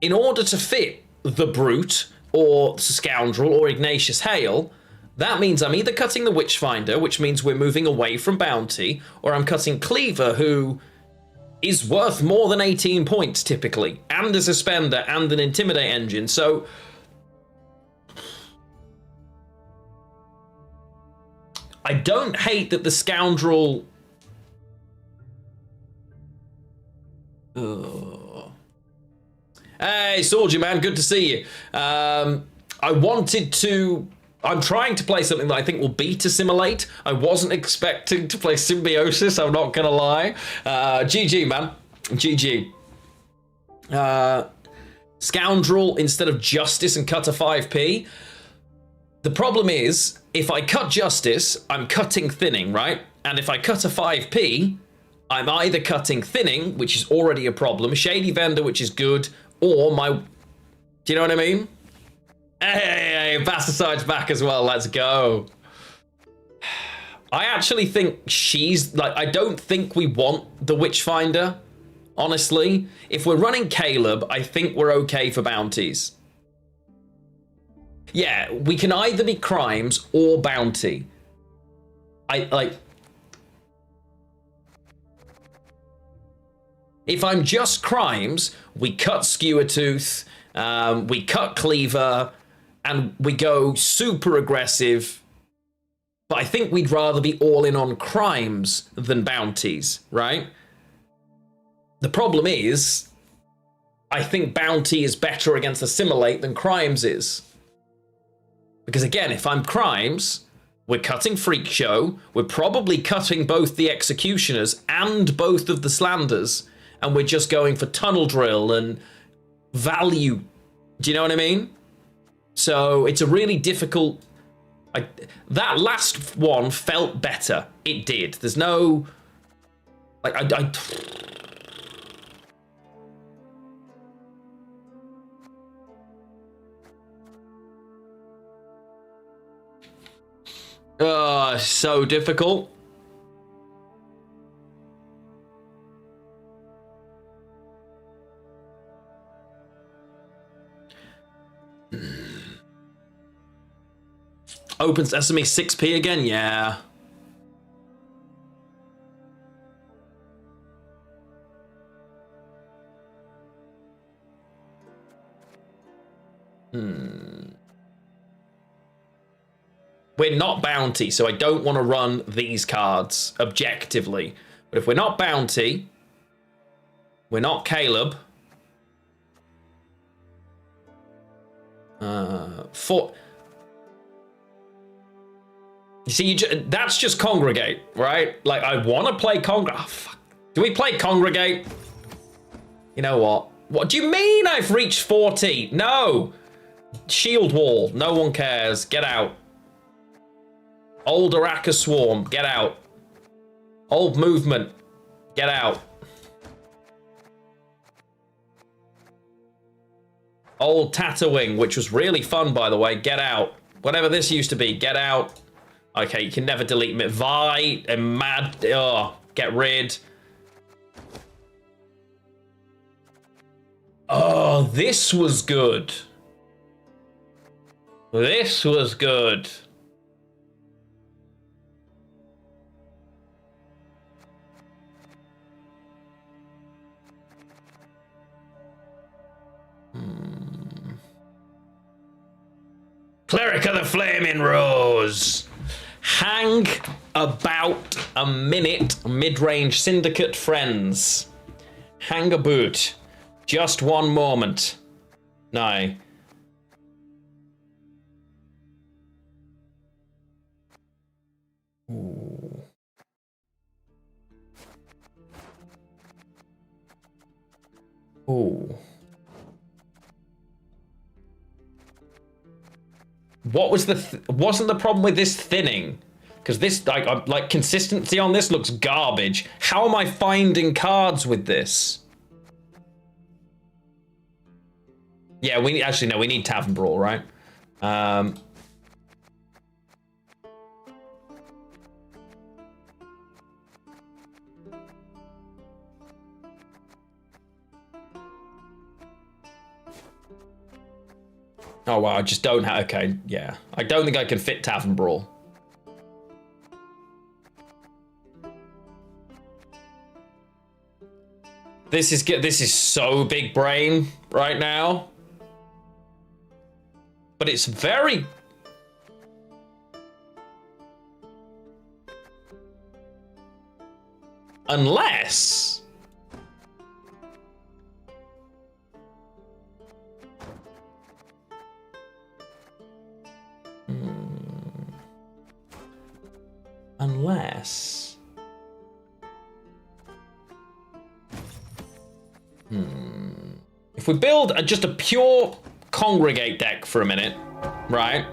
in order to fit the Brute or Scoundrel or Ignatius Hale, that means I'm either cutting the Witchfinder, which means we're moving away from bounty, or I'm cutting Cleaver, who is worth more than 18 points typically, and a Suspender and an Intimidate engine, so I don't hate that the Scoundrel... Oh. Hey, Soldier Man, good to see you. I'm trying to play something that I think will beat Assimilate. I wasn't expecting to play Symbiosis, I'm not gonna lie. GG, man. GG. Scoundrel instead of Justice and cut a 5p. The problem is, if I cut Justice, I'm cutting Thinning, right? And if I cut a 5p, I'm either cutting Thinning, which is already a problem, Shady Vendor, which is good, or my... Do you know what I mean? Hey, Basticide's back as well, let's go. I actually think she's... like, I don't think we want the Witchfinder, honestly. If we're running Caleb, I think we're okay for bounties. Yeah, we can either be crimes or bounty. If I'm just crimes, we cut Skewertooth, we cut Cleaver, and we go super aggressive. But I think we'd rather be all in on crimes than bounties, right? The problem is, I think bounty is better against Assimilate than crimes is. Because again, if I'm crimes, we're cutting Freak Show, we're probably cutting both the Executioners and both of the Slanders, and we're just going for Tunnel Drill and value. Do you know what I mean? So it's a really difficult... that last one felt better. It did. There's no... so difficult. Open Sesame 6p again? Yeah. We're not bounty, so I don't want to run these cards objectively. But if we're not bounty, we're not Caleb. You see, that's just Congregate, right? Like, I want to play Congregate. Oh, fuck. Do we play Congregate? You know what? What do you mean I've reached 40? No! Shield Wall. No one cares. Get out. Old Araka Swarm. Get out. Old Movement. Get out. Old Tatterwing, which was really fun, by the way. Get out. Whatever this used to be. Get out. Okay, you can never delete me. Vi and Mad. Oh, get rid. Oh, this was good. This was good. Cleric of the Flaming Rose. Hang about a minute, mid-range Syndicate friends. Hang about. Just one moment. No. Ooh. Ooh. What was wasn't the problem with this thinning? Because this, like consistency on this looks garbage. How am I finding cards with this? Yeah, we actually no, we need Tavern Brawl, right? Oh wow, I just don't have. Okay, yeah, I don't think I can fit Tavern Brawl. This is good. This is so big brain right now. But it's very... Unless... Unless... If we build just a pure congregate deck for a minute, right?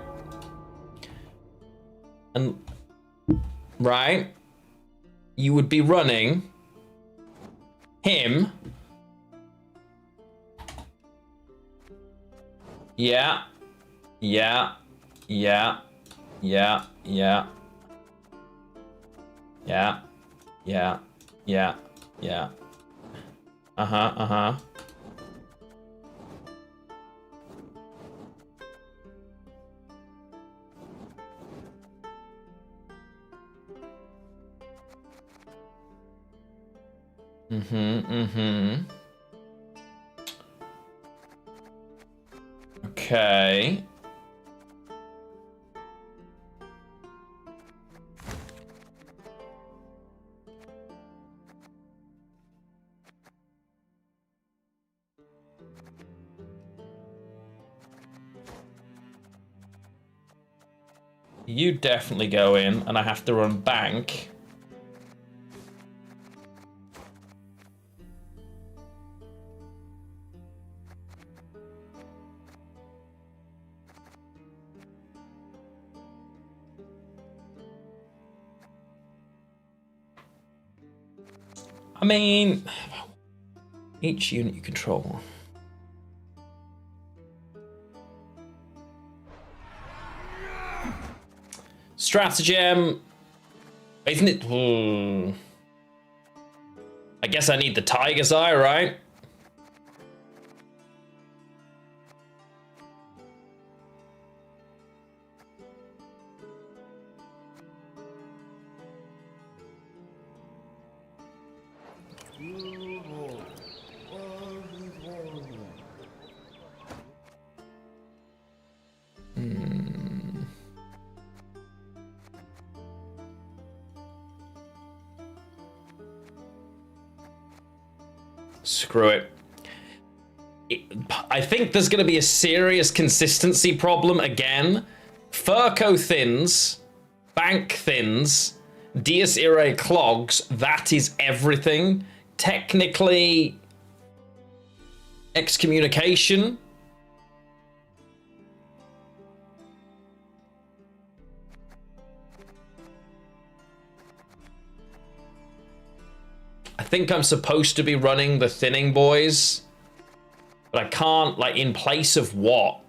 And right, you would be running him. Yeah. Yeah. Yeah. Yeah. Yeah. Yeah. Yeah. Yeah. Yeah. Uh-huh. Uh-huh. Okay. You definitely go in, and I have to run bank. I mean, each unit you control. Stratagem, isn't it? I guess I need the Tiger's Eye, right? Screw it. I think there's going to be a serious consistency problem again. Furco thins, bank thins, Dies Irae clogs, that is everything. Technically, excommunication. I think I'm supposed to be running the thinning boys, but I can't, like, in place of what?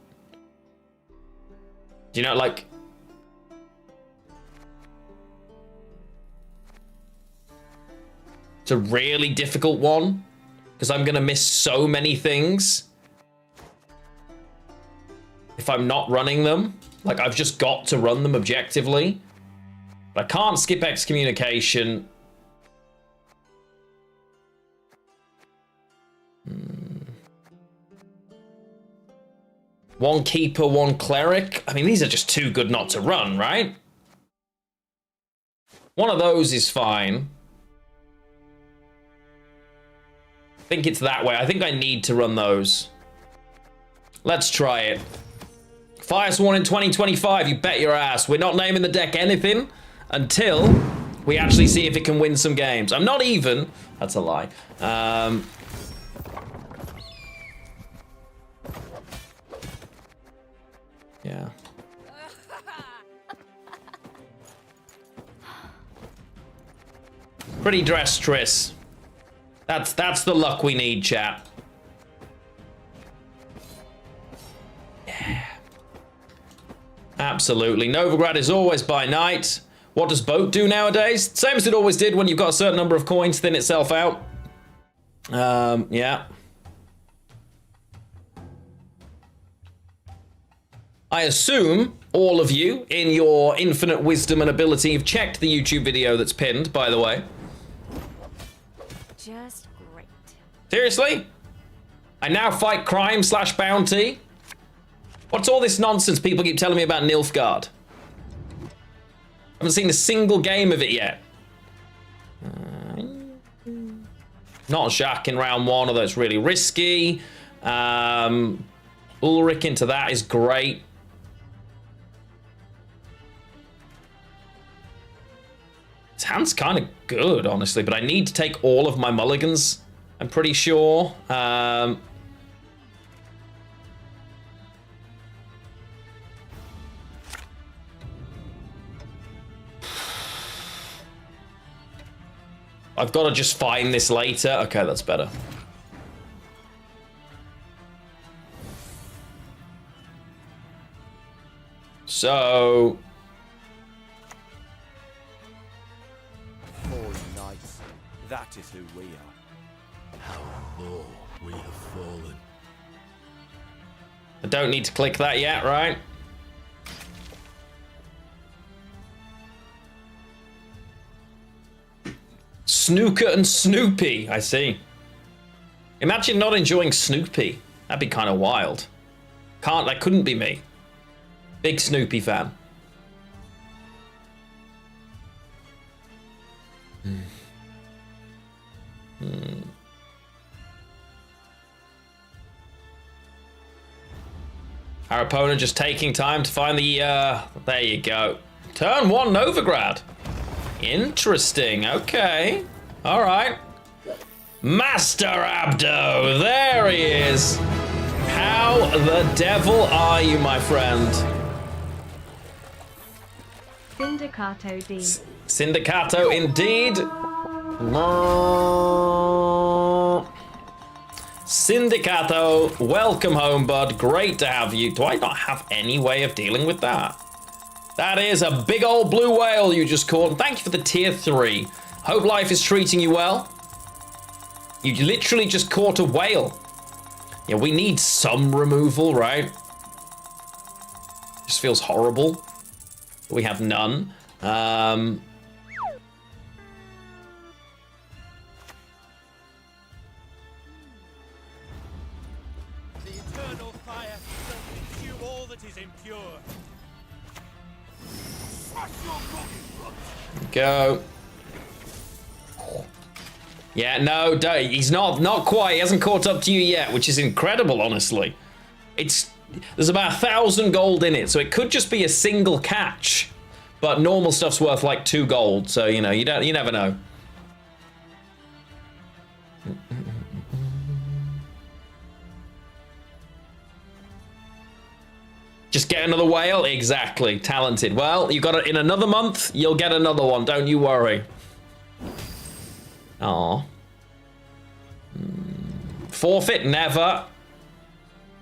Do you know, like... It's a really difficult one, because I'm going to miss so many things if I'm not running them. Like, I've just got to run them objectively. But I can't skip excommunication. One keeper, one cleric. I mean, these are just too good not to run, right? One of those is fine. I think it's that way. I think I need to run those. Let's try it. Firesworn in 2025, you bet your ass. We're not naming the deck anything until we actually see if it can win some games. I'm not even. That's a lie. Pretty dressed, Triss. That's the luck we need, chat. Yeah. Absolutely. Nilfgaard is always by night. What does boat do nowadays? Same as it always did when you've got a certain number of coins, thin itself out. Yeah. I assume all of you, in your infinite wisdom and ability, have checked the YouTube video that's pinned, by the way. Just great. Seriously? I now fight crime / bounty? What's all this nonsense people keep telling me about Nilfgaard? I haven't seen a single game of it yet. Not Jacques in round 1, although it's really risky. Ulrich into that is great. His hand's kind of good, honestly, but I need to take all of my mulligans, I'm pretty sure. I've got to just find this later. Okay, that's better. So... Knights, that is who we are. How low we have fallen. I don't need to click that yet, right? Snooker and Snoopy, I see. Imagine not enjoying Snoopy. That'd be kind of wild. That couldn't be me. Big Snoopy fan. Our opponent just taking time to find the, there you go. Turn 1 Nilfgaard. Interesting, okay. All right. Master Abdo, there he is. How the devil are you, my friend? Syndicato D. Syndicato indeed. Syndicato, welcome home, bud. Great to have you. Do I not have any way of dealing with that? That is a big old blue whale you just caught. Thank you for the tier 3. Hope life is treating you well. You literally just caught a whale. Yeah, we need some removal, right? Just feels horrible. We have none. The eternal fire will consume all that is impure. Go. Yeah, no, he's not quite. He hasn't caught up to you yet, which is incredible, honestly. There's about 1,000 gold in it, so it could just be a single catch. But normal stuff's worth like 2 gold, so you know, you never know. Just get another whale? Exactly. Talented. Well, you got it in another month, you'll get another one, don't you worry. Aw. Forfeit? Never.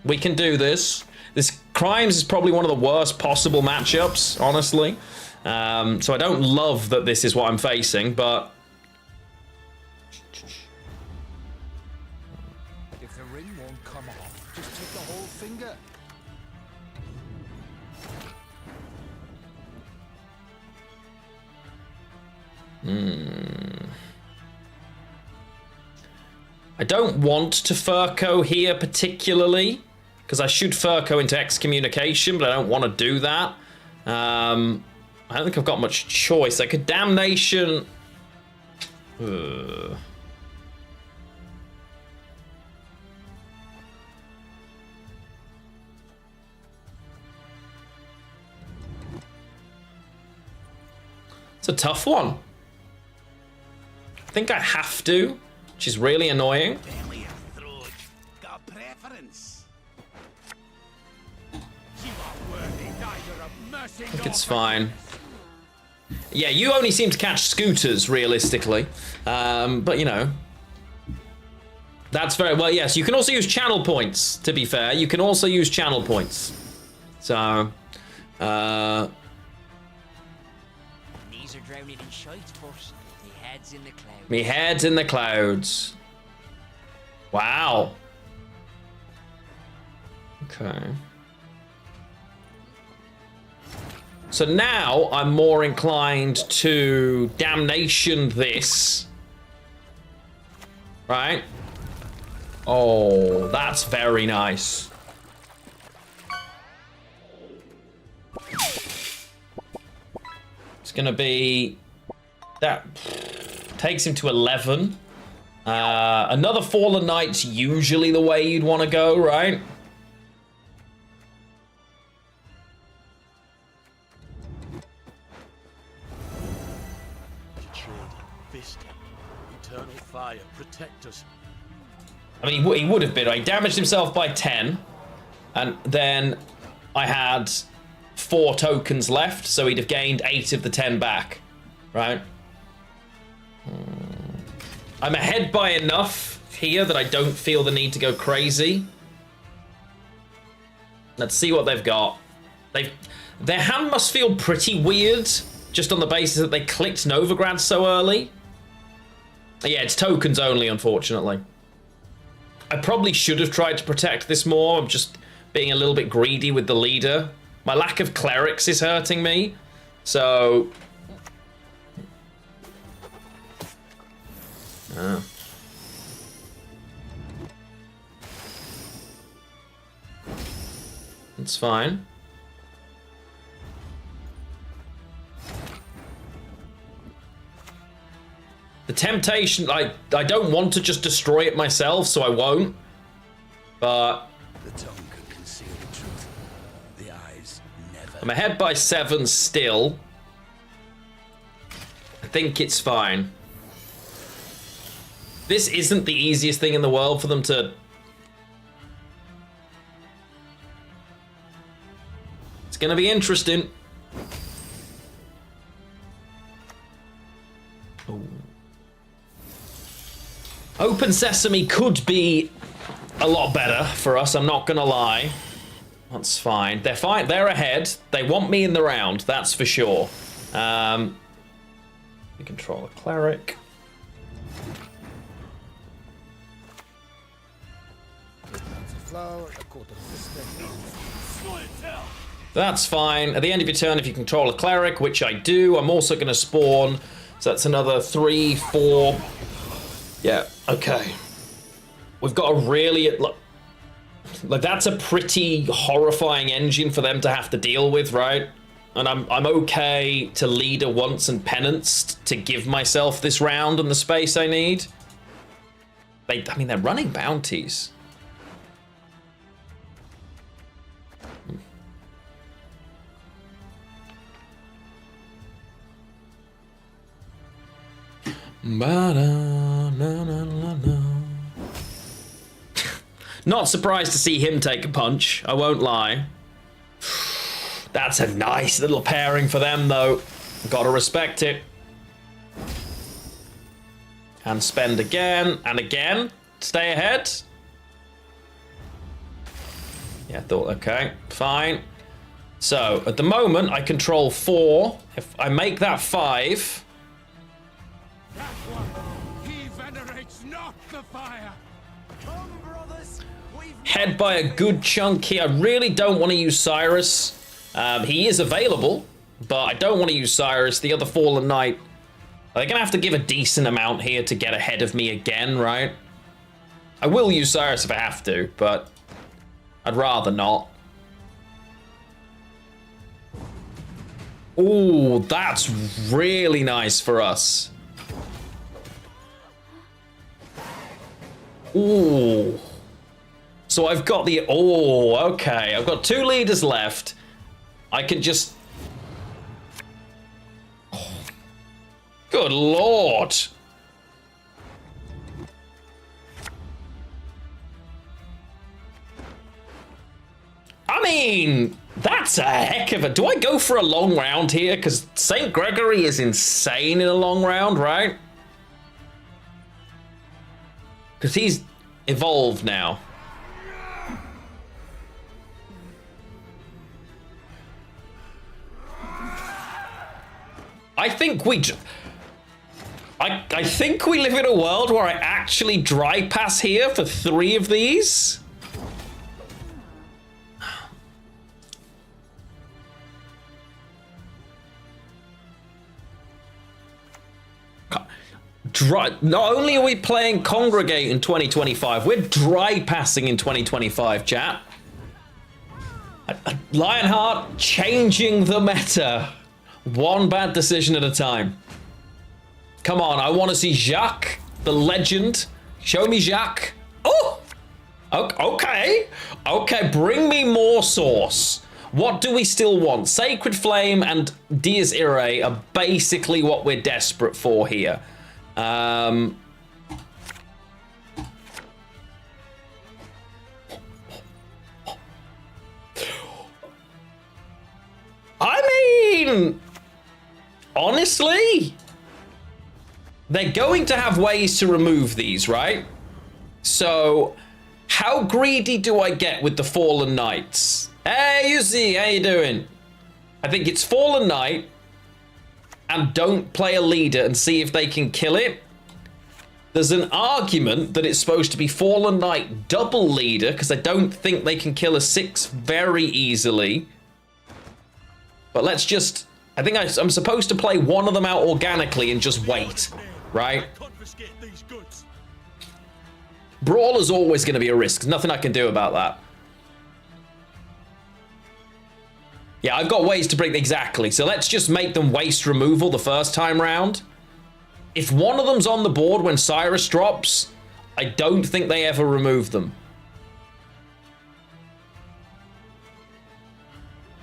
We can do this. This Crimes is probably one of the worst possible matchups, honestly. So I don't love that this is what I'm facing, but... If the ring won't come off, just take the whole finger. I don't want to Furco here particularly, because I should Furco into excommunication, but I don't want to do that. I don't think I've got much choice. I could damnation. It's a tough one. I think I have to, which is really annoying. Belly of throat. Got a preference. You are worthy neither of mercy I think nor it's fine. Yeah, you only seem to catch scooters, realistically. But, you know. That's very... Well, yes, you can also use channel points, to be fair. You can also use channel points. So... These are drowning in shite, but me head's in the clouds. Me head's in the clouds. Wow. Okay. So now I'm more inclined to damnation this. Right? Oh, that's very nice. It's gonna be... That takes him to 11. Another Fallen Knight's usually the way you'd want to go, right? Eternal fire, protect us. I mean, he would have been. He damaged himself by 10. And then I had 4 tokens left, so he'd have gained 8 of the 10 back. Right? I'm ahead by enough here that I don't feel the need to go crazy. Let's see what they've got. Their hand must feel pretty weird, just on the basis that they clicked Nilfgaard so early. Yeah, it's tokens only, unfortunately. I probably should have tried to protect this more. I'm just being a little bit greedy with the leader. My lack of clerics is hurting me, so... It's fine. The temptation, I don't want to just destroy it myself, so I won't. But The tongue could conceal the truth. The eyes never. I'm ahead by 7 still. I think it's fine. This isn't the easiest thing in the world for them to... It's gonna be interesting. Ooh. Open Sesame could be a lot better for us, I'm not gonna lie. That's fine. They're fine. They're ahead. They want me in the round, that's for sure. We control a cleric. That's fine. At the end of your turn, if you control a cleric, which I do, I'm also going to spawn. So that's another 3, 4. Yeah, okay. We've got a really... Like, that's a pretty horrifying engine for them to have to deal with, right? And I'm okay to leader once and penanced to give myself this round and the space I need. I mean, they're running bounties. Not surprised to see him take a punch, I won't lie. That's a nice little pairing for them, though. Gotta respect it. And spend again, and again. Stay ahead. Yeah, thought, okay, fine. So, at the moment, I control 4. If I make that 5... That one, he venerates not the fire. Come, brothers. Head by a good chunk here. I really don't want to use Cyrus. He is available, but I don't want to use Cyrus. The other Fallen Knight, they're going to have to give a decent amount here to get ahead of me again, right? I will use Cyrus if I have to, but I'd rather not. Ooh, that's really nice for us. Ooh. So I've got the... Oh, okay. I've got 2 leaders left. I can just... Oh. Good lord. I mean, That's a heck of a... Do I go for a long round here? Because St. Gregory is insane in a long round, right? Because he's evolved now. I think we... I think we live in a world where I actually dry pass here for 3 of these. Not only are we playing Congregate in 2025, we're dry passing in 2025, chat. Lionheart changing the meta. One bad decision at a time. Come on, I want to see Jacques, the legend. Show me Jacques. Oh! Okay. Okay, bring me more sauce. What do we still want? Sacred Flame and Dies Irae are basically what we're desperate for here. I mean, honestly, they're going to have ways to remove these, right? So, how greedy do I get with the Fallen Knights? Hey, Yuzi, how you doing? I think it's Fallen Knight and don't play a leader and see if they can kill it. There's an argument that it's supposed to be Fallen Knight double leader because I don't think they can kill a 6 very easily. But let's just... I think I'm supposed to play one of them out organically and just wait, right? Brawler's always going to be a risk. There's nothing I can do about that. Yeah, I've got ways to bring... Exactly. So let's just make them waste removal the first time round. If one of them's on the board when Cyrus drops, I don't think they ever remove them.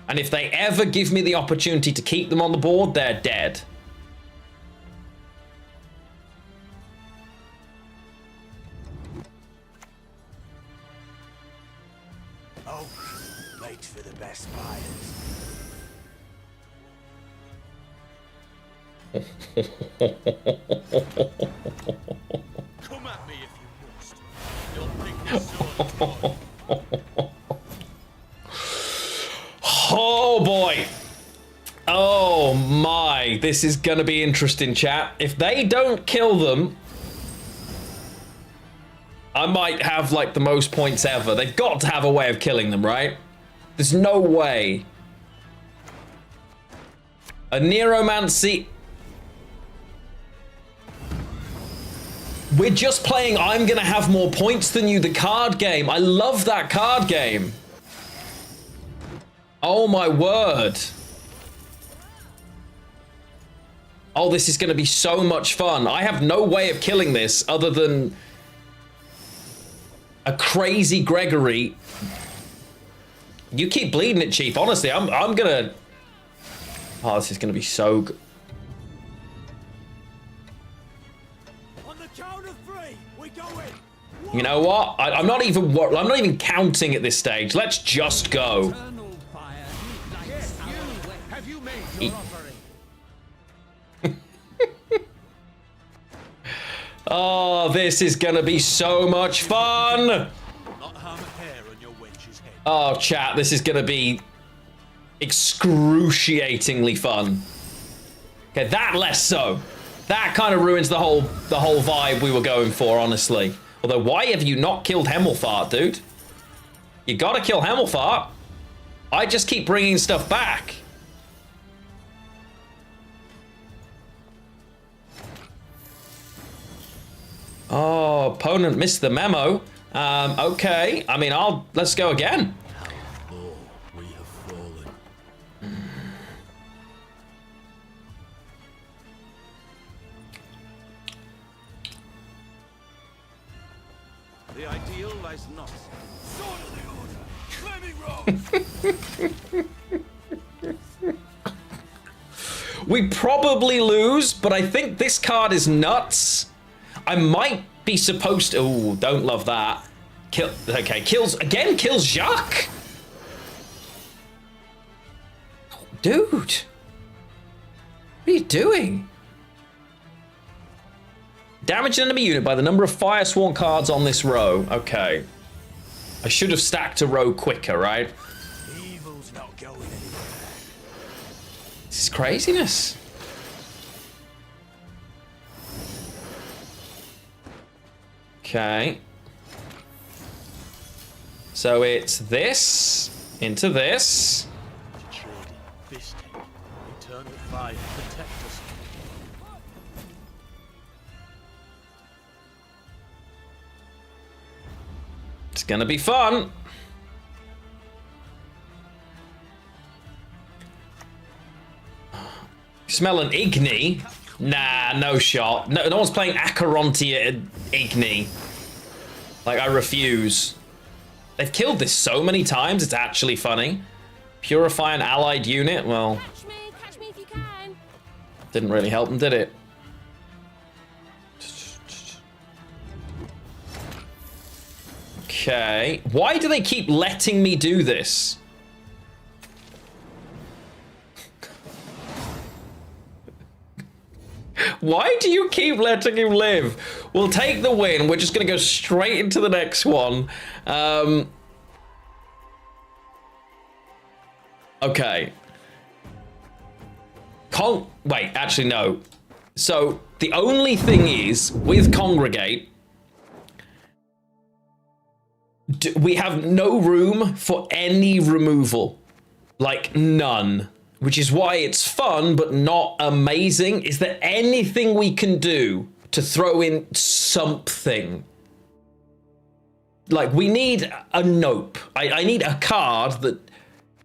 And if they ever give me the opportunity to keep them on the board, they're dead. Oh, late for the best buyers. Come at me if you must. You'll think this sword's gone. Oh boy. Oh my. This is gonna be interesting, chat. If they don't kill them, I might have like the most points ever. They've got to have a way of killing them, right? There's no way. A Neuromancy. We're just playing I'm gonna have more points than you, the card game. I love that card game. Oh my word. Oh, this is gonna be so much fun. I have no way of killing this other than a crazy Gregory. You keep bleeding it, Chief. Honestly, I'm gonna... Oh, this is gonna be so good. You know what? I'm not even counting at this stage. Let's just go. Oh, this is gonna be so much fun. Not harm a hair on your wench's head. Oh, chat, this is gonna be excruciatingly fun. Okay, that less so. That kind of ruins the whole vibe we were going for, honestly. Although, why have you not killed Hemmelfart, dude? You gotta kill Hemmelfart. I just keep bringing stuff back. Oh, opponent missed the memo. Okay. I mean, let's go again. How low we have fallen. The ideal lies not. Sword of the order. Flaming roll. We probably lose, but I think this card is nuts. I might be supposed to... Ooh, don't love that. Okay, kills... Again, kills Jacques? Dude! What are you doing? Damage an enemy unit by the number of Fire Sworn cards on this row. Okay. I should have stacked a row quicker, right? Evil's not going anywhere. This is craziness. Okay. So it's this into this. Trading, this take. Eternal fire, protect us. It's gonna be fun. Smell an Igni? Nah, no shot. No one's playing Acherontia Igni. Like, I refuse. They've killed this so many times, it's actually funny. Purify an allied unit? Well, Catch me if you can. didn't really help them, did it? Okay. Why do they keep letting me do this? Why do you keep letting him live? We'll take the win. We're just going to go straight into the next one. Okay. Wait, actually, no. So, the only thing is, with Congregate, we have no room for any removal. Like, none. Which is why it's fun, but not amazing. Is there anything we can do to throw in something? Like, we need a nope. I need a card that...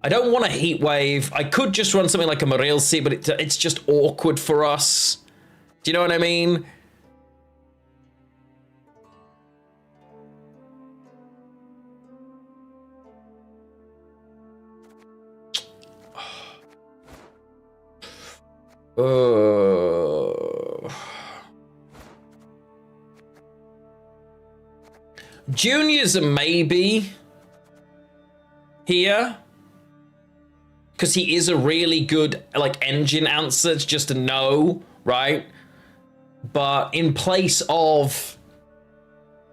I don't want a heat wave. I could just run something like a Morilsi, but it's just awkward for us. Do you know what I mean? Junior's a maybe here, because he is a really good like engine answer. It's just a no, right? But in place of,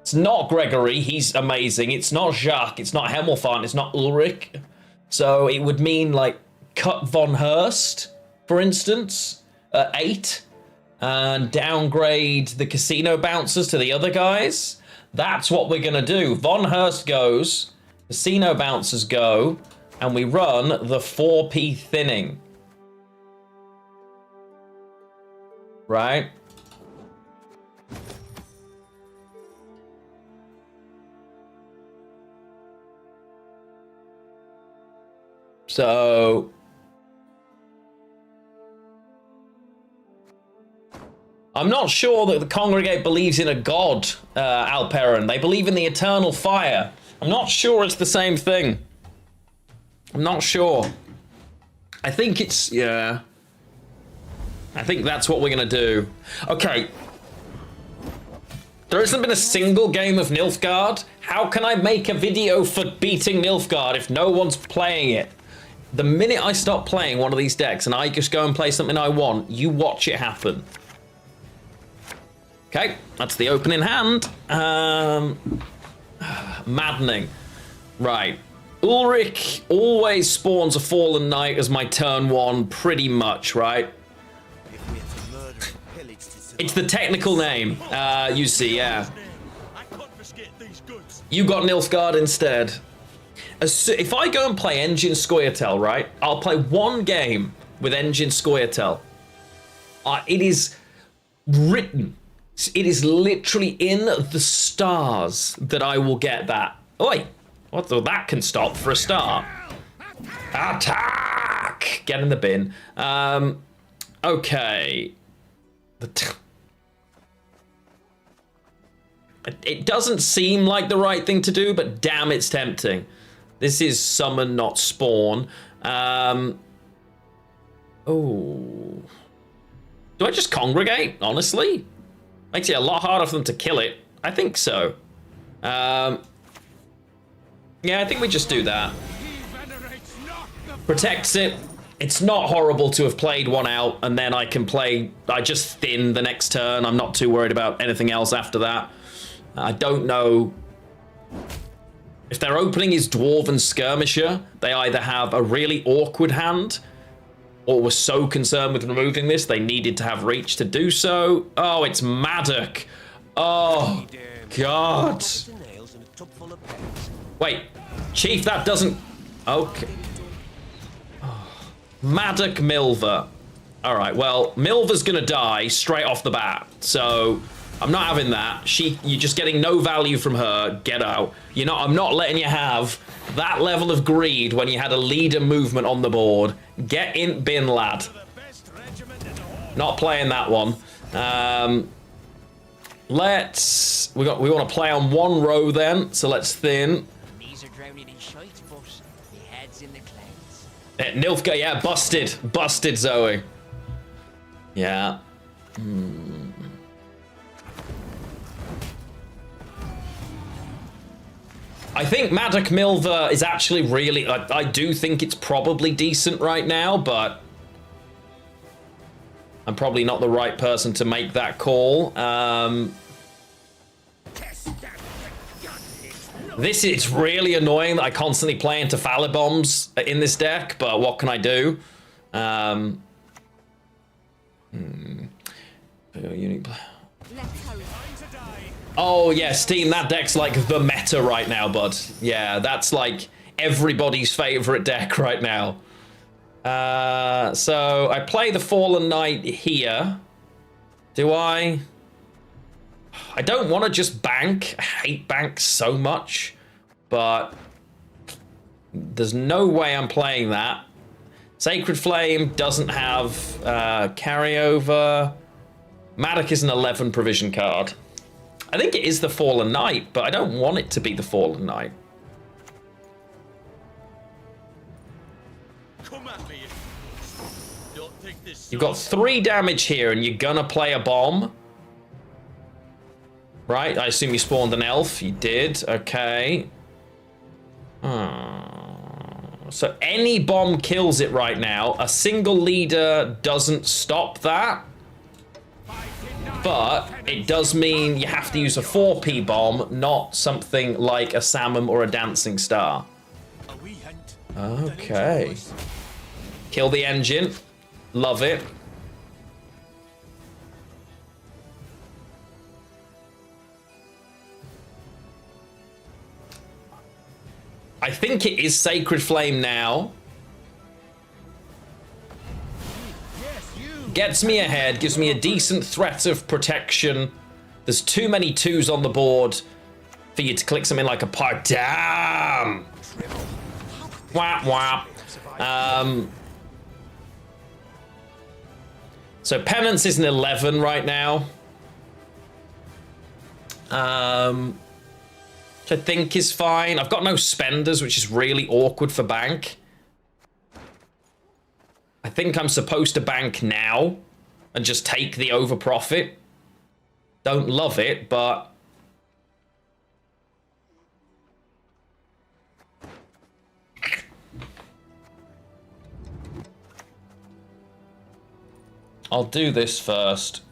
it's not Gregory, he's amazing. It's not Jacques, it's not Hemelfarn, it's not Ulrich. So it would mean like cut Von Hurst, for instance, at 8, and downgrade the casino bouncers to the other guys. That's what we're gonna do. Von Hurst goes, casino bouncers go, and we run the 4p thinning. Right? So... I'm not sure that the Congregate believes in a god, Alperin. They believe in the eternal fire. I'm not sure it's the same thing. I'm not sure. I think it's, yeah. I think that's what we're gonna do. Okay. There hasn't been a single game of Nilfgaard. How can I make a video for beating Nilfgaard if no one's playing it? The minute I stop playing one of these decks and I just go and play something I want, you watch it happen. Okay, that's the opening hand. Maddening. Right. Ulrich always spawns a Fallen Knight as my turn 1, pretty much, right? It's the technical name, you see, yeah. You got Nilfgaard instead. If I go and play Engine Scoia'tael, right? I'll play one game with Engine Scoia'tael. It is written. It is literally in the stars that I will get that. Oi! What the, that can stop for a start. Attack! Get in the bin. Okay. It doesn't seem like the right thing to do, but damn, it's tempting. This is summon, not spawn. Oh. Do I just congregate, honestly? Makes it a lot harder for them to kill it. I think so. Yeah, I think we just do that. Protects it. It's not horrible to have played one out, and then I just thin the next turn. I'm not too worried about anything else after that. I don't know. If their opening is Dwarven Skirmisher, they either have a really awkward hand, or were so concerned with removing this, they needed to have reach to do so. Oh, it's Maddock. Oh, God. Wait, Chief, that doesn't... Okay. Maddock Milver. All right, well, Milver's gonna die straight off the bat, so I'm not having that. You're just getting no value from her. Get out. I'm not letting you have that level of greed when you had a leader movement on the board. Get in bin, lad. Not playing that one. We want to play on one row then, so let's thin. Knees are drowning in shite, but the head's in the clouds. Nilfgaard, yeah, busted Zoe. Yeah. I think Maddock Milver is actually really, I do think it's probably decent right now, but I'm probably not the right person to make that call. This is really annoying that I constantly play into Fallow Bombs in this deck, but what can I do? Oh yeah, Steam, that deck's like the meta right now, bud. Yeah, that's like everybody's favorite deck right now. So I play the Fallen Knight here. Do I? I don't want to just bank. I hate banks so much, but there's no way I'm playing that. Sacred Flame doesn't have carryover. Maddock is an 11 provision card. I think it is the Fallen Knight, but I don't want it to be the Fallen Knight. Come at me. Don't think this. You've got 3 damage here, and you're gonna play a bomb. Right, I assume you spawned an elf. You did, okay. So any bomb kills it right now. A single leader doesn't stop that. But it does mean you have to use a 4p bomb, not something like a Salmon or a Dancing Star. Okay. Kill the engine. Love it. I think it is Sacred Flame now. Gets me ahead, gives me a decent threat of protection. There's too many 2s on the board for you to click something like a park. Damn! Whap whap. So Penance is an 11 right now. Which I think is fine. I've got no spenders, which is really awkward for bank. I think I'm supposed to bank now and just take the over profit. Don't love it, but I'll do this first.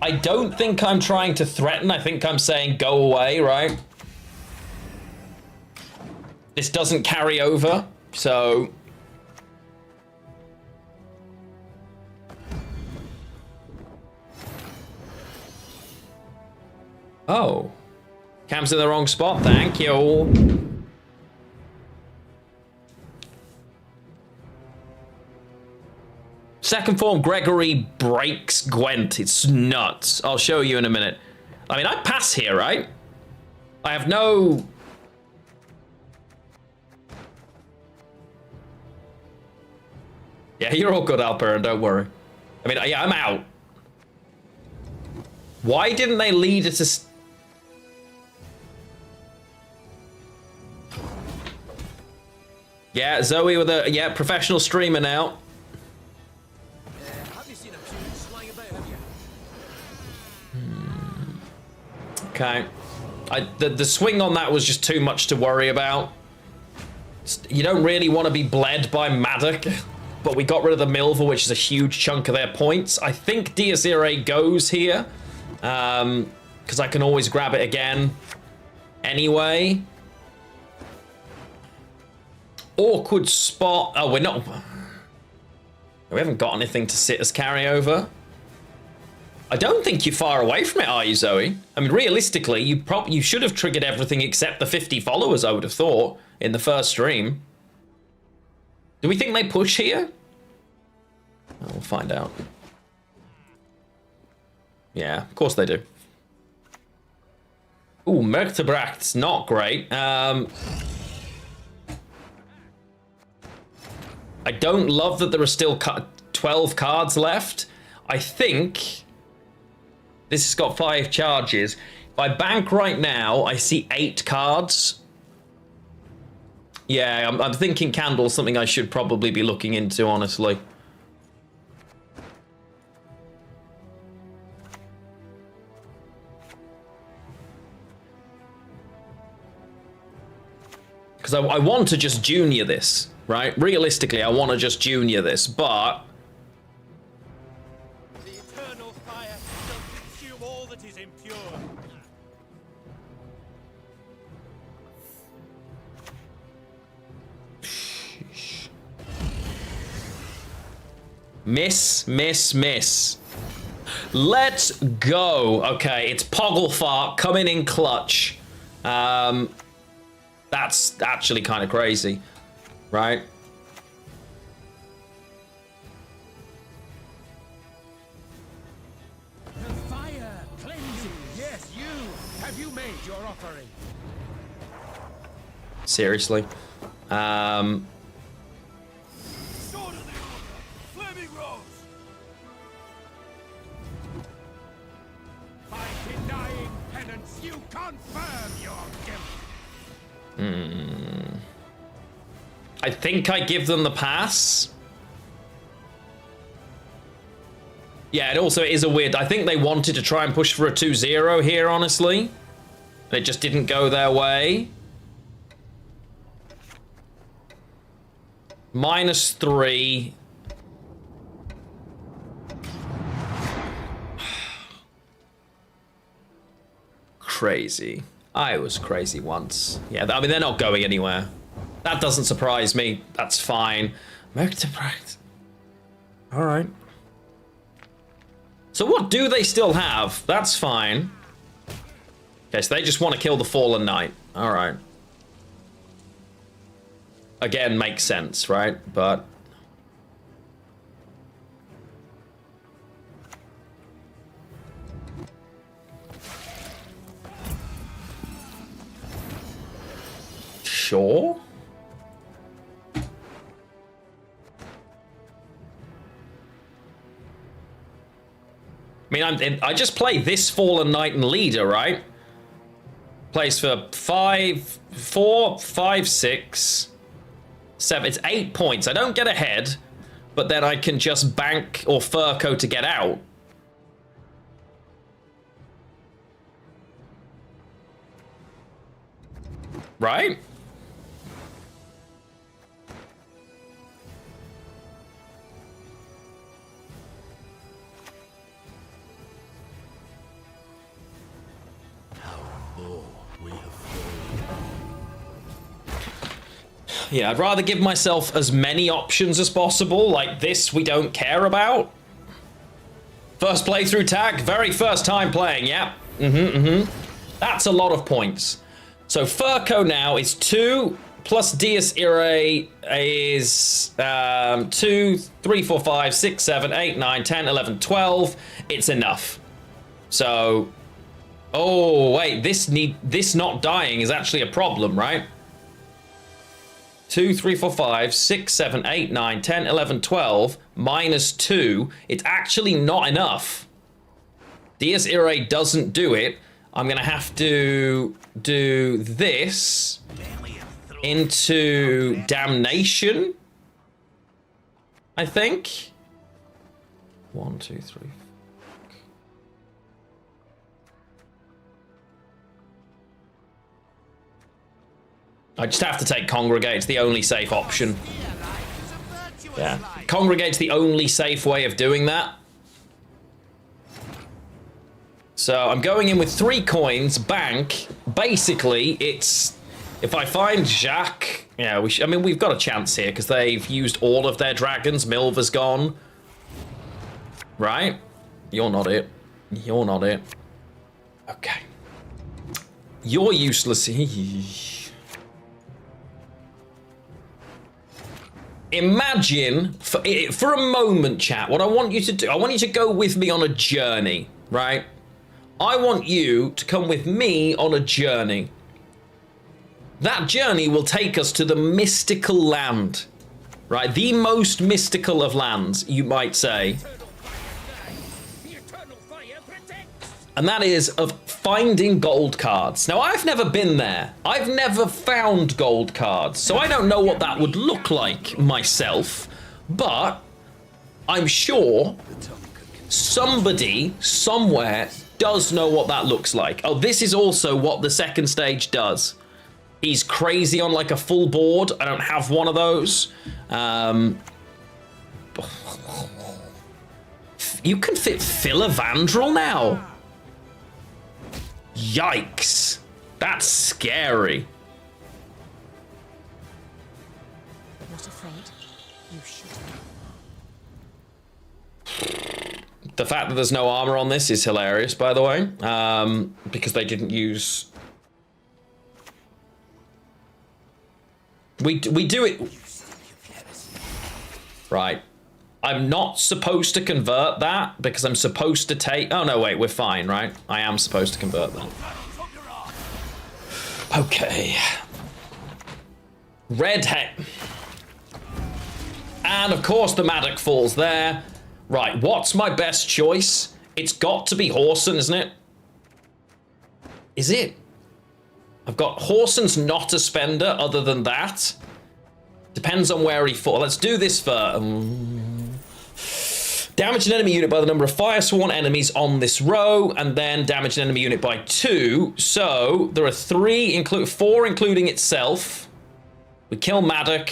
I don't think I'm trying to threaten. I think I'm saying go away, right? This doesn't carry over, so oh. Cam's in the wrong spot, thank you. Second form Gregory breaks Gwent. It's nuts. I'll show you in a minute. I mean, I pass here, right? I have no... Yeah, you're all good, Alper, don't worry. I mean, yeah, I'm out. Why didn't they lead it to... Yeah, Zoe with a... Yeah, professional streamer now. Have you seen a tune flying about, have you? Okay. The swing on that was just too much to worry about. You don't really want to be bled by Maddock, but we got rid of the Milver, which is a huge chunk of their points. I think Dies Irae goes here, because I can always grab it again anyway. Awkward spot. Oh, we're not... We haven't got anything to sit as carryover. I don't think you're far away from it, are you, Zoe? I mean, realistically, you should have triggered everything except the 50 followers, I would have thought, in the first stream. Do we think they push here? Oh, we'll find out. Yeah, of course they do. Ooh, Merktebracht's not great. I don't love that there are still 12 cards left. I think this has got 5 charges. If I bank right now, I see 8 cards. Yeah, I'm thinking Candle's something I should probably be looking into, honestly. Because I want to just junior this. Right? Realistically, I want to just junior this, but... The eternal fire shall consume all that is impure. Miss, miss, miss. Let's go. Okay, it's Pogglefart coming in clutch. That's actually kind of crazy. Right? The fire cleansing. Yes, you. Have you made your offering? Seriously. Sword of the Order, Flaming Rose. By denying penance, you confirm your guilt. I think I give them the pass. Yeah, it also is a weird... I think they wanted to try and push for a 2-0 here, honestly. It just didn't go their way. -3. Crazy. I was crazy once. Yeah, I mean, they're not going anywhere. That doesn't surprise me. That's fine. Merktebracht. All right. So what do they still have? That's fine. Okay, so they just want to kill the Fallen Knight. All right. Again, makes sense, right? But... Sure. I mean, I just play this Fallen Knight and Leader, right? Plays for 4, 5, 6, 7. It's 8 points. I don't get ahead, but then I can just bank or Furco to get out. Right? Yeah, I'd rather give myself as many options as possible. Like this, we don't care about. First playthrough tag, very first time playing, yeah. That's a lot of points. So Furco now is 2 plus Dies Irae is 2, 3, 4, 5, 6, 7, 8, 9, 10, 11, 12. It's enough. So, oh wait, this not dying is actually a problem, right? 2, 3, 4, 5, 6, 7, 8, 9, 10, 11, 12, -2. It's actually not enough. Dies Irae doesn't do it. I'm going to have to do this into Damnation, I think. 1, 2, 3. I just have to take Congregate. It's the only safe option. Yeah. Congregate's the only safe way of doing that. So I'm going in with 3 coins, bank. Basically, it's... If I find Jacques... Yeah, I mean, we've got a chance here, because they've used all of their dragons. Milva's gone. Right? You're not it. You're not it. Okay. You're useless. Imagine, for a moment, chat, what I want you to do, I want you to go with me on a journey, right? I want you to come with me on a journey. That journey will take us to the mystical land, right? The most mystical of lands, you might say. And that is of finding gold cards. Now, I've never been there. I've never found gold cards, so I don't know what that would look like myself, but I'm sure somebody somewhere does know what that looks like. Oh, this is also what the second stage does. He's crazy on like a full board. I don't have one of those. You can fit Philavandrel now. Yikes. That's scary. Not afraid. You should. The fact that there's no armor on this is hilarious, by the way, because they didn't use... We do it... Right. I'm not supposed to convert that because I'm supposed to take... Oh, no, wait, we're fine, right? I am supposed to convert that. Okay. Red head. And, of course, the Maddock falls there. Right, what's my best choice? It's got to be Horson, isn't it? Is it? I've got Horson's not a spender other than that. Depends on where he falls. Let's do this for... damage an enemy unit by the number of Firesworn enemies on this row, and then damage an enemy unit by 2. So there are 4 including itself. We kill Maddock.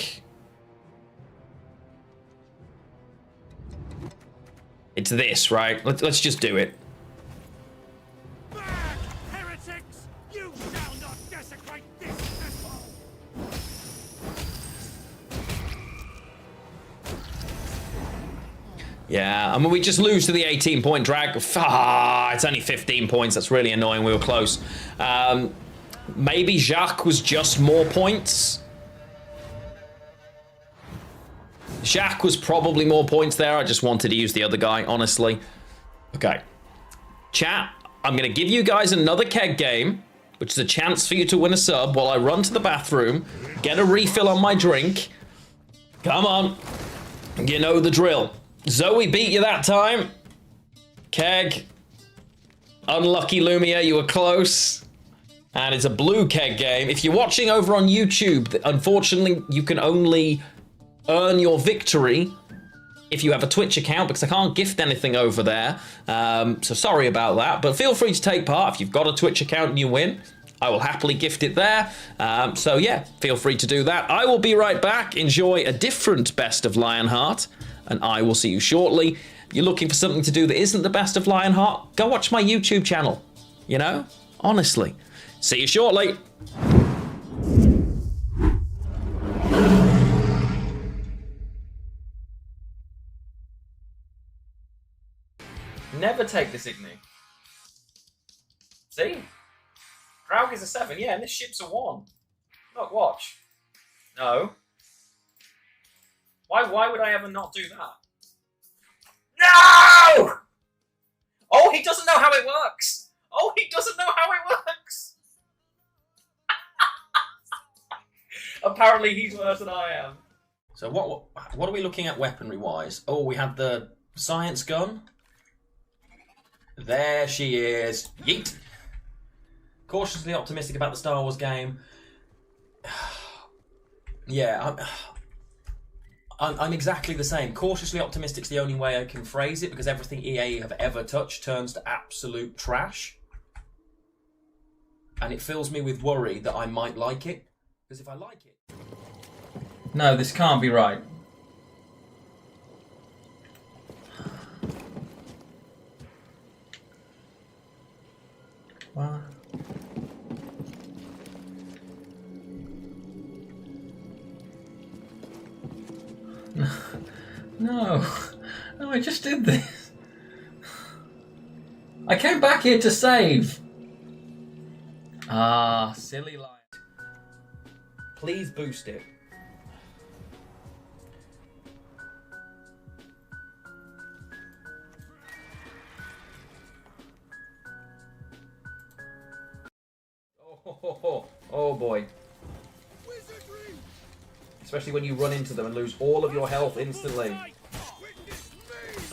It's this, right? Let's just do it. Heretics! You shall not desecrate this temple! Yeah, I mean, we just lose to the 18-point drag. Ah, it's only 15 points. That's really annoying. We were close. Maybe Jacques was just more points. Jacques was probably more points there. I just wanted to use the other guy, honestly. Okay. Chat, I'm going to give you guys another keg game, which is a chance for you to win a sub while I run to the bathroom, get a refill on my drink. Come on. You know the drill. Zoe beat you that time. Keg. Unlucky Lumia, you were close. And it's a blue keg game. If you're watching over on YouTube, unfortunately, you can only earn your victory if you have a Twitch account, because I can't gift anything over there. So sorry about that, but feel free to take part. If you've got a Twitch account and you win, I will happily gift it there. So yeah, feel free to do that. I will be right back. Enjoy a different Best of Lionheart, and I will see you shortly. If you're looking for something to do that isn't the Best of Lionheart, go watch my YouTube channel. You know, honestly. See you shortly. Never take this Igni. See? Draug is a 7, yeah, and this ship's a 1. Look, watch. No. Why would I ever not do that? No! Oh, he doesn't know how it works! Oh, he doesn't know how it works! Apparently he's worse than I am. So what are we looking at weaponry-wise? Oh, we have the science gun. There she is. Yeet. Cautiously optimistic about the Star Wars game. Yeah, I'm exactly the same. Cautiously optimistic's the only way I can phrase it, because everything EA have ever touched turns to absolute trash. And it fills me with worry that I might like it. Because if I like it... No, this can't be right. What? No. No, I just did this. I came back here to save. Ah, silly light. Please boost it. Oh boy. Especially when you run into them and lose all of your health instantly.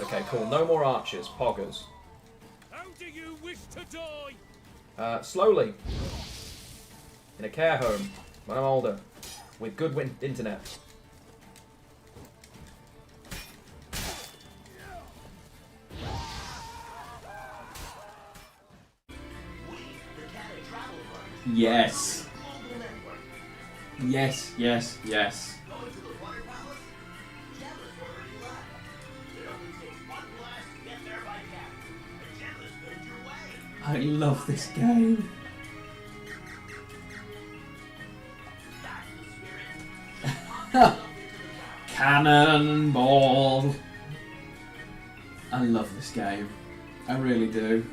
Okay, cool. No more archers, poggers. How do you wish to die? Slowly. In a care home, when I'm older. With good internet. Yes. Yes, yes, yes. I love this game. Cannonball. I love this game. I really do.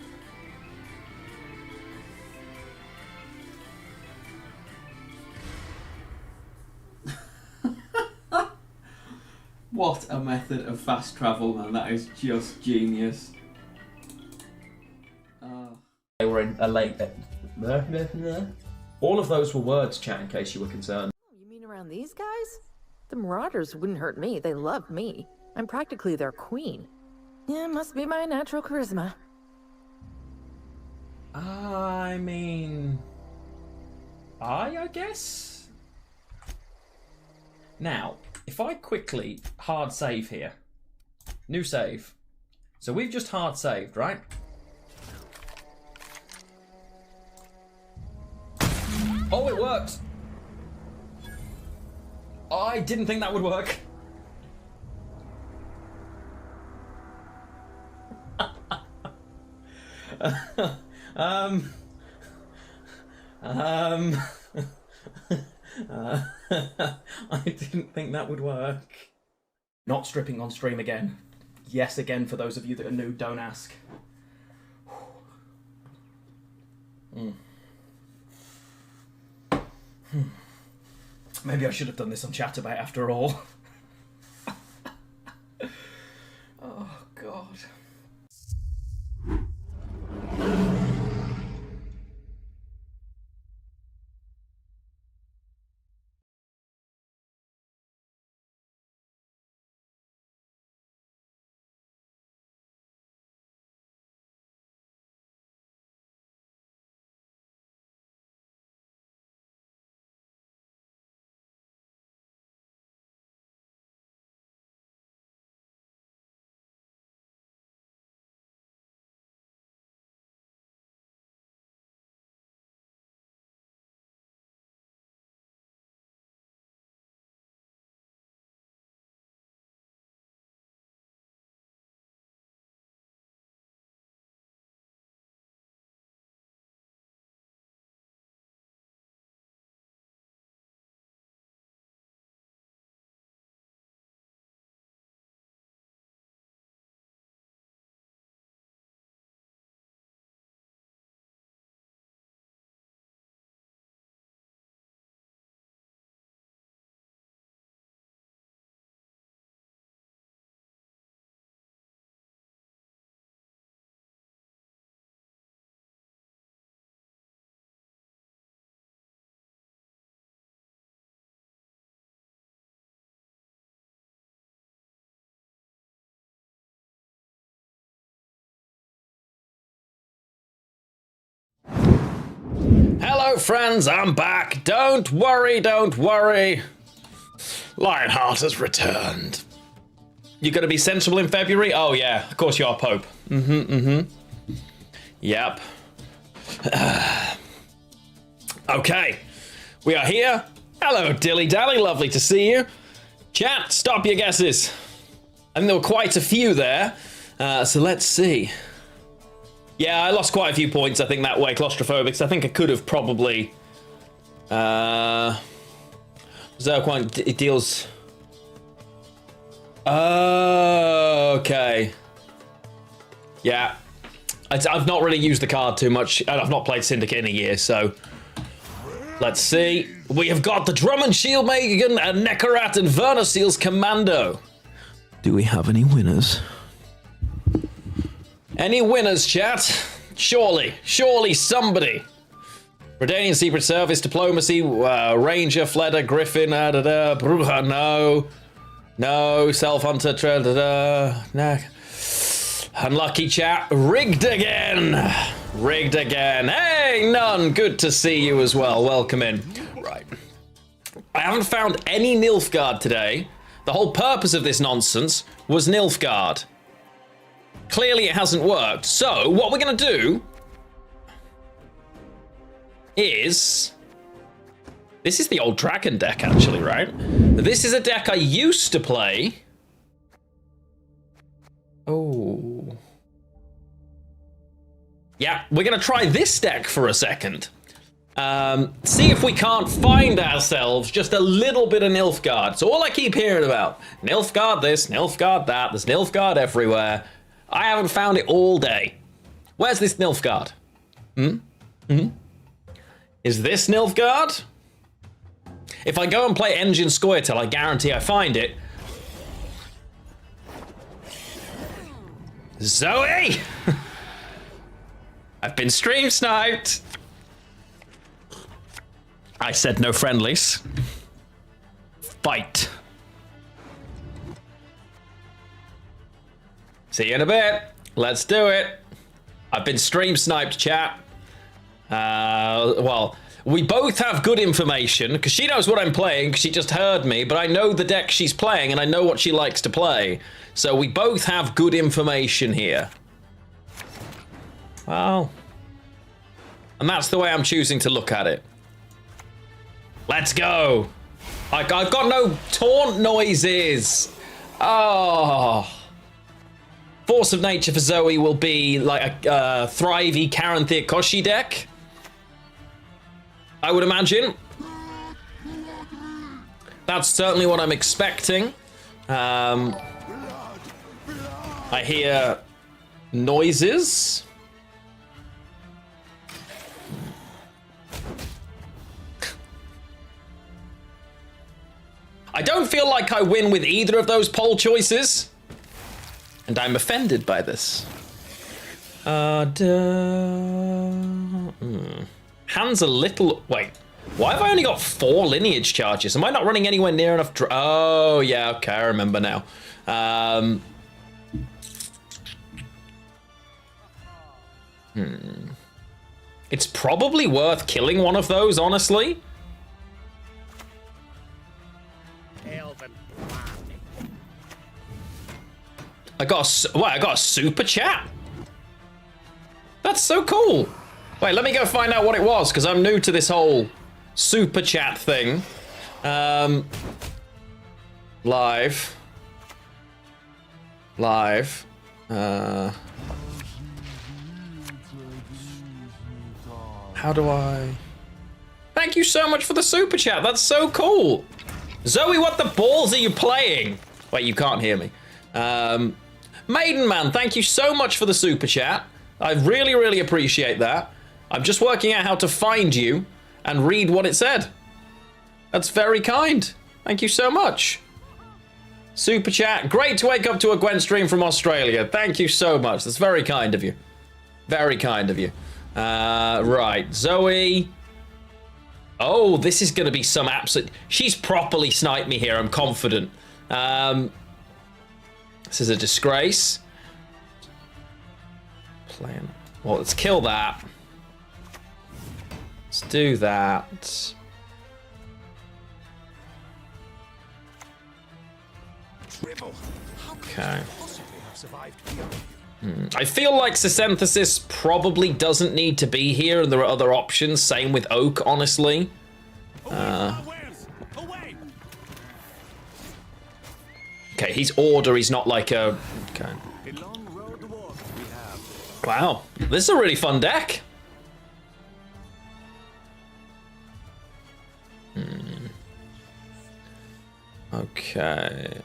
What a method of fast travel, man. That is just genius. They were in a late... All of those were words, chat, in case you were concerned. You mean around these guys? The Marauders wouldn't hurt me. They love me. I'm practically their queen. Yeah, must be my natural charisma. I mean... I guess? Now, if I quickly hard save here. New save. So we've just hard saved, right? Oh, it worked! I didn't think that would work. I didn't think that would work. Not stripping on stream again. Yes, again, for those of you that are new, don't ask. Maybe I should have done this on Chatterbait after all. Oh, God. Hello friends, I'm back. Don't worry, don't worry. Lionheart has returned. You're gonna be sensible in February? Oh yeah, of course you are, Pope. Yep. Okay, we are here, Hello, Dilly Dally. Lovely to see you. Chat, stop your guesses. I think there were quite a few there. So let's see. Yeah, I lost quite a few points, I think, that way, claustrophobics. I think I could have probably... Zerquine, it deals... Okay. Yeah. I've not really used the card too much, and I've not played Syndicate in a year, so... Let's see. We have got the Drummond Shieldmagan and Nekarat and Vernoseal's Commando. Do we have any winners? Any winners, chat? Surely somebody. Redanian Secret Service, Diplomacy, Ranger, Fleder, Griffin, no, Self-Hunter, nah. Unlucky chat, rigged again. Hey, None, good to see you as well. Welcome in. Right. I haven't found any Nilfgaard today. The whole purpose of this nonsense was Nilfgaard. Clearly it hasn't worked. So what we're going to do is... This is the old dragon deck, actually, right? This is a deck I used to play. Oh. Yeah, we're going to try this deck for a second. See if we can't find ourselves just a little bit of Nilfgaard. So all I keep hearing about, Nilfgaard this, Nilfgaard that, there's Nilfgaard everywhere. I haven't found it all day. Where's this Nilfgaard? Is this Nilfgaard? If I go and play Engine Scoia'tael, I guarantee I find it. Zoe! I've been stream sniped. I said no friendlies. Fight. See you in a bit. Let's do it. I've been stream sniped, chat. Well, we both have good information because she knows what I'm playing because she just heard me, but I know the deck she's playing and I know what she likes to play. So we both have good information here. Well, and that's the way I'm choosing to look at it. Let's go. I've got no taunt noises. Oh. Force of Nature for Zoe will be like a Thrivey Karanthir Koshi deck, I would imagine. That's certainly what I'm expecting. I hear noises. I don't feel like I win with either of those poll choices. And I'm offended by this. Hand's a little... Wait. Why have I only got 4 lineage charges? Am I not running anywhere near enough... Oh, yeah, okay, I remember now. It's probably worth killing one of those, honestly. I got a super chat. That's so cool. Wait, let me go find out what it was because I'm new to this whole super chat thing. Live. How do I... Thank you so much for the super chat. That's so cool. Zoe, what the balls are you playing? Wait, you can't hear me. Maiden Man, thank you so much for the super chat. I really, really appreciate that. I'm just working out how to find you and read what it said. That's very kind. Thank you so much. Super chat. Great to wake up to a Gwent stream from Australia. Thank you so much. That's very kind of you. Very kind of you. Right. Zoe. Oh, this is going to be some absolute... She's properly sniped me here, I'm confident. This is a disgrace. Plan. Well, let's kill that. Let's do that. Okay. I feel like Synthesis probably doesn't need to be here, and there are other options. Same with Oak, honestly. his order is not like a... Okay. A long road to walk we have. Wow, this is a really fun deck. Okay.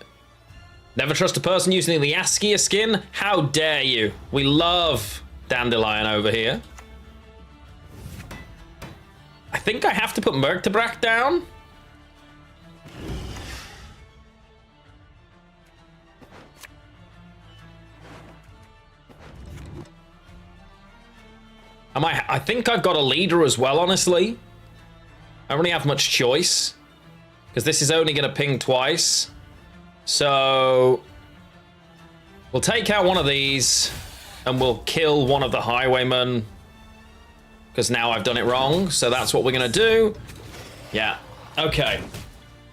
Never trust a person using the Askia skin? How dare you? We love Dandelion over here. I think I have to put Merktebrak down. I think I've got a leader as well, honestly. I don't really have much choice. Because this is only going to ping twice. So we'll take out one of these. And we'll kill one of the highwaymen. Because now I've done it wrong. So that's what we're going to do. Yeah. Okay.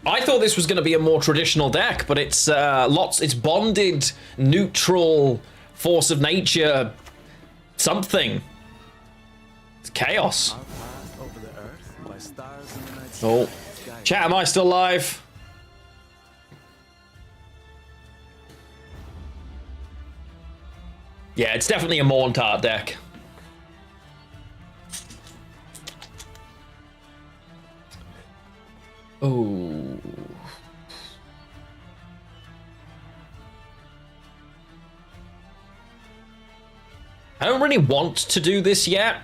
I thought this was going to be a more traditional deck. But it's it's bonded, neutral, force of nature, something. It's chaos. Over the earth by stars in the night Oh. sky. Chat, am I still live? Yeah, it's definitely a Morntart deck. Oh. I don't really want to do this yet.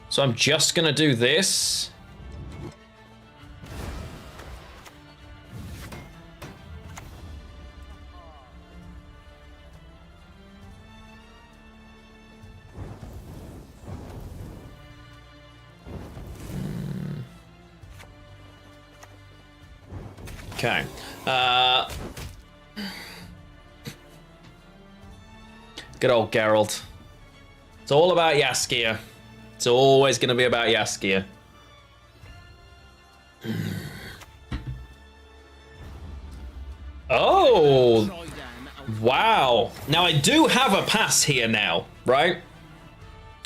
So I'm just gonna do this. Okay. Good old Geralt. It's all about Jaskier. It's always going to be about Jaskier. Oh! Wow. Now, I do have a pass here now, right?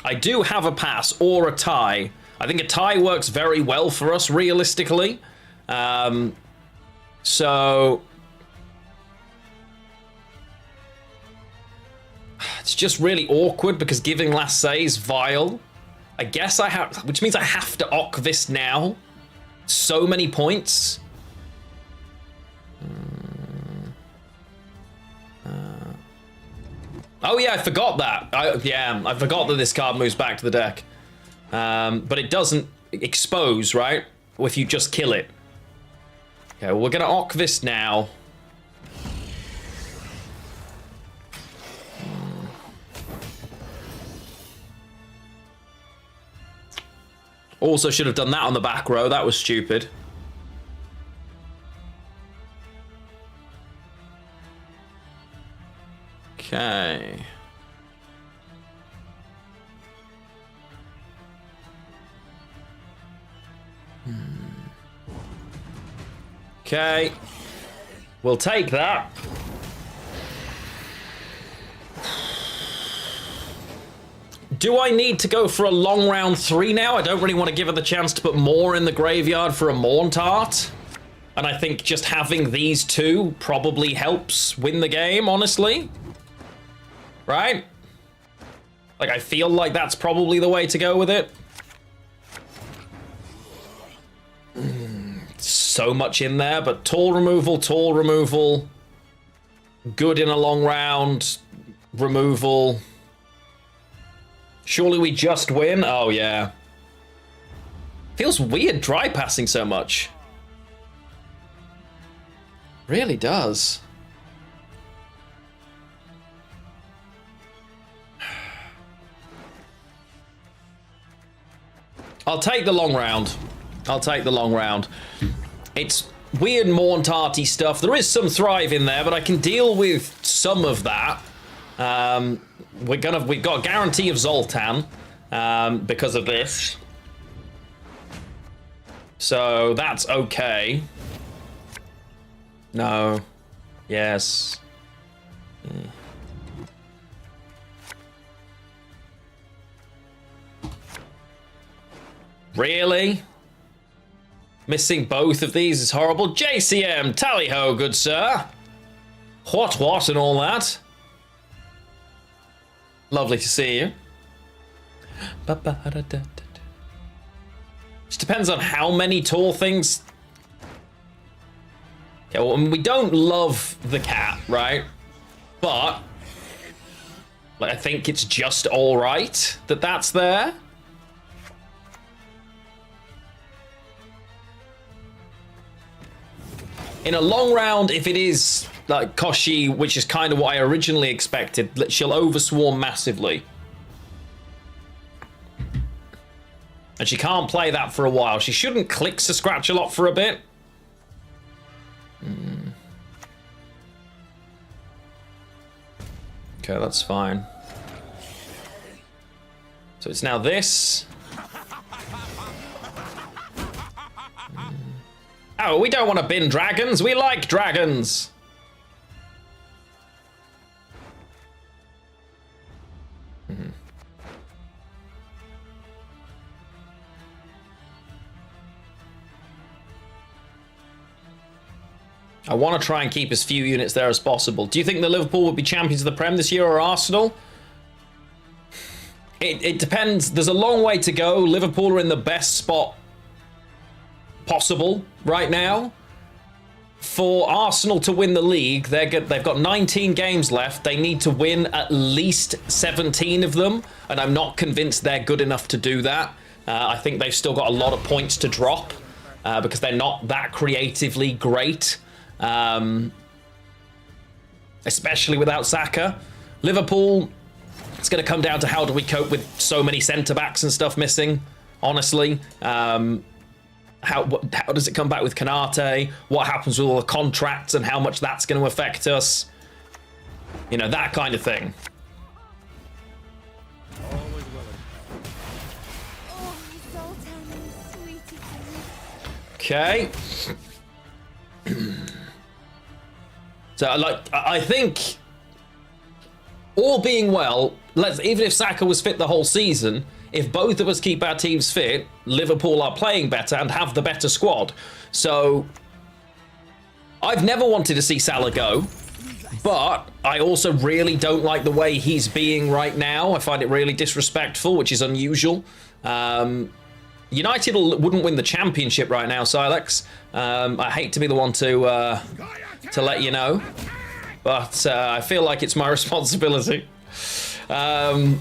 I do have a pass or a tie. I think a tie works very well for us, realistically. So... It's just really awkward because giving last say is vile. I guess I have, which means I have to Ock this now. So many points. Oh yeah, I forgot that. I forgot that this card moves back to the deck. But it doesn't expose, right? If you just kill it. Okay, well, we're gonna Ock this now. Also should have done that on the back row. That was stupid. Okay. Okay. We'll take that. Do I need to go for a long round 3 now? I don't really want to give her the chance to put more in the graveyard for a Morntart. And I think just having these two probably helps win the game, honestly. Right? Like, I feel like that's probably the way to go with it. So much in there, but tool removal. Good in a long round. Removal. Surely we just win? Oh, yeah. Feels weird dry passing so much. Really does. I'll take the long round. I'll take the long round. It's weird Morntarty stuff. There is some Thrive in there, but I can deal with some of that. We've got a guarantee of Zoltan because of this. So that's okay. No. Yes. Really? Missing both of these is horrible. JCM, tally ho, good sir. what and all that. Lovely to see you. Just depends on how many tall things. Okay, well, we don't love the cat, right? But I think it's just all right that that's there. In a long round, if it is like Koshi, which is kind of what I originally expected, she'll overswarm massively. And she can't play that for a while. She shouldn't click to scratch a lot for a bit. Okay, that's fine. So it's now this. Oh, we don't want to bin dragons. We like dragons. I want to try and keep as few units there as possible. Do you think that Liverpool would be champions of the Prem this year or Arsenal? It depends. There's a long way to go. Liverpool are in the best spot possible right now. For Arsenal to win the league, they've got 19 games left. They need to win at least 17 of them, and I'm not convinced they're good enough to do that. I think they've still got a lot of points to drop because they're not that creatively great. Especially without Saka. Liverpool, it's going to come down to how do we cope with so many centre-backs and stuff missing, honestly. How does it come back with Kanate? What happens with all the contracts and how much that's going to affect us? You know, that kind of thing. Okay. So, like, I think, all being well, even if Saka was fit the whole season, if both of us keep our teams fit, Liverpool are playing better and have the better squad. So, I've never wanted to see Salah go, but I also really don't like the way he's being right now. I find it really disrespectful, which is unusual. United wouldn't win the championship right now, Silex. I hate to be the one to let you know, but I feel like it's my responsibility. You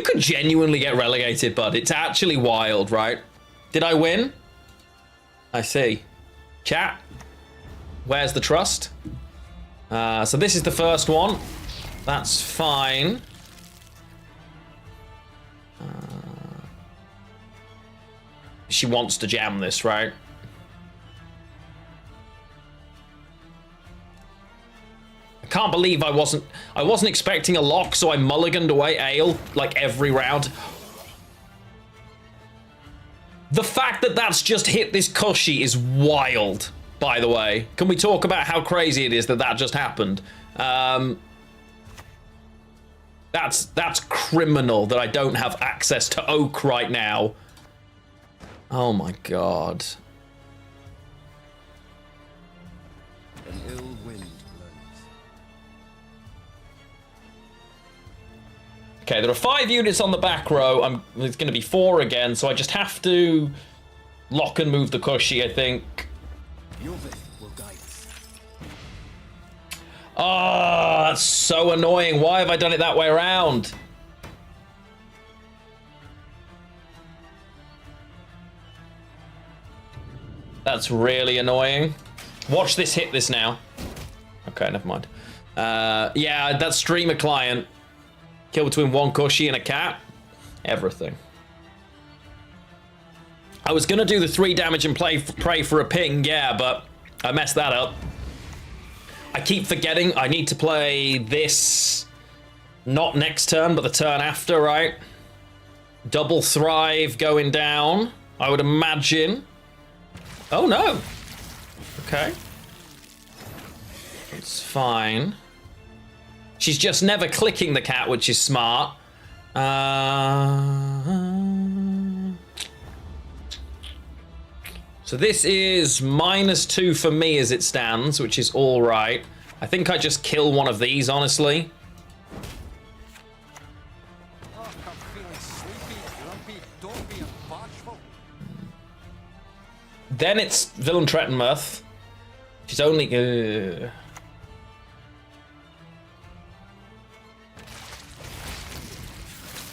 could genuinely get relegated, bud. It's actually wild, right? Did I win? I see. Chat, where's the trust? So this is the first one. That's fine. She wants to jam this, right? I can't believe I wasn't expecting a lock, so I mulliganed away Ale like every round. The fact that that's just hit this Koshi is wild, by the way. Can we talk about how crazy it is that that just happened? That's criminal that I don't have access to Oak right now. Oh my god. An ill wind blows. Okay, there are 5 units on the back row. It's going to be 4 again, so I just have to lock and move the Koshi, I think. Your faith will guide us. Oh, that's so annoying. Why have I done it that way around? That's really annoying. Watch this hit this now. Okay, never mind. Yeah, that streamer client. Kill between one Koshi and a cat. Everything. I was going to do the 3 damage and pray for a ping, yeah, but I messed that up. I keep forgetting I need to play this not next turn, but the turn after, right? Double Thrive going down, I would imagine. Oh, no. Okay. It's fine. She's just never clicking the cat, which is smart. So this is -2 for me as it stands, which is all right. I think I just kill one of these, honestly. Oh, I'm feeling sleepy, grumpy, dopey, and bashful. Then it's Villain Trettenmuth. She's only...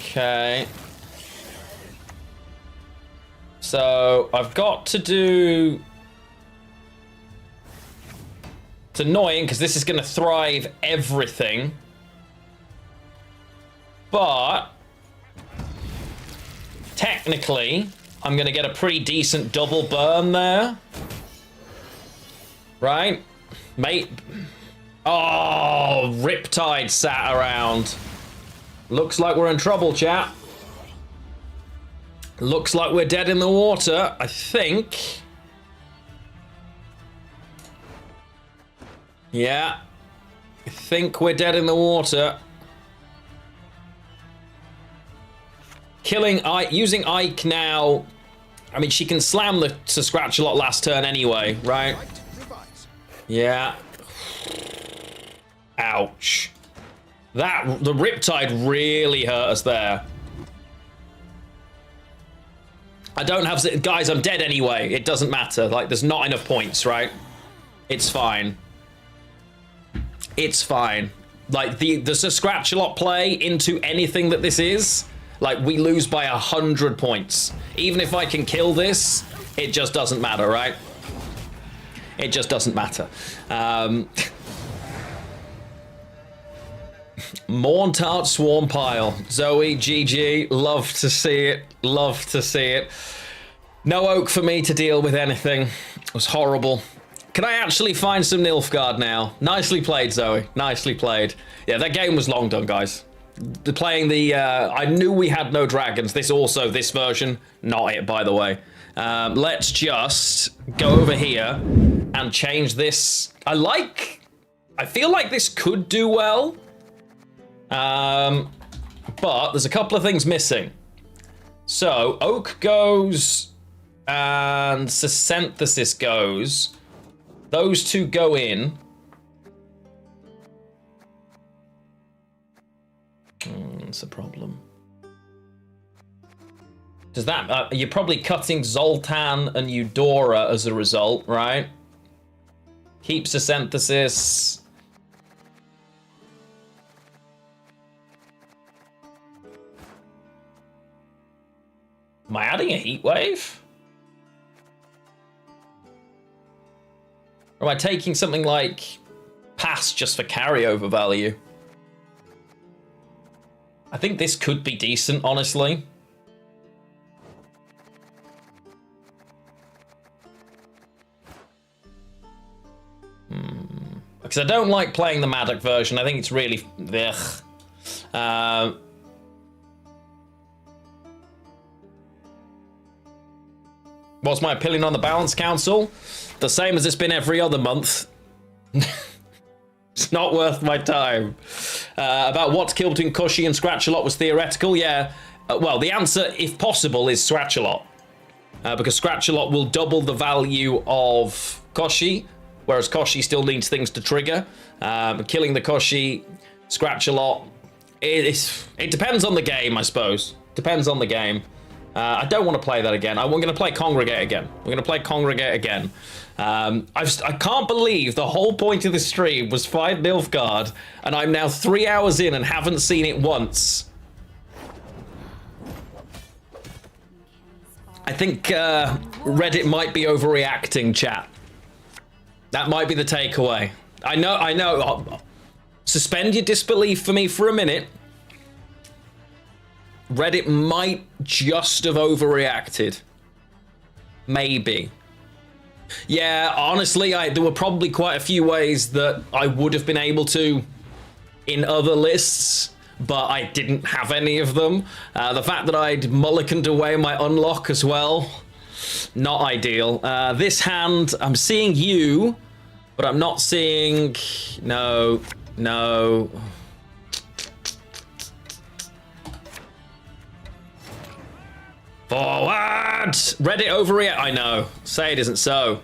Okay. So I've got to do... It's annoying because this is going to thrive everything. But technically, I'm going to get a pretty decent double burn there. Right? Mate. Oh, Riptide sat around. Looks like we're in trouble, chat. Looks like we're dead in the water, I think. Yeah. I think we're dead in the water. Killing Ike, using Ike now. I mean, she can slam to scratch a lot last turn anyway, right? Yeah. Ouch. The Riptide really hurt us there. I don't have... Guys, I'm dead anyway. It doesn't matter. Like, there's not enough points, right? It's fine. It's fine. Like, there's a scratch-a-lot play into anything that this is. Like, we lose by 100 points. Even if I can kill this, it just doesn't matter, right? It just doesn't matter. Morntart Swarm Pile. Zoe, GG, love to see it. Love to see it. No oak for me to deal with anything. It was horrible. Can I actually find some Nilfgaard now? Nicely played, Zoe. Nicely played. Yeah, that game was long done, guys. I knew we had no dragons. This version, not it, by the way. Let's just go over here and change this. I feel like this could do well. But there's a couple of things missing. So, Oak goes and Synthesis goes. Those two go in. That's a problem. Does that... you're probably cutting Zoltan and Eudora as a result, right? Keeps a Synthesis. Am I adding a heat wave? Or am I taking something like pass just for carryover value? I think this could be decent, honestly. Because I don't like playing the Maddock version. I think it's really... ugh. What's my opinion on the Balance Council? The same as it's been every other month. It's not worth my time. About what's killed between Cushy and Scratch-a-Lot was theoretical, yeah. Well, the answer, if possible, is Scratch-a-Lot. Because Scratch-a-Lot will double the value of Koshi, whereas Koshi still needs things to trigger. Killing the Koshi, Scratch-a-Lot, it depends on the game, I suppose. Depends on the game. I don't want to play that again. I'm going to play Congregate again. We're going to play Congregate again. I can't believe the whole point of this stream was fight Nilfgaard, and I'm now 3 hours in and haven't seen it once. I think Reddit might be overreacting, chat. That might be the takeaway. I know. Suspend your disbelief for me for a minute. Reddit might just have overreacted. Maybe. Yeah, honestly, there were probably quite a few ways that I would have been able to in other lists, but I didn't have any of them. The fact that I'd mulliganed away my unlock as well, not ideal. This hand, I'm seeing you, but I'm not seeing... No. Forward! Reddit overreact. I know. Say it isn't so.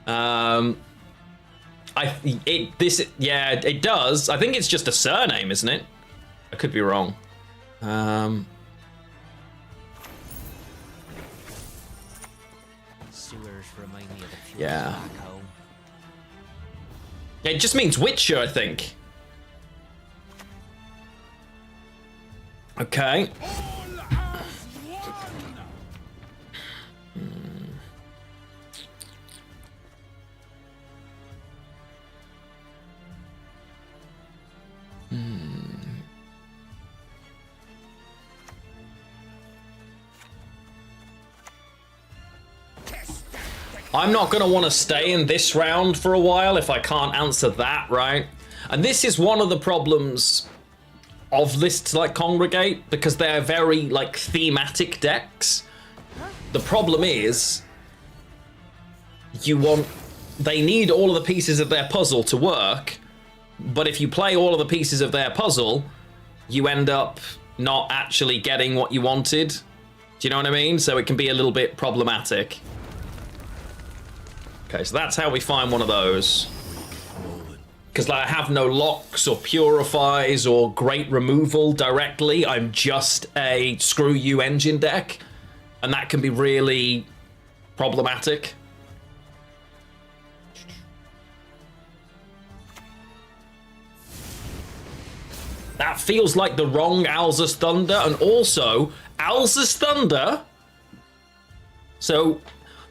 It does. I think it's just a surname, isn't it? I could be wrong. Sewers remind me of the fuels Yeah. back home. It just means Witcher, I think. Okay. I'm not going to want to stay in this round for a while if I can't answer that, right? And this is one of the problems of lists like Congregate, because they're very, like, thematic decks. The problem is, they need all of the pieces of their puzzle to work, but if you play all of the pieces of their puzzle, you end up not actually getting what you wanted. Do you know what I mean? So it can be a little bit problematic. Okay, so that's how we find one of those. Because I have no locks or purifies or great removal directly. I'm just a screw you engine deck. And that can be really problematic. That feels like the wrong Alza's Thunder. And also, Alza's Thunder... So...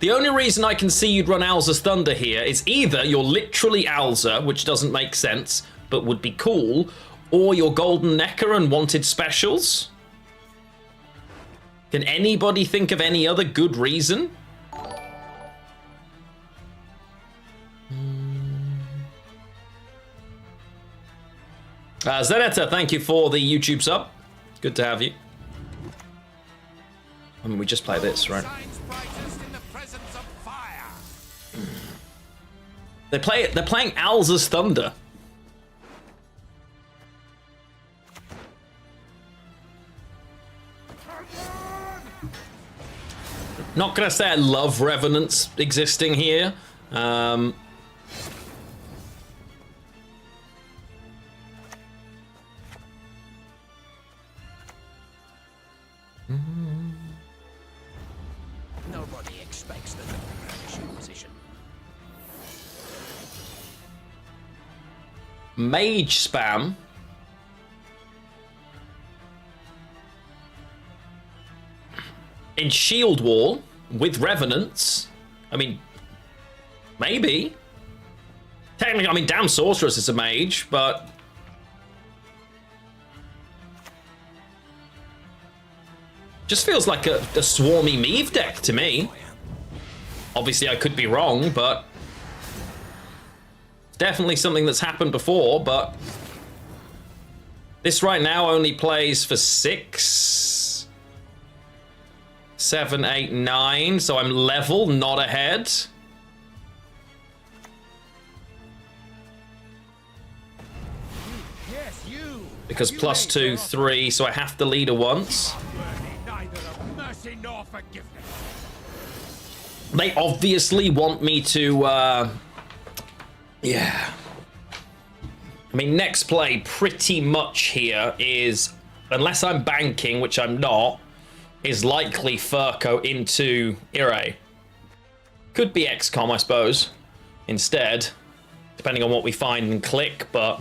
The only reason I can see you'd run Alza's Thunder here is either you're literally Alza, which doesn't make sense, but would be cool, or you're Golden Necker and wanted specials. Can anybody think of any other good reason? Zenetta, thank you for the YouTube sub. Good to have you. I mean, we just play this, right? They're playing Alza's Thunder. Not gonna say I love Revenants existing here. Nobody expects the direction position. Mage spam. In Shield Wall with Revenants. I mean, maybe. Technically, I mean, damn Sorceress is a mage, but... Just feels like a swarmy Meve deck to me. Obviously, I could be wrong, but... Definitely something that's happened before, but... This right now only plays for 6... 7, 8, 9, so I'm level, not ahead. Yes, you. Because You plus made 2, your 3, so I have to lead her once. worthy neither of mercy nor forgiveness. They obviously want me to, yeah. I mean, next play pretty much here is, unless I'm banking, which I'm not, is likely Furco into Ire. Could be XCOM, I suppose, instead, depending on what we find and click, but...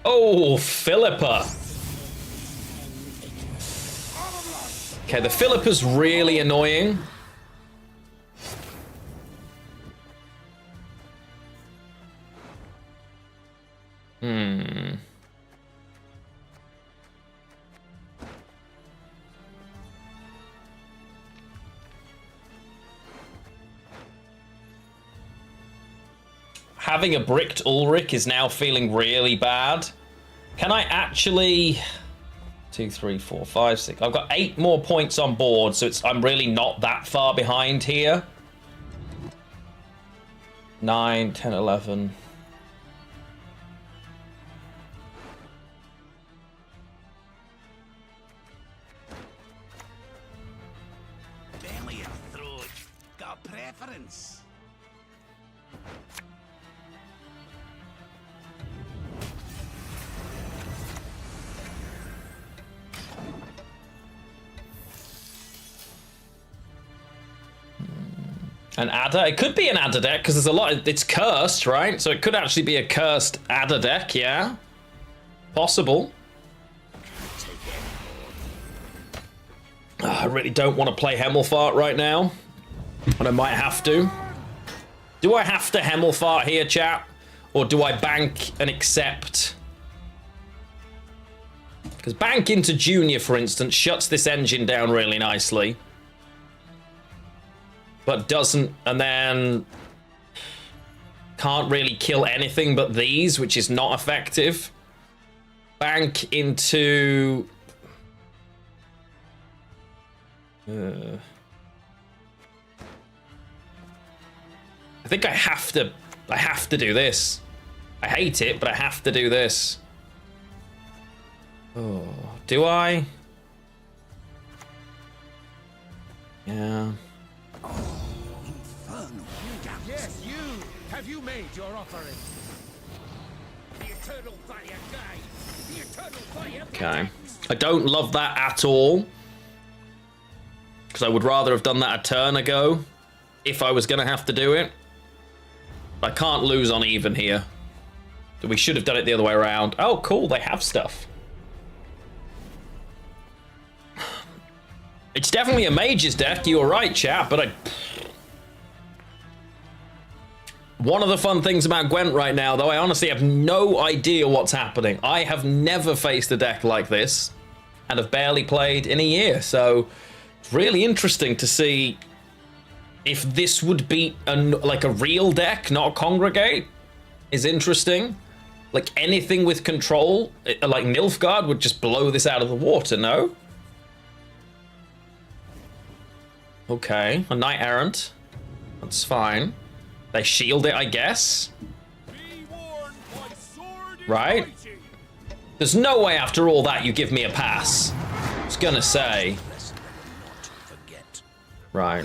Oh, Philippa. Okay, the Philippa's really annoying. Having a bricked Ulrich is now feeling really bad. Can I actually... 2, 3, 4, 5, 6... I've got 8 more points on board, so I'm really not that far behind here. 9, 10, 11... Silence! An adder? It could be an adder deck because there's a lot. It's cursed, right? So it could actually be a cursed adder deck. Yeah, possible. I really don't want to play Hemmelfart right now, but I might have to. Do I have to Hemmelfart here, chat? Or do I bank and accept? Because bank into Junior, for instance, shuts this engine down really nicely. But doesn't, and then can't really kill anything but these, which is not effective. Bank into... I think I have to do this. I hate it, but I have to do this. Oh, do I? Yeah. Infernal. Yes, you! Have you made your offering? The eternal fire guides! The eternal fire Okay. I don't love that at all. Because I would rather have done that a turn ago. If I was going to have to do it. I can't lose on even here. We should have done it the other way around. Oh, cool. They have stuff. It's definitely a mage's deck. You were right, chat. But one of the fun things about Gwent right now, though, I honestly have no idea what's happening. I have never faced a deck like this. And have barely played in a year. So... really interesting to see if this would beat like a real deck, not a congregate, is interesting. Like anything with control, like Nilfgaard would just blow this out of the water, no? Okay, a knight errant. That's fine. They shield it, I guess. Right? There's no way after all that you give me a pass. I was gonna say. Right.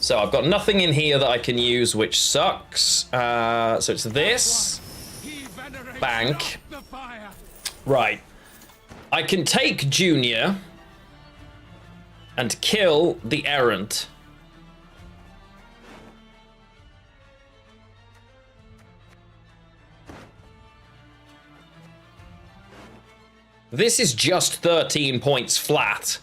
So I've got nothing in here that I can use, which sucks. So it's this. Bank. Right. I can take Junior and kill the errant. This is just 13 points flat.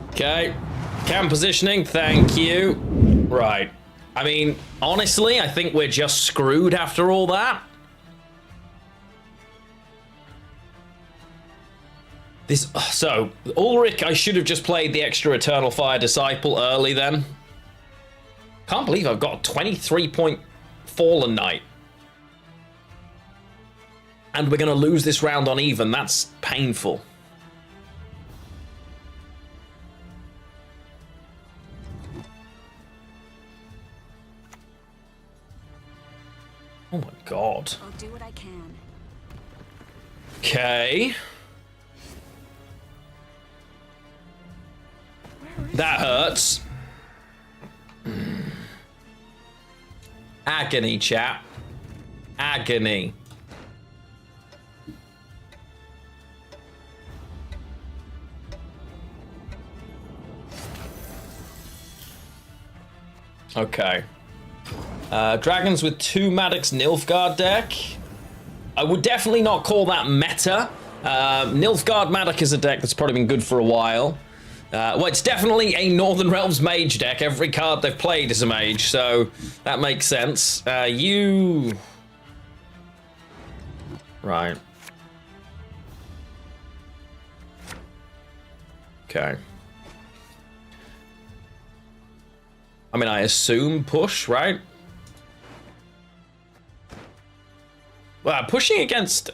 Okay, cam positioning, thank you. Right, I mean, honestly, I think we're just screwed after all that. So, Ulrich, I should have just played the extra Eternal Fire Disciple early then. Can't believe I've got a 23-point Fallen Knight. And we're going to lose this round on even. That's painful. Oh my god. I'll do what I can. Okay. That hurts. Agony, chat. Agony. Okay. Dragons with 2 Maddox Nilfgaard deck. I would definitely not call that meta. Nilfgaard Maddox is a deck that's probably been good for a while. Well, it's definitely a Northern Realms mage deck. Every card they've played is a mage, so that makes sense. You... Right. Okay. I mean, I assume push, right? Well, pushing against...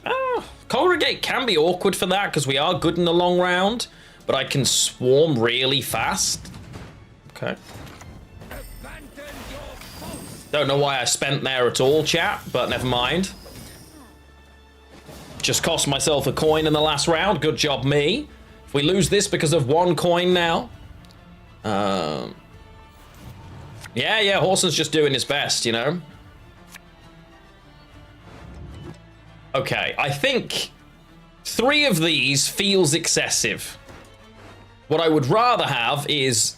Congregate can be awkward for that, because we are good in the long round, but I can swarm really fast. Okay. Don't know why I spent there at all, chat, but never mind. Just cost myself a coin in the last round. Good job, me. If we lose this because of 1 coin now... Yeah, Horson's just doing his best, you know? Okay, I think 3 of these feels excessive. What I would rather have is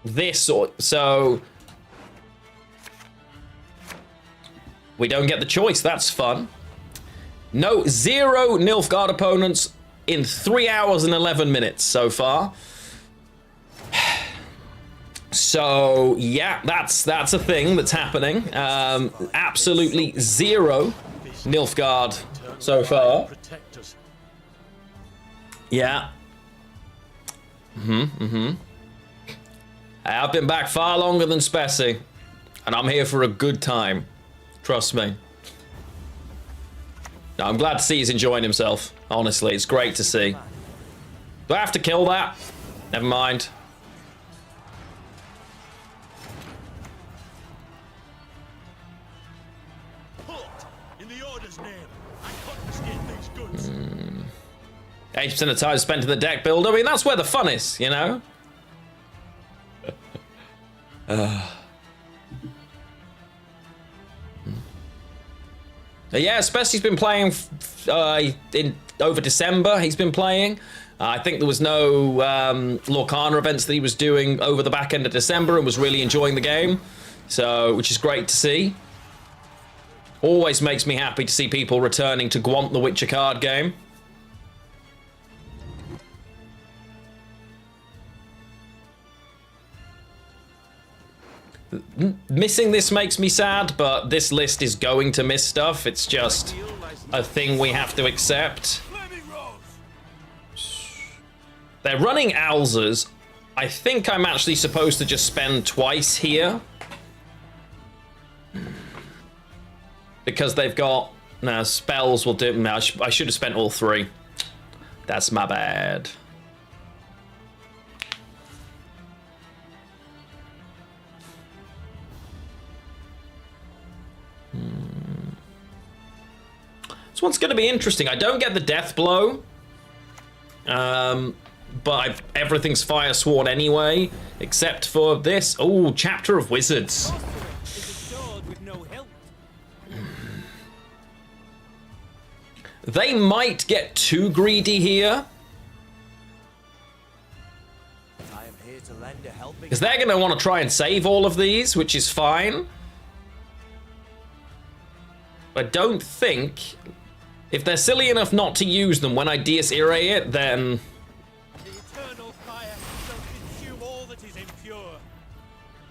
this, or so... We don't get the choice, that's fun. No, 0 Nilfgaard opponents in 3 hours and 11 minutes so far. So, yeah, that's a thing that's happening. Absolutely 0 Nilfgaard so far. Yeah. I've been back far longer than Spessy, and I'm here for a good time. Trust me. No, I'm glad to see he's enjoying himself. Honestly, it's great to see. Do I have to kill that? Never mind. In the Order's name, I confiscate these goods. 80% of time spent in the deck builder. I mean, that's where the fun is, you know? Yeah, Spessy's been playing over December. He's been playing. I think there was no Lorcana events that he was doing over the back end of December and was really enjoying the game. So, which is great to see. Always makes me happy to see people returning to Gwent, the Witcher card game. Missing this makes me sad, but this list is going to miss stuff. It's just a thing we have to accept. They're running Alzers. I think I'm actually supposed to just spend twice here. Because they've got... No, spells will do... No, I should have spent all 3. That's my bad. This one's going to be interesting. I don't get the death blow. But everything's fire sworn anyway, except for this. Oh, Chapter of Wizards. They might get too greedy here. Because they're going to want to try and save all of these, which is fine. I don't think... If they're silly enough not to use them when I Dies Irae it, then...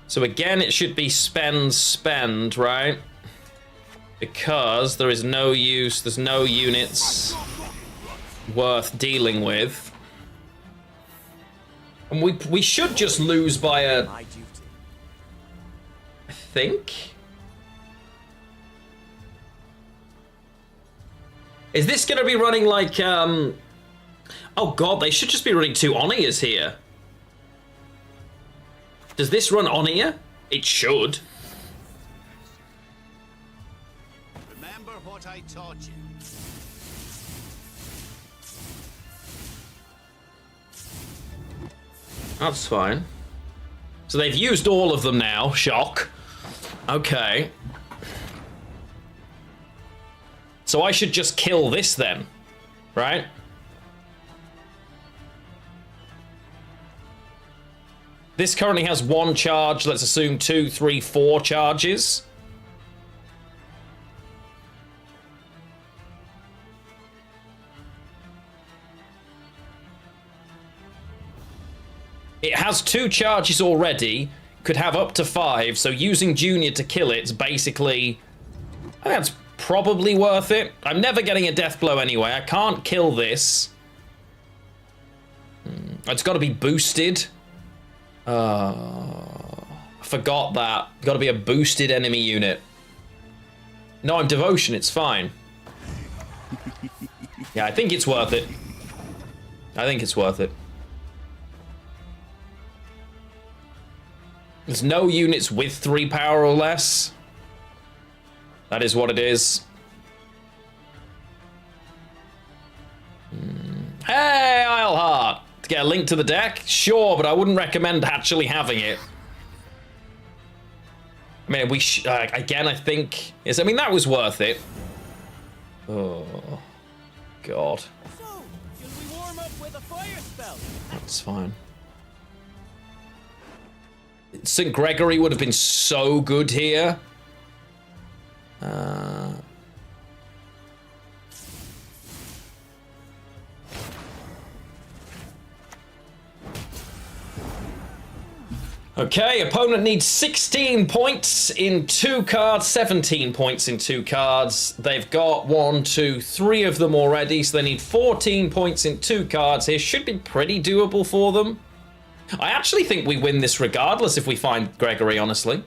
So again, it should be spend, right? Because there is no use, there's no units worth dealing with. And we should just lose by a... I think? Is this going to be running like, Oh god, they should just be running 2 Onias here. Does this run Onia? It should. Remember what I taught you. That's fine. So they've used all of them now. Shock. Okay. So I should just kill this then, right? This currently has 1 charge. Let's assume 2, 3, 4 charges. It has 2 charges already. Could have up to 5. So using Junior to kill it's basically... I think that's probably worth it. I'm never getting a death blow anyway. I can't kill this. It's got to be boosted. forgot that. Got to be a boosted enemy unit. No, I'm devotion. It's fine. Yeah, I think it's worth it. I think it's worth it. There's no units with 3 power or less. That is what it is. Hey, Isleheart! To get a link to the deck? Sure, but I wouldn't recommend actually having it. I mean, again, I think... I mean, that was worth it. Oh, God. So, shall we warm up with a fire spell? That's fine. St. Gregory would have been so good here. Okay, opponent needs 16 points in 2 cards, 17 points in 2 cards. They've got 1, 2, 3 of them already, so they need 14 points in 2 cards here. Should be pretty doable for them. I actually think we win this regardless if we find Gregory, honestly.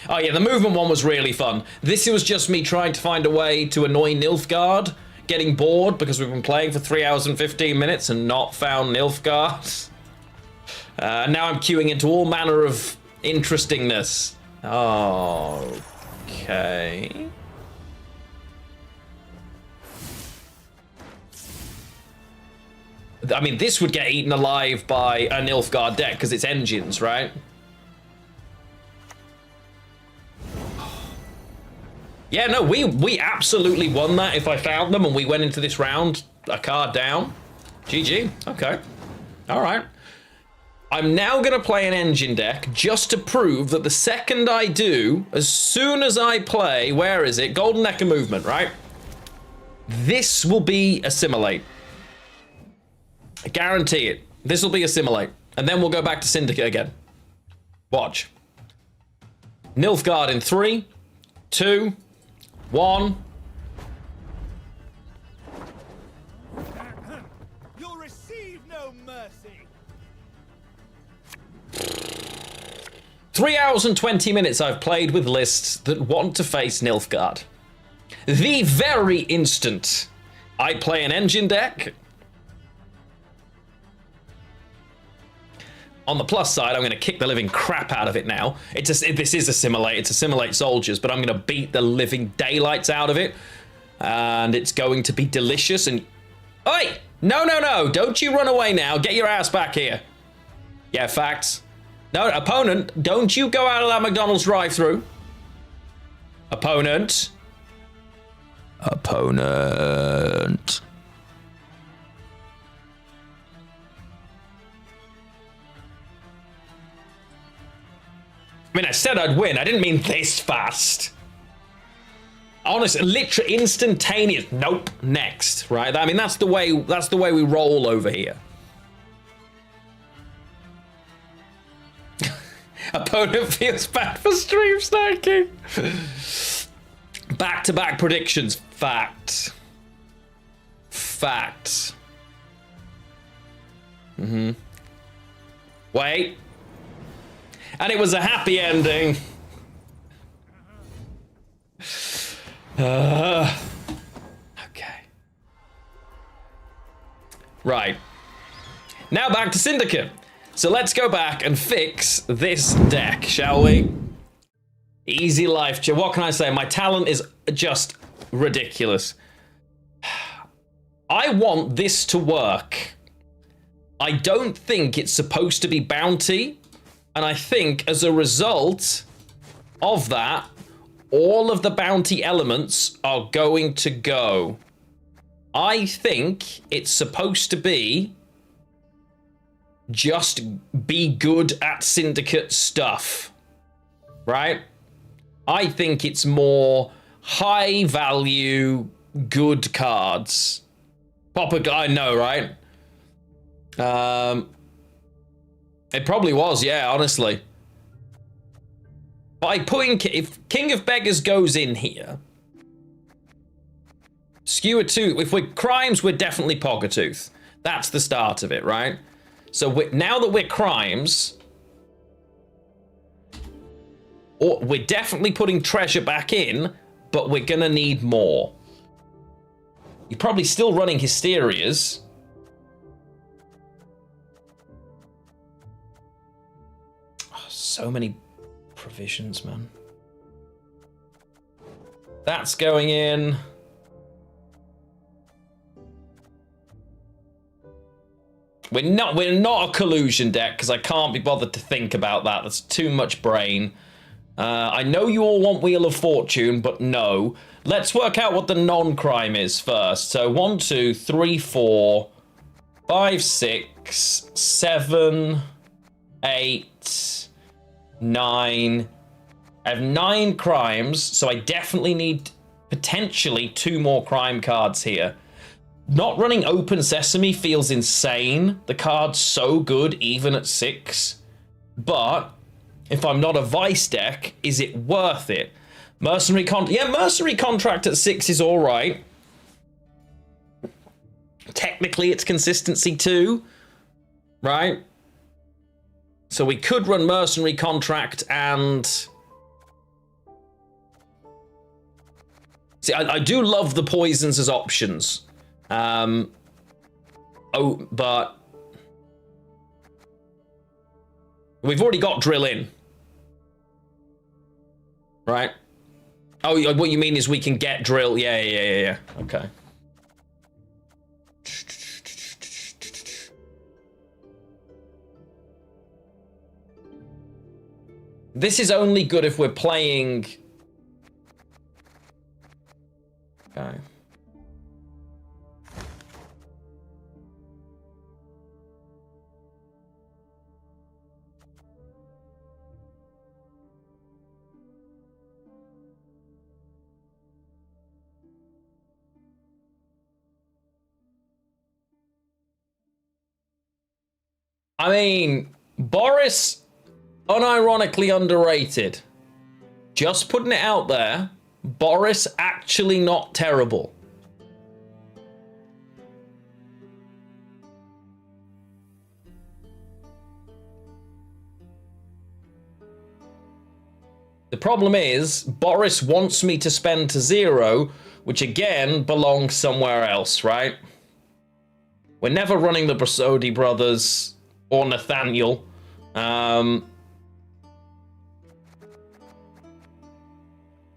Oh yeah, the movement one was really fun. This was just me trying to find a way to annoy Nilfgaard, getting bored because we've been playing for 3 hours and 15 minutes and not found Nilfgaard. Now I'm queuing into all manner of interestingness. Okay. I mean, this would get eaten alive by a Nilfgaard deck because it's engines, right? Yeah, no, we absolutely won that if I found them and we went into this round a card down. GG. Okay. All right. I'm now going to play an engine deck just to prove that the second I do, as soon as I play, where is it? Golden Necker movement, right? This will be assimilate. I guarantee it. This will be assimilate. And then we'll go back to Syndicate again. Watch. Nilfgaard in 3, 2, 1. You'll receive no mercy. 3 hours and 20 minutes I've played with lists that want to face Nilfgaard. The very instant I play an engine deck, on the plus side, I'm going to kick the living crap out of it now. This is assimilate. It's assimilate soldiers, but I'm going to beat the living daylights out of it. And it's going to be delicious. And oi! No, no, no. Don't you run away now. Get your ass back here. Yeah, facts. No, opponent, don't you go out of that McDonald's drive-thru. Opponent. Opponent. I mean, I said I'd win. I didn't mean this fast. Honestly, literally instantaneous. Nope. Next, right? I mean, that's the way we roll over here. Opponent feels bad for stream sniping. Back-to-back predictions. Fact. Fact. Wait. And it was a happy ending. Okay. Right. Now back to Syndicate. So let's go back and fix this deck, shall we? Easy life. What can I say? My talent is just ridiculous. I want this to work. I don't think it's supposed to be bounty. And I think as a result of that, all of the bounty elements are going to go. I think it's supposed to be just be good at Syndicate stuff, right? I think it's more high value, good cards. I know, right? It probably was, yeah, honestly. By putting, if King of Beggars goes in here, Skewer 2, if we're crimes, we're definitely Poggertooth. That's the start of it, right? So now that we're crimes, we're definitely putting treasure back in, but we're gonna need more. You're probably still running hysterias. Oh, so many provisions, man. That's going in. We're not a collusion deck because I can't be bothered to think about that. That's too much brain. I know you all want Wheel of Fortune, but no. Let's work out what the non-crime is first. So 1, 2, 3, 4, 5, 6, 7, 8, 9. I have 9 crimes, so I definitely need potentially 2 more crime cards here. Not running Open Sesame feels insane. The card's so good, even at 6. But if I'm not a Vice deck, is it worth it? Mercenary Contract at 6 is all right. Technically, it's consistency 2, right? So we could run Mercenary Contract and... See, I do love the poisons as options. But we've already got drill in, right? Oh, what you mean is we can get drill. Yeah. Okay. This is only good if we're playing. Okay. I mean, Boris, unironically underrated. Just putting it out there. Boris, actually not terrible. The problem is, Boris wants me to spend to 0, which again belongs somewhere else, right? We're never running the Brasodi brothers. Or Nathaniel.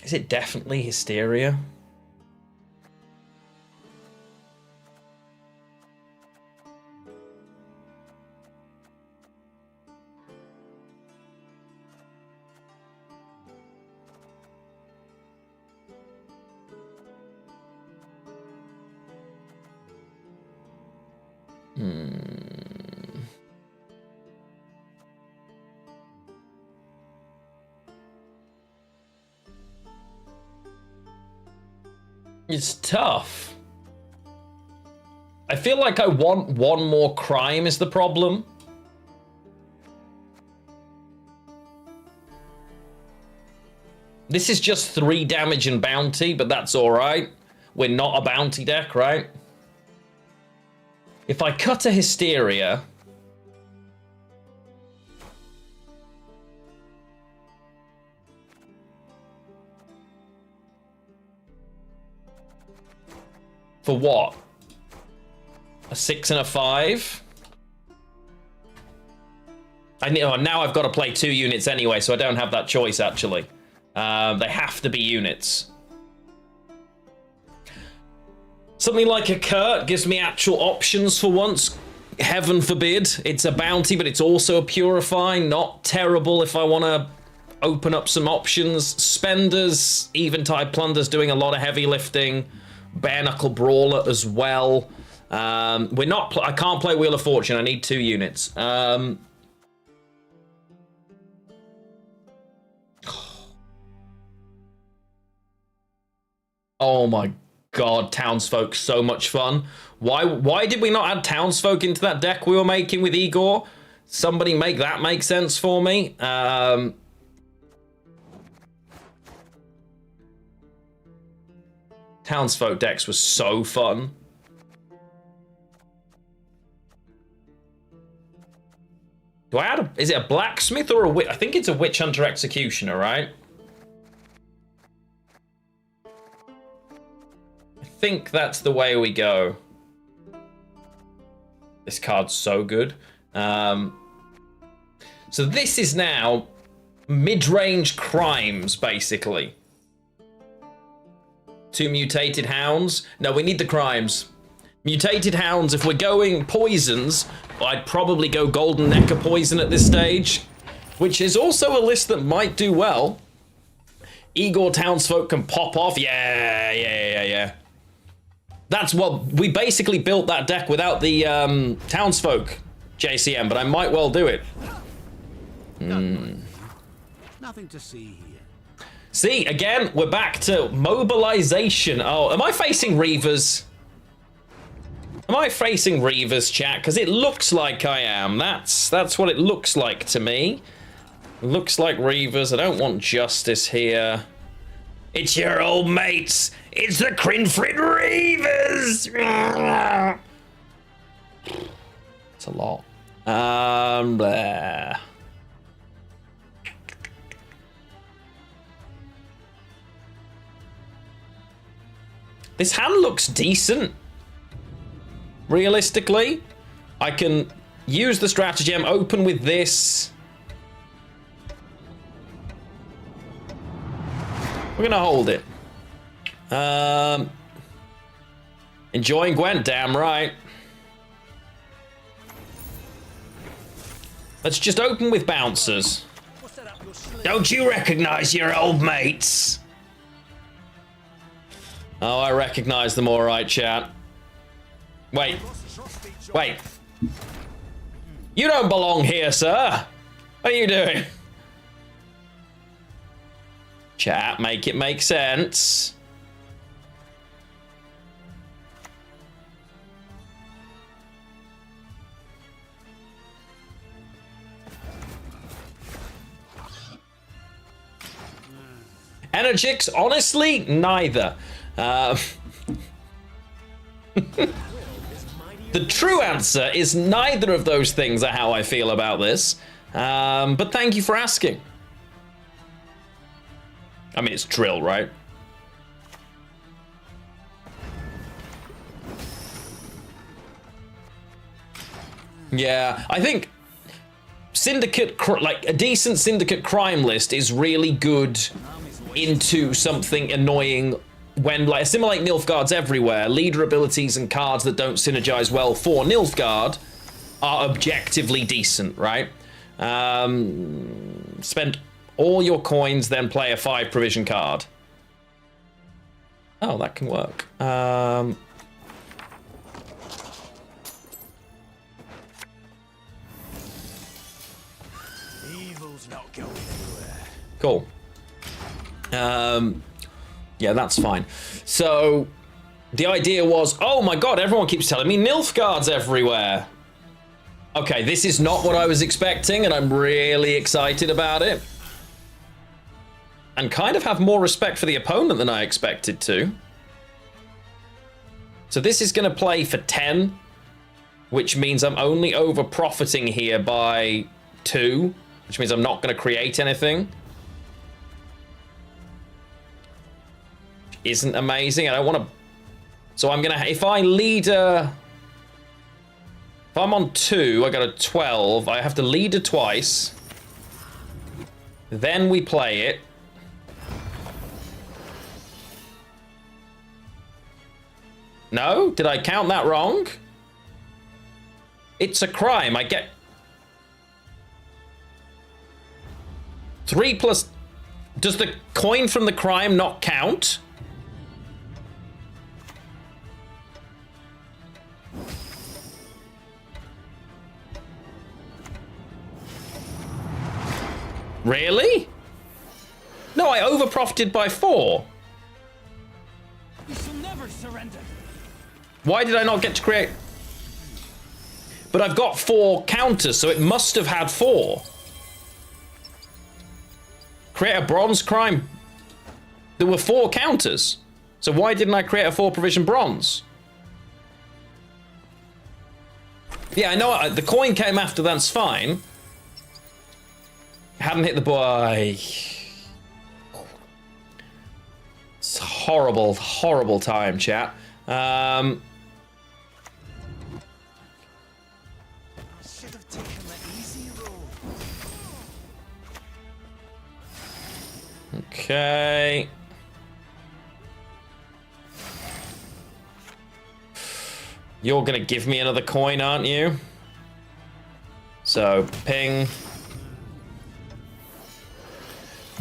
Is it definitely Hysteria? It's tough. I feel like I want 1 more crime is the problem. This is just 3 damage and bounty, but that's alright. We're not a bounty deck, right? If I cut a Hysteria... For what? A 6 and a 5? Now I've got to play 2 units anyway, so I don't have that choice, actually. They have to be units. Something like a Kurt gives me actual options for once. Heaven forbid. It's a bounty, but it's also a Purify. Not terrible if I want to open up some options. Spenders, Eventide Plunder's doing a lot of heavy lifting. Bare Knuckle Brawler as well. I can't play Wheel of Fortune. I need 2 units. Oh my god, Townsfolk, so much fun. Why did we not add Townsfolk into that deck we were making with Igor? Somebody make that make sense for me. Townsfolk decks was so fun. Do I add a... Is it a blacksmith or a witch? I think it's a witch hunter executioner, right? I think that's the way we go. This card's so good. So this is now mid-range crimes, basically. 2 mutated hounds. No, we need the crimes. Mutated hounds, if we're going poisons, I'd probably go Golden Necker poison at this stage, which is also a list that might do well. Igor townsfolk can pop off. Yeah. That's what we basically built that deck without the townsfolk JCM, but I might well do it. Nothing to see here. See, again, we're back to mobilization. Oh, am I facing Reavers? Am I facing Reavers, chat? Because it looks like I am. That's what it looks like to me. It looks like Reavers. I don't want justice here. It's your old mates. It's the Crinfrid Reavers. It's a lot. Blah. This hand looks decent. Realistically, I can use the stratagem, open with this. We're gonna hold it. Enjoying Gwent, damn right. Let's just open with bouncers. Don't you recognize your old mates? Oh, I recognize them all right, chat. Wait. You don't belong here, sir. What are you doing? Chat, make it make sense. Energix, honestly, neither. The true answer is neither of those things are how I feel about this. But thank you for asking. I mean, it's drill, right? Yeah, I think Syndicate, like a decent Syndicate crime list is really good into something annoying when, like, assimilate Nilfgaard's everywhere. Leader abilities and cards that don't synergize well for Nilfgaard are objectively decent, right? Spend all your coins, then play a 5 provision card. Oh, that can work. Evil's not going anywhere. Cool. Yeah, that's fine. So, the idea was, oh my god, everyone keeps telling me Nilfgaard's everywhere. Okay, this is not what I was expecting, and I'm really excited about it. And kind of have more respect for the opponent than I expected to. So this is going to play for 10, which means I'm only over profiting here by 2, which means I'm not going to create anything. Isn't amazing. I don't want to... So I'm going to... If I lead a... If I'm on 2, I got a 12. I have to lead her twice. Then we play it. No? Did I count that wrong? It's a crime. I get... 3 plus... Does the coin from the crime not count? Really? No, I over-profited by 4. You shall never surrender. Why did I not get to create... But I've got 4 counters, so it must have had 4. Create a bronze crime. There were 4 counters. So why didn't I create a 4 provision bronze? Yeah, I know the coin came after, that's fine. Hadn't hit the boy. It's a horrible, horrible time, chat. I should have taken the easy road. Okay. You're gonna give me another coin, aren't you? So, ping.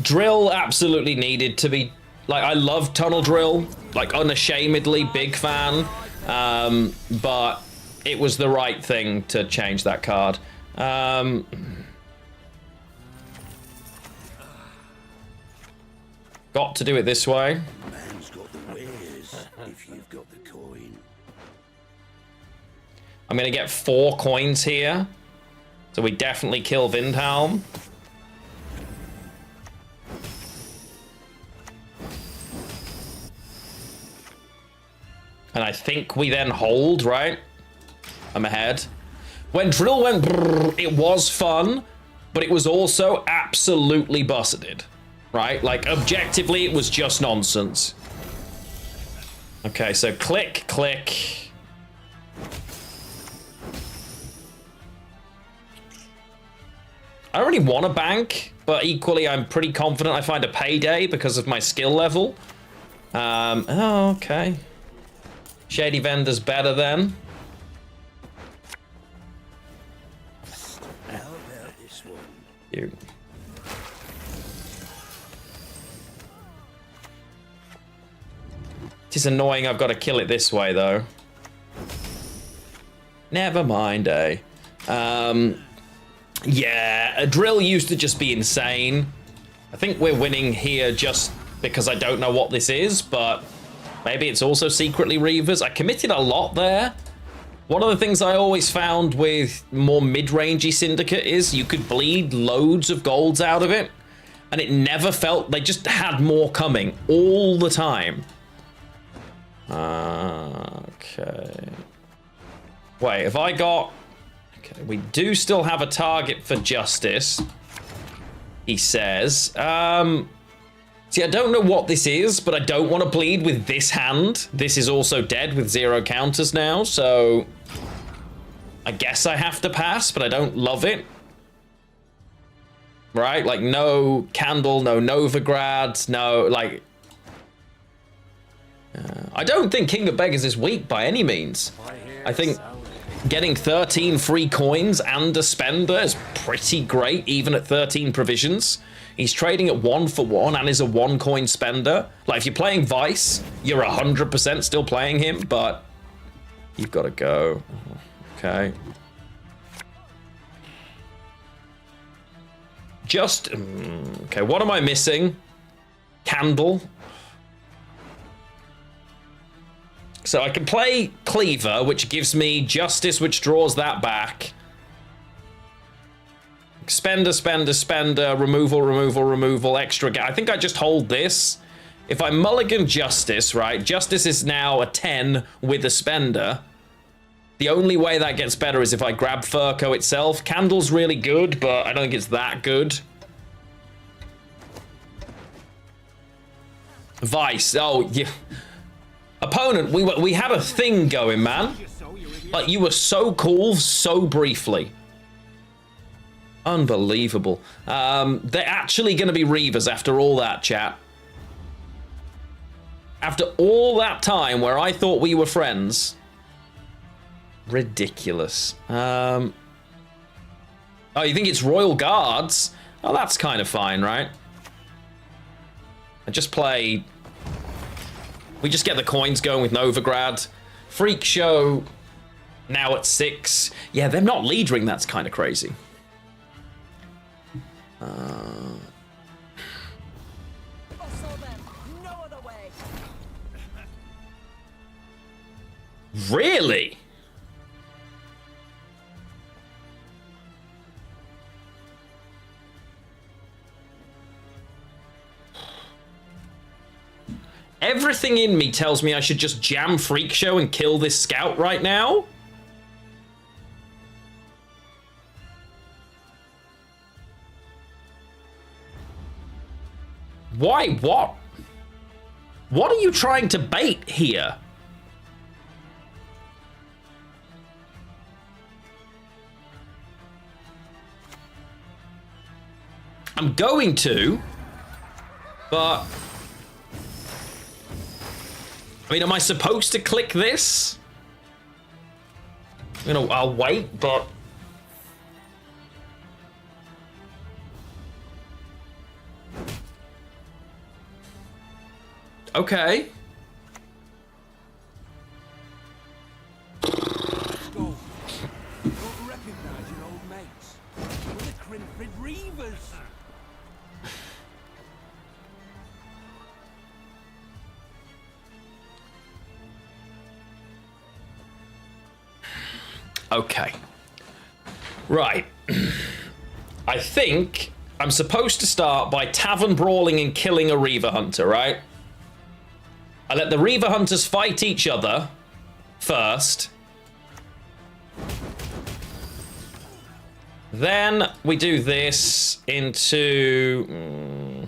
Drill absolutely needed to be... Like, I love Tunnel Drill. Like, unashamedly big fan. But it was the right thing to change that card. Got to do it this way. Man's got the wares if you've got the coin. I'm gonna get 4 coins here. So we definitely kill Windhelm. And I think we then hold, right? I'm ahead. When Drill went brrr, it was fun, but it was also absolutely busted, right? Like, objectively, it was just nonsense. Okay, so click, click. I don't really want a bank, but equally, I'm pretty confident I find a payday because of my skill level. Oh, okay. Shady Vendor's better then. How about this one? You. It is annoying I've got to kill it this way, though. Never mind, eh? Yeah, a drill used to just be insane. I think we're winning here just because I don't know what this is, but maybe it's also secretly Reavers. I committed a lot there. One of the things I always found with more mid-rangey Syndicate is you could bleed loads of golds out of it, and it never felt... They just had more coming all the time. Okay. Wait, have I got... Okay, we do still have a target for Justice, he says. See, I don't know what this is, but I don't want to bleed with this hand. This is also dead with 0 counters now, so I guess I have to pass, but I don't love it. Right? Like, no Candle, no Nilfgaard, no, like... I don't think King of Beggars is weak by any means. I think getting 13 free coins and a spender is pretty great, even at 13 provisions. He's trading at 1-for-1 and is a 1-coin spender. Like, if you're playing Vice, you're 100% still playing him, but you've got to go. Okay. Just... Okay, what am I missing? Candle. So I can play Cleaver, which gives me Justice, which draws that back. Spender, spender, spender, removal, removal, removal, extra... I think I just hold this. If I mulligan Justice, right? Justice is now a 10 with a spender. The only way that gets better is if I grab Furco itself. Candle's really good, but I don't think it's that good. Vice. Oh, yeah. Opponent, we had a thing going, man. Like, you were so cool so briefly. Unbelievable. They're actually going to be Reavers after all that, chat. After all that time where I thought we were friends. Ridiculous. Oh, you think it's Royal Guards? Oh, that's kind of fine, right? I just play... We just get the coins going with Nilfgaard. Freak Show now at 6. Yeah, they're not leadering. That's kind of crazy. Really? Everything in me tells me I should just jam Freak Show and kill this scout right now. Why? What? What are you trying to bait here? I'm going to, but I mean, am I supposed to click this? You know, I'll wait, but okay. Go. Don't recognize your old mates. We're the Crimford Reavers. Okay. Right. I think I'm supposed to start by tavern brawling and killing a Reaver Hunter, right? I let the Reaver Hunters fight each other first. Then we do this into...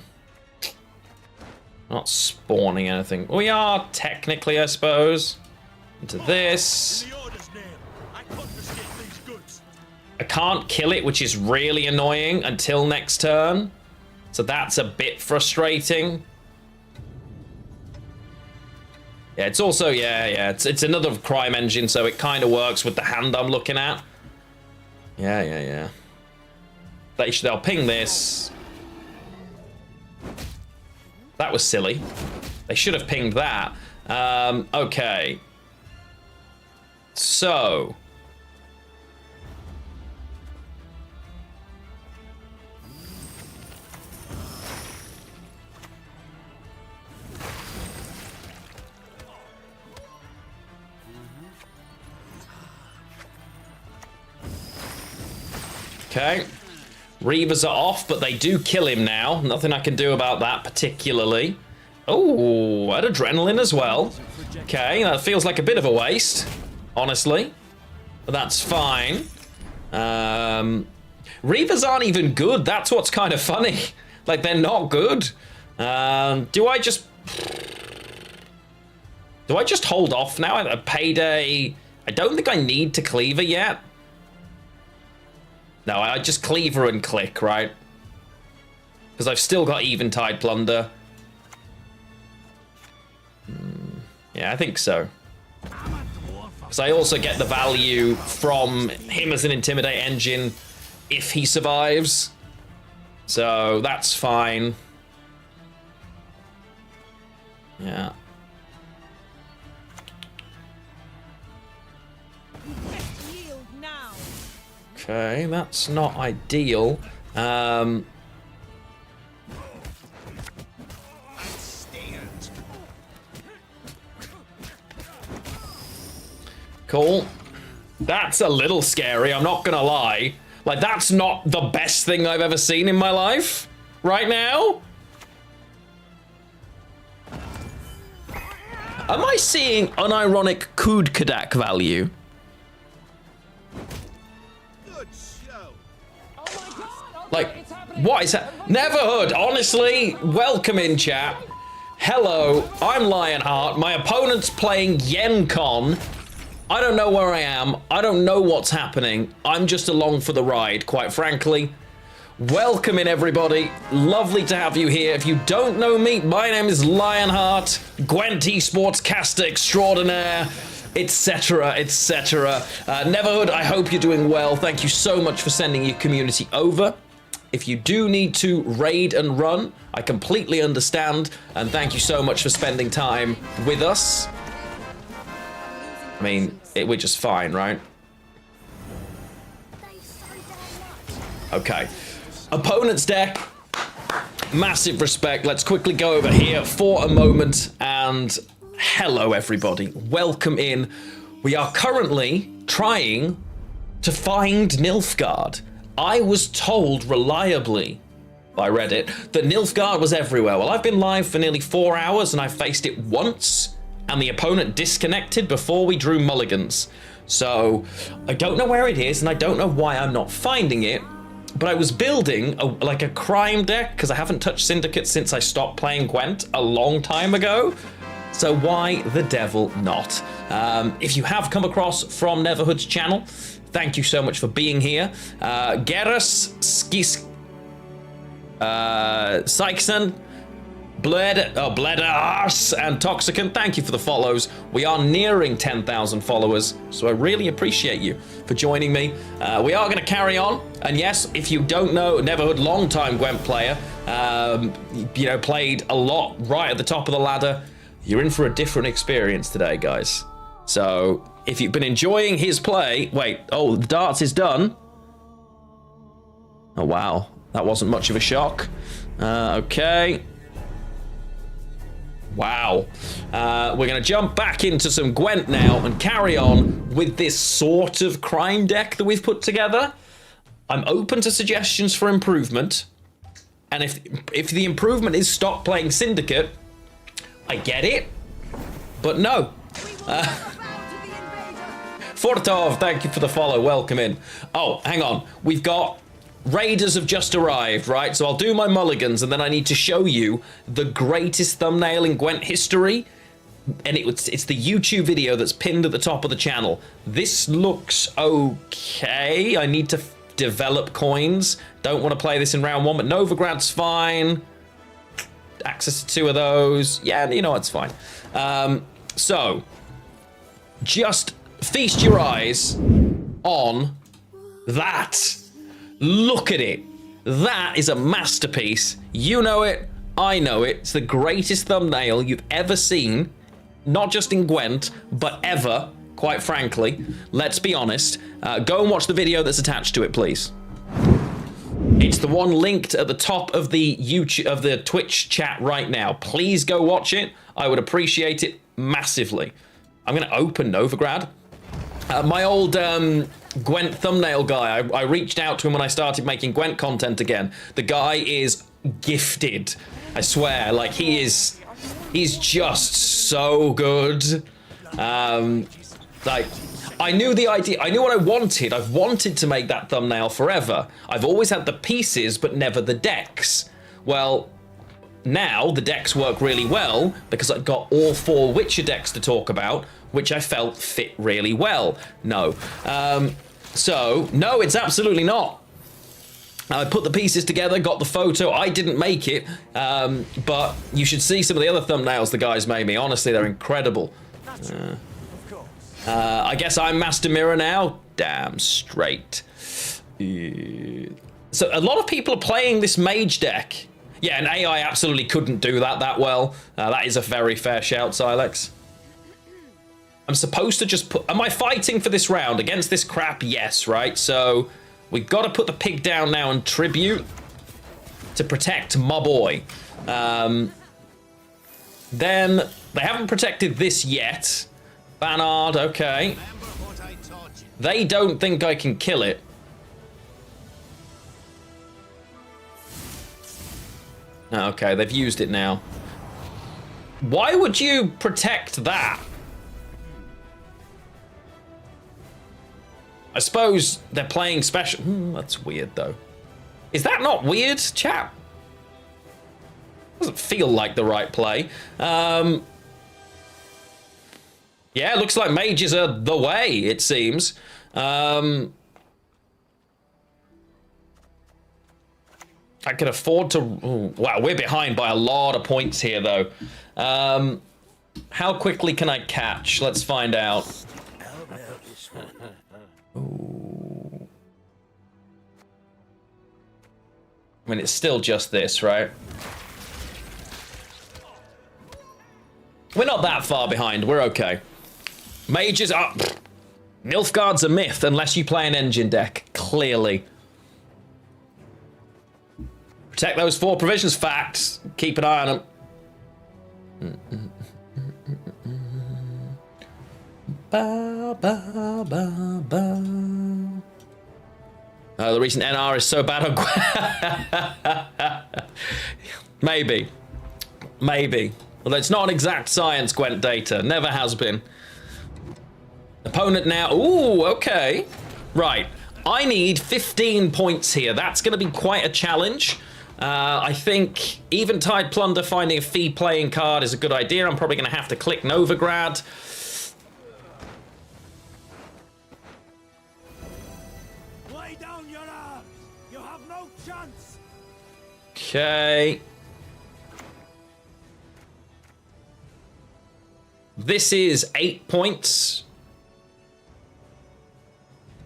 not spawning anything. We are technically, I suppose. Into this. In the Order's name, I confiscate these goods. I can't kill it, which is really annoying until next turn. So that's a bit frustrating. Yeah, it's also, yeah, it's another crime engine, so it kind of works with the hand I'm looking at. Yeah. They'll ping this. That was silly. They should have pinged that. Okay. So. Okay. Reavers are off, but they do kill him now. Nothing I can do about that particularly. Oh, at adrenaline as well. Okay, that feels like a bit of a waste, honestly. But that's fine. Reavers aren't even good. That's what's kind of funny. Like, they're not good. Do I just hold off now at a payday? I don't think I need to cleaver yet. No, I just cleaver and click, right? Because I've still got Eventide Plunder. Yeah, I think so. Because I also get the value from him as an Intimidate engine if he survives. So that's fine. Yeah. Yield now. Okay, that's not ideal. Cool. That's a little scary, I'm not gonna lie. Like, that's not the best thing I've ever seen in my life right now. Am I seeing unironic Kud Kadak value? Good show. Like, what is that? Neverhood, honestly, welcome in, chat. Hello, I'm Lionheart. My opponent's playing YenCon. I don't know where I am. I don't know what's happening. I'm just along for the ride, quite frankly. Welcome in, everybody. Lovely to have you here. If you don't know me, my name is Lionheart, Gwent esports caster extraordinaire, etc., etc. Neverhood, I hope you're doing well. Thank you so much for sending your community over. If you do need to raid and run, I completely understand, and thank you so much for spending time with us. I mean, we're just fine, right? Okay. Opponent's deck. Massive respect. Let's quickly go over here for a moment. And hello, everybody. Welcome in. We are currently trying to find Nilfgaard. I was told reliably by Reddit that Nilfgaard was everywhere. Well, I've been live for nearly 4 hours and I faced it once. And the opponent disconnected before we drew mulligans. So I don't know where it is and I don't know why I'm not finding it. but I was building like a crime deck because I haven't touched Syndicate since I stopped playing Gwent a long time ago. So why the devil not? If you have come across from Neverhood's channel, thank you so much for being here. Gerus, Skis, Sykson, Bleda Ars, and Toxicant, thank you for the follows. We are nearing 10,000 followers, so I really appreciate you for joining me. We are going to carry on, and yes, if you don't know, Neverhood, long-time Gwent player, you know, played a lot right at the top of the ladder. You're in for a different experience today, guys. So if you've been enjoying his play, wait, oh, the darts is done. Oh, wow, that wasn't much of a shock. Okay. Wow. We're going to jump back into some Gwent now and carry on with this sort of crime deck that we've put together. I'm open to suggestions for improvement. And if the improvement is stop playing Syndicate, I get it. But no. Fortov, thank you for the follow. Welcome in. Oh, hang on. We've got... Raiders have just arrived, right? So I'll do my mulligans, and then I need to show you the greatest thumbnail in Gwent history. And it's the YouTube video that's pinned at the top of the channel. This looks okay. I need to develop coins. Don't want to play this in round 1, but Novigrad's fine. Access to 2 of those. Yeah, you know, it's fine. So, just feast your eyes on that. Look at it. That is a masterpiece. You know it. I know it. It's the greatest thumbnail you've ever seen. Not just in Gwent, but ever, quite frankly. Let's be honest. Go and watch the video that's attached to it, please. It's the one linked at the top of the YouTube, of the Twitch chat right now. Please go watch it. I would appreciate it massively. I'm going to open Novigrad. My old Gwent thumbnail guy, I reached out to him when I started making Gwent content again. The guy is gifted. I swear, like he's just so good. Like, I knew the idea, I knew what I wanted. I've wanted to make that thumbnail forever. I've always had the pieces, but never the decks. Well, now the decks work really well because I've got all 4 Witcher decks to talk about, which I felt fit really well. No. So, no, it's absolutely not. I put the pieces together, got the photo. I didn't make it, but you should see some of the other thumbnails the guys made me. Honestly, they're incredible. I guess I'm Master Mirror now. Damn straight. So a lot of people are playing this mage deck. Yeah, and AI absolutely couldn't do that well. That is a very fair shout, Silex. I'm supposed to just put... Am I fighting for this round against this crap? Yes, right? So we've got to put the pig down now and tribute to protect my boy. Then they haven't protected this yet. Bannard, okay. They don't think I can kill it. Okay, they've used it now. Why would you protect that? I suppose they're playing special. That's weird, though. Is that not weird, chat? Doesn't feel like the right play. Yeah, it looks like mages are the way, it seems. I could afford to... Ooh, wow, we're behind by a lot of points here, though. How quickly can I catch? Let's find out. Ooh. I mean, it's still just this, right? We're not that far behind. We're okay. Mages are... Nilfgaard's a myth unless you play an engine deck, clearly. Protect those 4 provisions, facts. Keep an eye on them. Ba, ba, ba, ba. The recent NR is so bad on Maybe. Maybe. Although it's not an exact science, Gwent data. Never has been. Opponent now. Ooh, okay. Right. I need 15 points here. That's going to be quite a challenge. I think Eventide Plunder finding a fee playing card is a good idea. I'm probably going to have to click Nilfgaard. Lay down your arms. You have no chance. Okay. This is 8 points.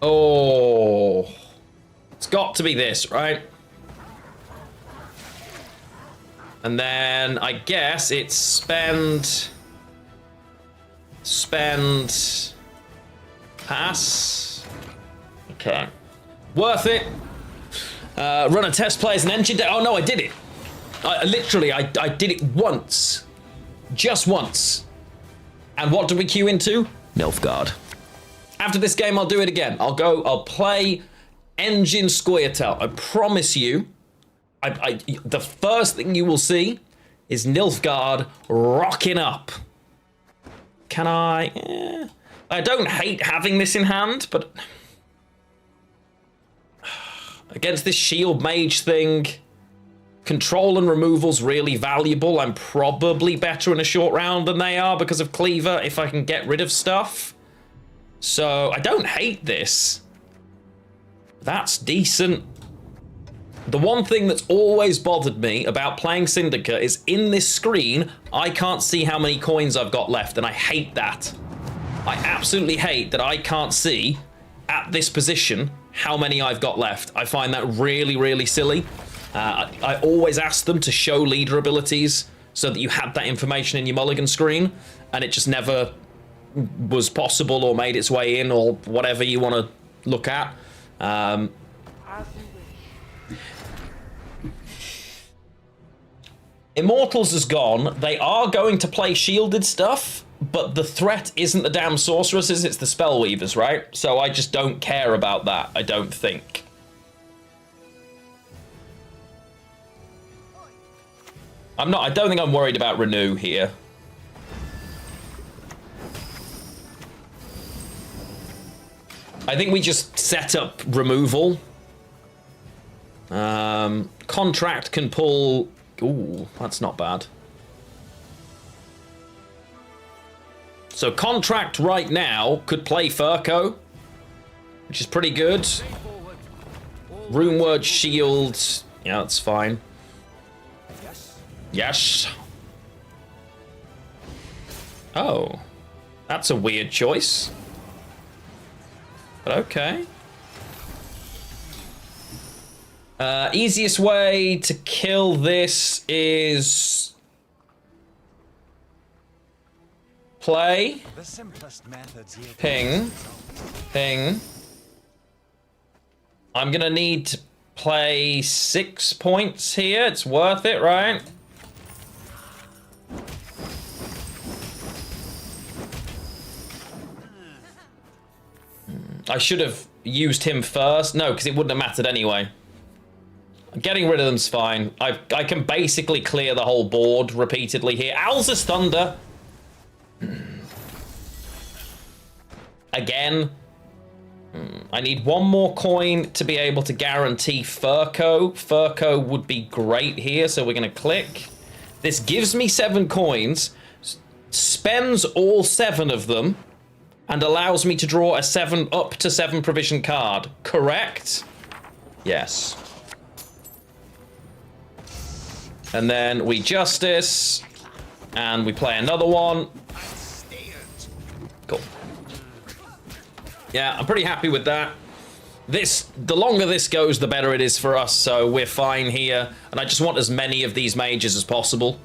Oh. It's got to be this, right? And then I guess it's spend, pass. Okay. Worth it. Run a test play as an engine. Oh no, I did it. I did it once. Just once. And what do we queue into? Nilfgaard. After this game, I'll do it again. I'll play Engine Squirtle. I promise you, the first thing you will see is Nilfgaard rocking up. Can I? I don't hate having this in hand, but against this shield mage thing, control and removal's really valuable. I'm probably better in a short round than they are because of Cleaver if I can get rid of stuff. So I don't hate this. That's decent. The one thing that's always bothered me about playing Syndicate is in this screen, I can't see how many coins I've got left, and I hate that. I absolutely hate that I can't see at this position how many I've got left. I find that really, really silly. I always ask them to show leader abilities so that you had that information in your mulligan screen, and it just never was possible or made its way in or whatever you want to look at. Immortals is gone. They are going to play shielded stuff, but the threat isn't the damn sorceresses, it's the spellweavers, right? So I just don't care about that, I don't think. I don't think I'm worried about Renew here. I think we just set up removal. Contract can pull... Ooh, that's not bad. So Contract right now could play Furco, which is pretty good. Runeword Shield, yeah, that's fine. Yes. Oh, that's a weird choice. But okay. Easiest way to kill this is play, ping, ping. I'm gonna need to play 6 points here. It's worth it, right? I should have used him first. No, because it wouldn't have mattered anyway. Getting rid of them's fine. I can basically clear the whole board repeatedly here. Alza's Thunder. Again. I need one more coin to be able to guarantee Furco. Furco would be great here, so we're going to click. This gives me 7 coins, spends all 7 of them, and allows me to draw a up to 7 provision card. Correct? Yes. And then we Justice, and we play another one. Cool. Yeah, I'm pretty happy with that. The longer this goes, the better it is for us, so we're fine here. And I just want as many of these mages as possible.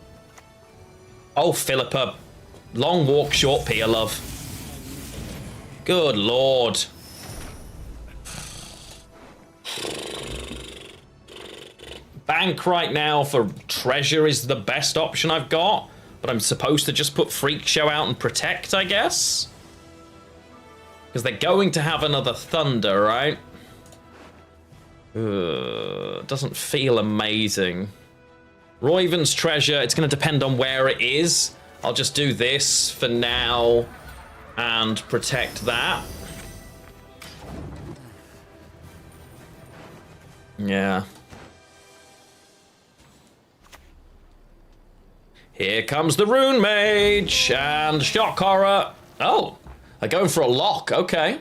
Oh, Philippa. Long walk, short pier, love. Good lord. Bank right now for treasure is the best option I've got, but I'm supposed to just put Freak Show out and protect, I guess? Because they're going to have another Thunder, right? Doesn't feel amazing. Roiven's treasure, it's going to depend on where it is. I'll just do this for now and protect that. Yeah. Here comes the Rune Mage and Shock Horror. Oh, they're going for a lock. Okay.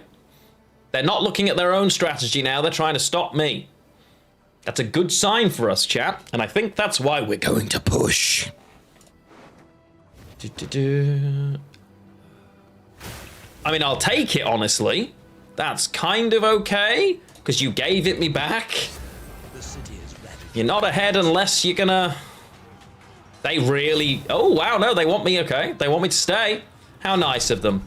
They're not looking at their own strategy now. They're trying to stop me. That's a good sign for us, chat. And I think that's why we're going to push. I mean, I'll take it, honestly. That's kind of okay, because you gave it me back. You're not ahead unless you're gonna... They really... Oh, wow, no, they want me, okay. They want me to stay. How nice of them.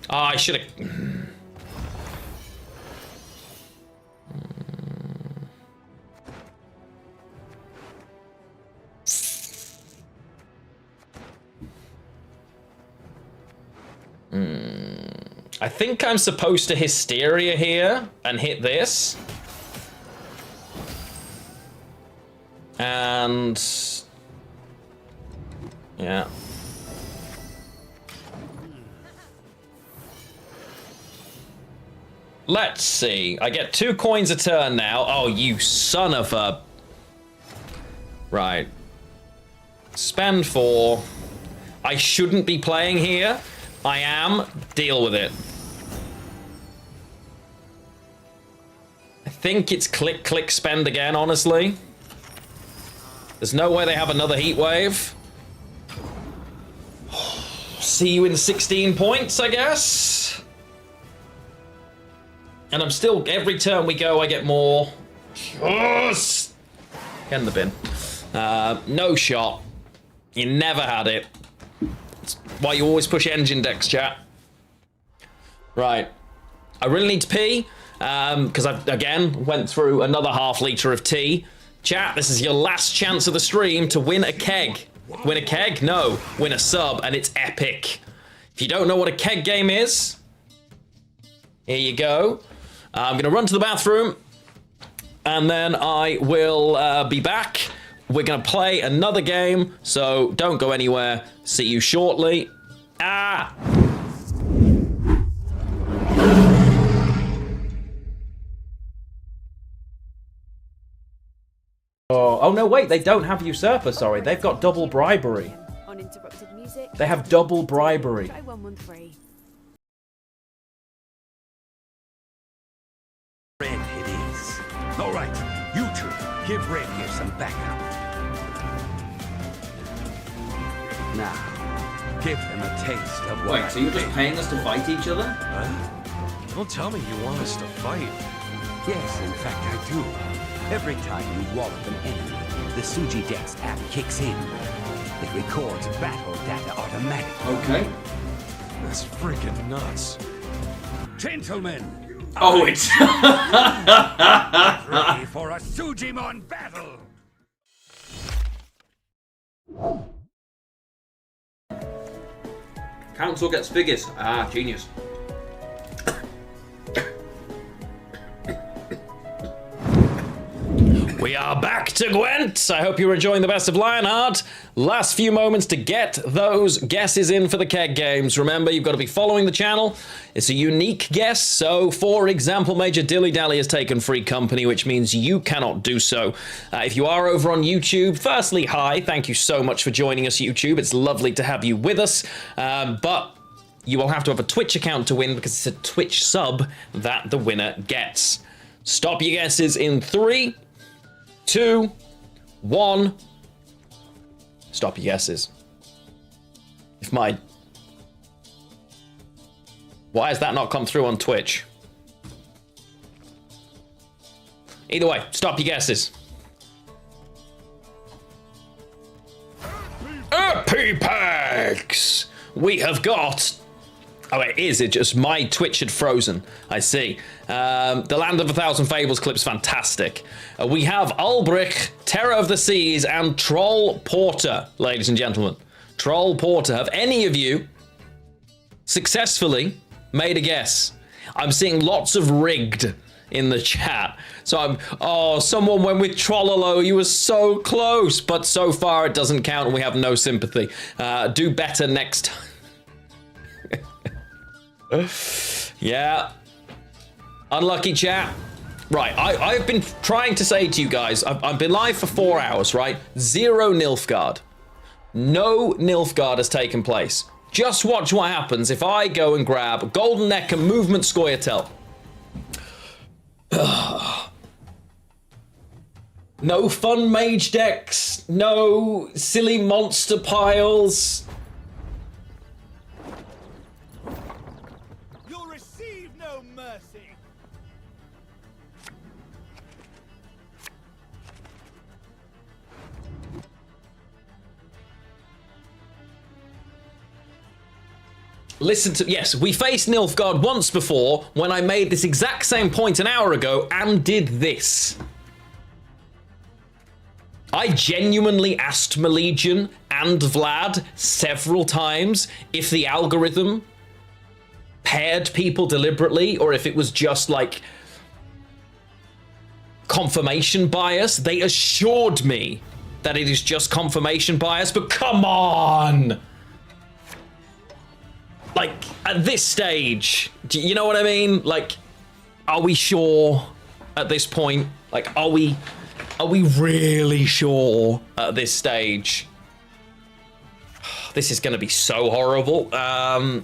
Oh, I should have... I think I'm supposed to Hysteria here and hit this. And... yeah. Let's see. I get 2 coins a turn now. Oh, you son of a... Right. Spend 4. I shouldn't be playing here. I am. Deal with it. I think it's click, click, spend again, honestly. There's no way they have another heat wave. See you in 16 points, I guess. And I'm still, every turn we go, I get more. Yes! Get in the bin. No shot. You never had it. That's why you always push engine decks, chat. Right. I really need to pee, because I, again, went through another ½ liter of tea. Chat, this is your last chance of the stream to win a keg. Win a keg? No. Win a sub, and it's epic. If you don't know what a keg game is, here you go. I'm going to run to the bathroom, and then I will be back. We're going to play another game, so don't go anywhere. See you shortly. Ah! Oh no, wait, they don't have usurper, sorry. They've got double bribery. Uninterrupted music. They have double bribery. Try 113. Red it is. All right, you two, give Red here some backup. Now, give them a taste of what Wait, so you're just paying us to fight each other? Huh? Don't tell me you want us to fight. Yes, in fact, I do. Every time you wallop an enemy, the Suji Dex app kicks in. It records battle data automatically. Okay. That's freaking nuts. Gentlemen! Oh, it's... Ready for a Sujimon battle! Council gets figures. Ah, genius. We are back to Gwent. I hope you're enjoying the best of Lionheart. Last few moments to get those guesses in for the keg games. Remember, you've got to be following the channel. It's a unique guess. So, for example, Major Dilly Dally has taken free company, which means you cannot do so. If you are over on YouTube, firstly, hi. Thank you so much for joining us, YouTube. It's lovely to have you with us. But you will have to have a Twitch account to win because it's a Twitch sub that the winner gets. Stop your guesses in 3, 2, 1. Stop your guesses. If my... Why has that not come through on Twitch? Either way, stop your guesses. Epipex! We have got... Oh, it is. It just my Twitch had frozen. I see. The Land of a Thousand Fables clip's fantastic. We have Ulbrich, Terror of the Seas, and Troll Porter, ladies and gentlemen. Troll Porter. Have any of you successfully made a guess? I'm seeing lots of rigged in the chat. So I'm, oh, someone went with Trollolo. You were so close, but so far it doesn't count and we have no sympathy. Do better next time. Yeah. Unlucky, chat. Right, I've been trying to say to you guys, I've been live for 4 hours, right? 0 Nilfgaard. No Nilfgaard has taken place. Just watch what happens if I go and grab Golden Neck and Movement Scoia'tael. No fun mage decks, no silly monster piles. You'll receive no mercy. Listen to, yes, we faced Nilfgaard once before when I made this exact same point an hour ago and did this. I genuinely asked Malegion and Vlad several times if the algorithm paired people deliberately or if it was just like confirmation bias. They assured me that it is just confirmation bias, but come on! Like, at this stage, do you know what I mean? Like, are we sure at this point? Like, are we really sure at this stage? This is going to be so horrible. I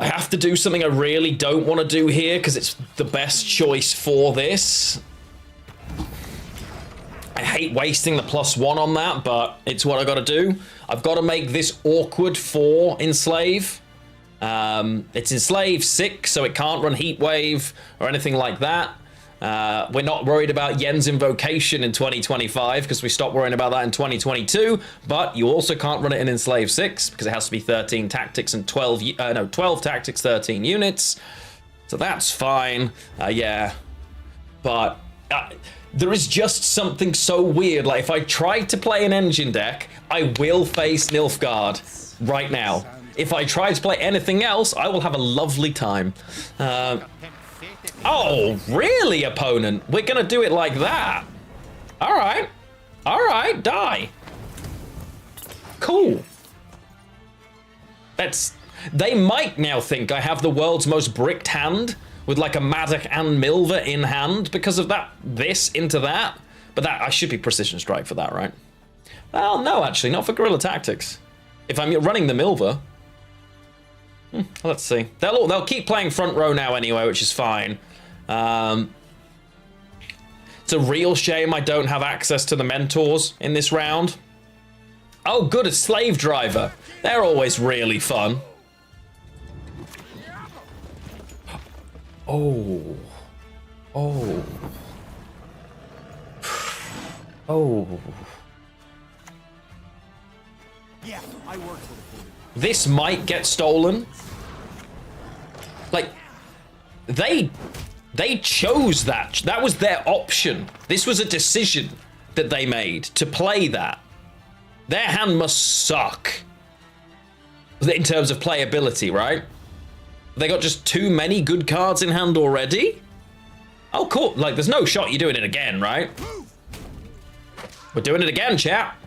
have to do something I really don't want to do here because it's the best choice for this. I hate wasting the +1 on that, but it's what I got to do. I've got to make this awkward for Enslave. It's Enslave 6, so it can't run Heat Wave or anything like that. We're not worried about Yen's Invocation in 2025 because we stopped worrying about that in 2022. But you also can't run it in Enslave 6 because it has to be 13 tactics and 12 tactics, 13 units. So that's fine. Yeah, but there is just something so weird. Like if I try to play an engine deck, I will face Nilfgaard right now. If I try to play anything else, I will have a lovely time. Oh, really, opponent? We're gonna do it like that? All right, die. Cool. They might now think I have the world's most bricked hand with like a Madoc and Milva in hand because of that, this into that. But that, I should be Precision Strike for that, right? Well, no, actually, not for Guerrilla Tactics. If I'm running the Milva. Let's see. They'll keep playing front row now anyway, which is fine. It's a real shame I don't have access to the mentors in this round. Oh, good, a Slave Driver. They're always really fun. Oh. Yeah, I worked for it. This might get stolen. Like, they chose that. That was their option. This was a decision that they made to play that. Their hand must suck in terms of playability, right? They got just too many good cards in hand already? Oh, cool. Like, there's no shot you're doing it again, right? We're doing it again, chap.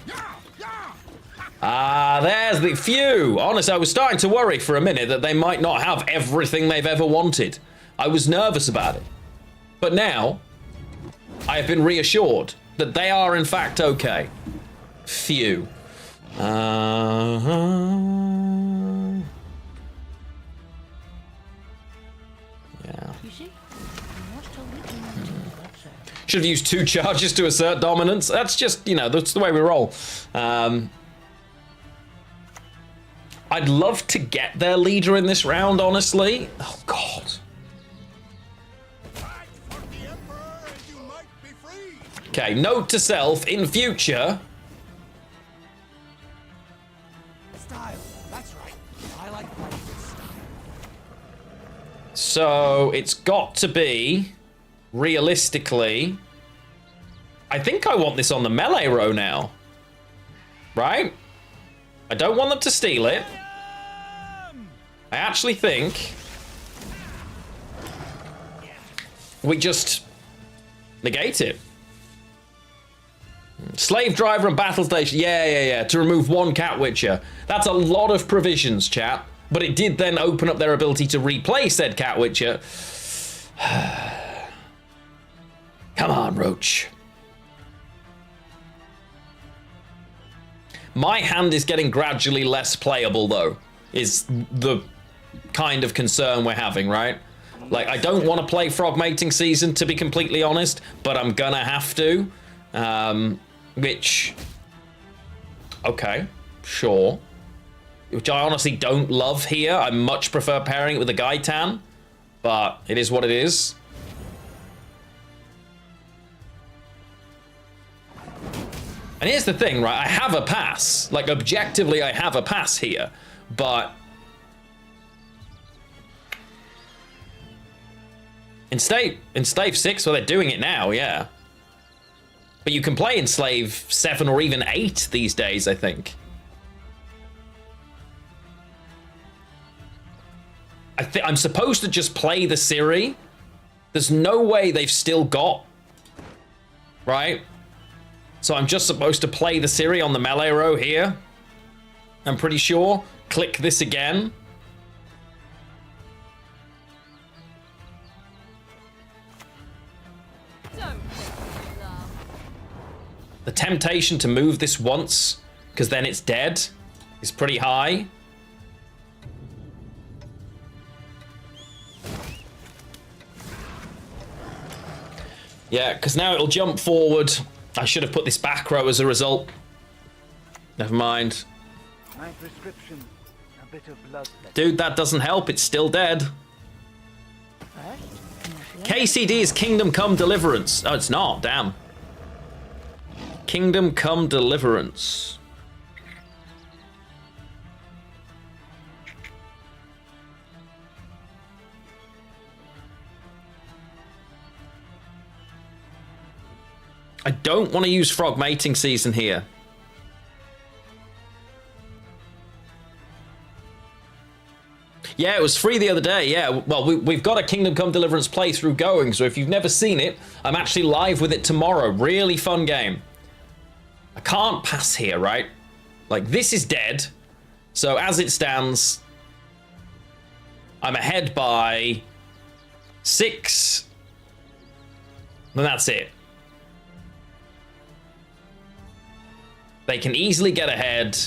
There's the few. Honestly, I was starting to worry for a minute that they might not have everything they've ever wanted. I was nervous about it. But now, I have been reassured that they are in fact okay. Few. Yeah. Should have used 2 charges to assert dominance. That's just, you know, that's the way we roll. I'd love to get their leader in this round, honestly. Oh, God. Okay, note to self, in future. Style, that's right. I like style. So, it's got to be, realistically, I think I want this on the melee row now. Right? I don't want them to steal it. I actually think we just negate it. Slave Driver and Battle Station. Yeah. To remove 1 Cat Witcher. That's a lot of provisions, chat. but it did then open up their ability to replay said Cat Witcher. Come on, Roach. My hand is getting gradually less playable, though, is the kind of concern we're having, right? Like, I don't want to play Frog Mating Season, to be completely honest, but I'm gonna have to. Which... Okay, sure. Which I honestly don't love here. I much prefer pairing it with a Gaitan, but it is what it is. And here's the thing, right? I have a pass. Like, objectively, I have a pass here. But... in Slave 6, well, they're doing it now, yeah. But you can play in Slave 7 or even 8 these days, I think. I'm supposed to just play the Ciri. There's no way they've still got... Right? So I'm just supposed to play the Ciri on the melee row here. I'm pretty sure. Click this again. The temptation to move this once, because then it's dead, is pretty high. Yeah, because now it'll jump forward. I should have put this back row as a result. Never mind. My prescription, a bit of blood. Dude, that doesn't help. It's still dead. KCD is Kingdom Come Deliverance. Oh, it's not. Damn. Kingdom Come Deliverance. I don't want to use Frog Mating Season here. Yeah, it was free the other day. Yeah, well, we've got a Kingdom Come Deliverance playthrough going, so if you've never seen it, I'm actually live with it tomorrow. Really fun game. I can't pass here, right? Like, this is dead. So as it stands, I'm ahead by 6. Then that's it. They can easily get ahead.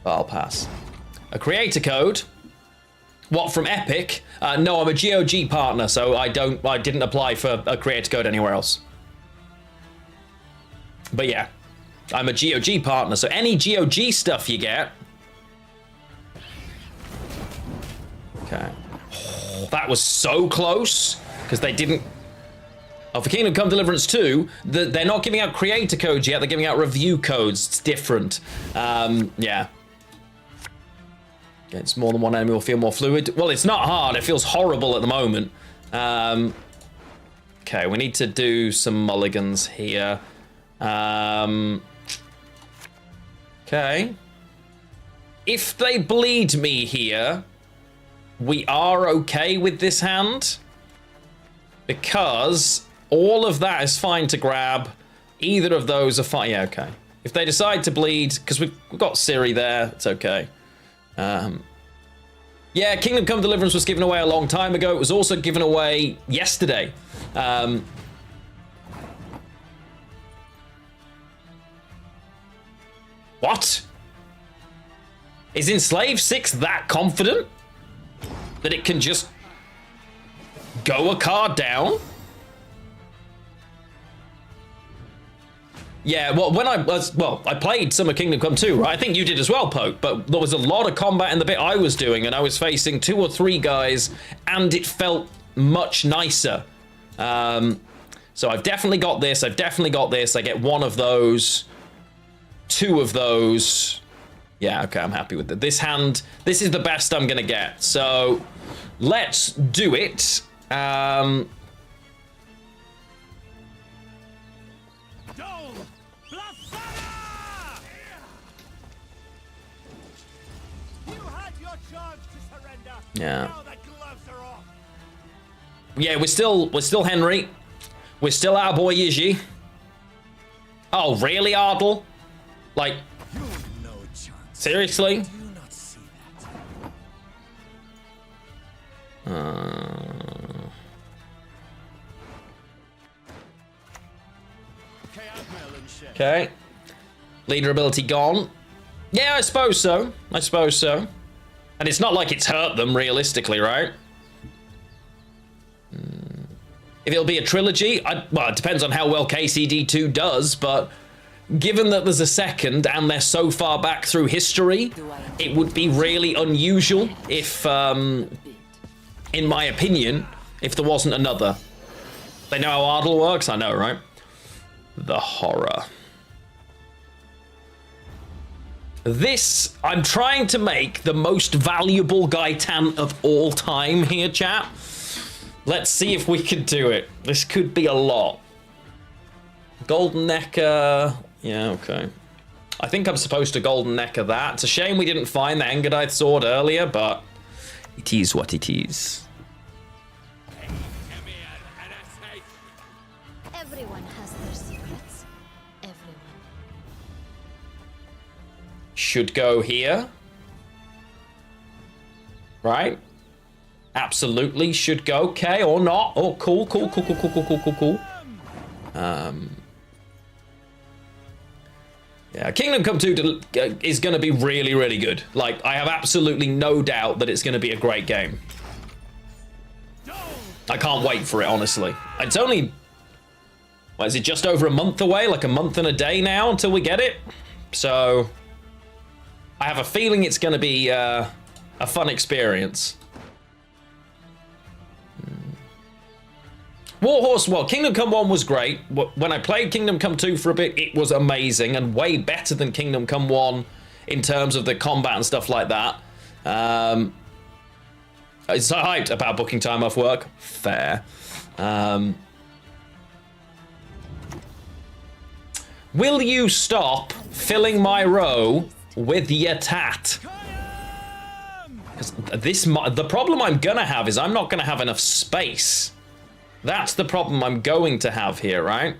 I'll pass. A creator code. What, from Epic? No, I'm a GOG partner, so I didn't apply for a creator code anywhere else. But yeah, I'm a GOG partner, so any GOG stuff you get. Okay. Oh, that was so close, because they didn't... Oh, for Kingdom Come Deliverance 2, they're not giving out creator codes yet, they're giving out review codes. It's different. Yeah. Against more than one enemy will feel more fluid. Well, it's not hard, it feels horrible at the moment. Okay, we need to do some mulligans here. Okay. If they bleed me here, we are okay with this hand. Because all of that is fine to grab. Either of those are fine. Yeah, okay. If they decide to bleed, because we've got Ciri there, it's okay. Yeah, Kingdom Come Deliverance was given away a long time ago. It was also given away yesterday. What? Is Enslaved 6 that confident that it can just go a card down? Yeah, well, when I played some of Kingdom Come 2, right? I think you did as well, Poke, but there was a lot of combat in the bit I was doing, and I was facing 2 or 3 guys, and it felt much nicer. So I've definitely got this, I get 1 of those, 2 of those. Yeah, okay, I'm happy with it. This hand, this is the best I'm gonna get, so let's do it. Yeah. Yeah, we're still Henry. We're still our boy Yiji. Oh, really, Ardle? Like, Seriously? Do you not see that? Okay. Leader ability gone. Yeah, I suppose so. I suppose so. And it's not like it's hurt them, realistically, right? If it'll be a trilogy, well, it depends on how well KCD2 does, but given that there's a second and they're so far back through history, it would be really unusual if, in my opinion, if there wasn't another. They know how Ardle works? I know, right? The horror. This, I'm trying to make the most valuable Gaitan of all time here, chat. Let's see if we can do it. This could be a lot. Golden Necker. Yeah, okay. I think I'm supposed to Golden Necker that. It's a shame we didn't find the Engadite sword earlier, but it is what it is. Everyone has their secrets. Everyone. Should go here. Right? Absolutely should go. Okay, or not. Oh, cool. Yeah, Kingdom Come 2 is going to be really, really good. Like, I have absolutely no doubt that it's going to be a great game. I can't wait for it, honestly. It's only... What, is it just over a month away? Like a month and a day now until we get it? So... I have a feeling it's going to be a fun experience. Warhorse, well, Kingdom Come 1 was great. When I played Kingdom Come 2 for a bit, it was amazing and way better than Kingdom Come 1 in terms of the combat and stuff like that. It's so hyped about booking time off work. Fair. Will you stop filling my row with your tat? Because the problem I'm gonna have is I'm not gonna have enough space. That's the problem I'm going to have here, right?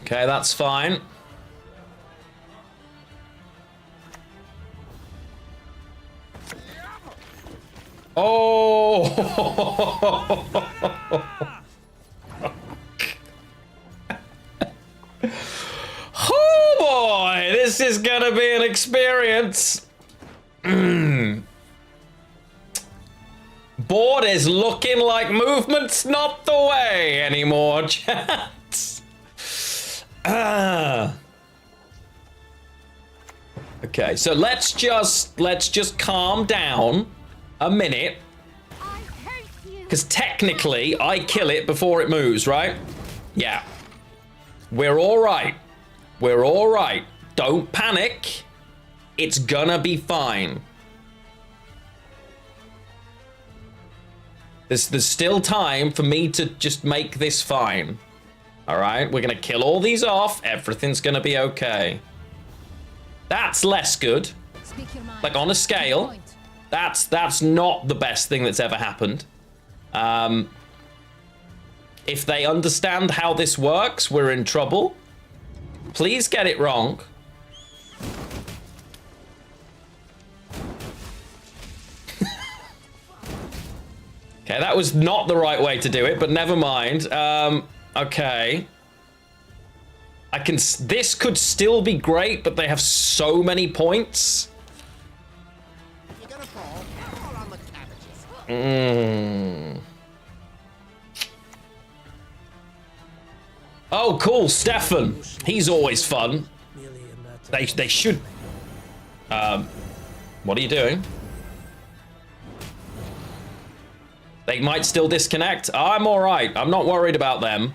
Okay, that's fine. Oh! Oh boy, this is gonna be an experience. Board is looking like movement's not the way anymore, chat. Okay, so let's just calm down a minute. Because technically, I kill it before it moves, right? Yeah. We're alright. We're alright. Don't panic. It's gonna be fine. There's still time for me to just make this fine. Alright, we're gonna kill all these off. Everything's gonna be okay. That's less good. Like, on a scale, that's not the best thing that's ever happened. If they understand how this works, we're in trouble. Please get it wrong. Okay, that was not the right way to do it, but never mind. Okay. This could still be great, but they have so many points. You're gonna fall on the cabbages. Oh, cool, Stefan. He's always fun. They should... what are you doing? They might still disconnect. I'm all right. I'm not worried about them.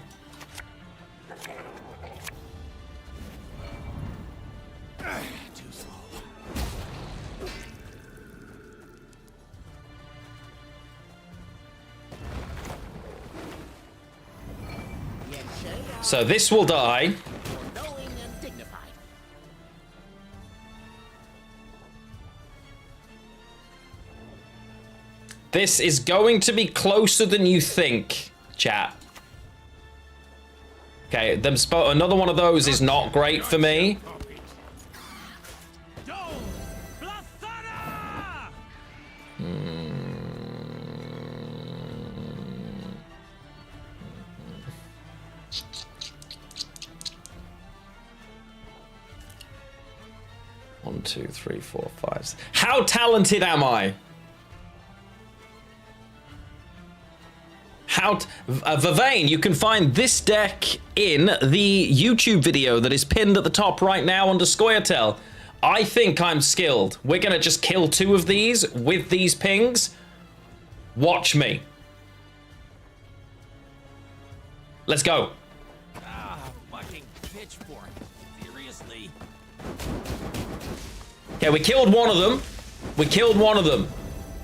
Too slow. So this will die. Knowing and dignified. This is going to be closer than you think, chat. Okay, another one of those is not great for me. One, two, three, four, five. How talented am I? Vavain, you can find this deck in the YouTube video that is pinned at the top right now under Scoia'tael. I think I'm skilled. We're gonna just kill 2 of these with these pings. Watch me. Let's go. Ah, fucking pitchfork. Seriously? Okay, we killed one of them. We killed one of them.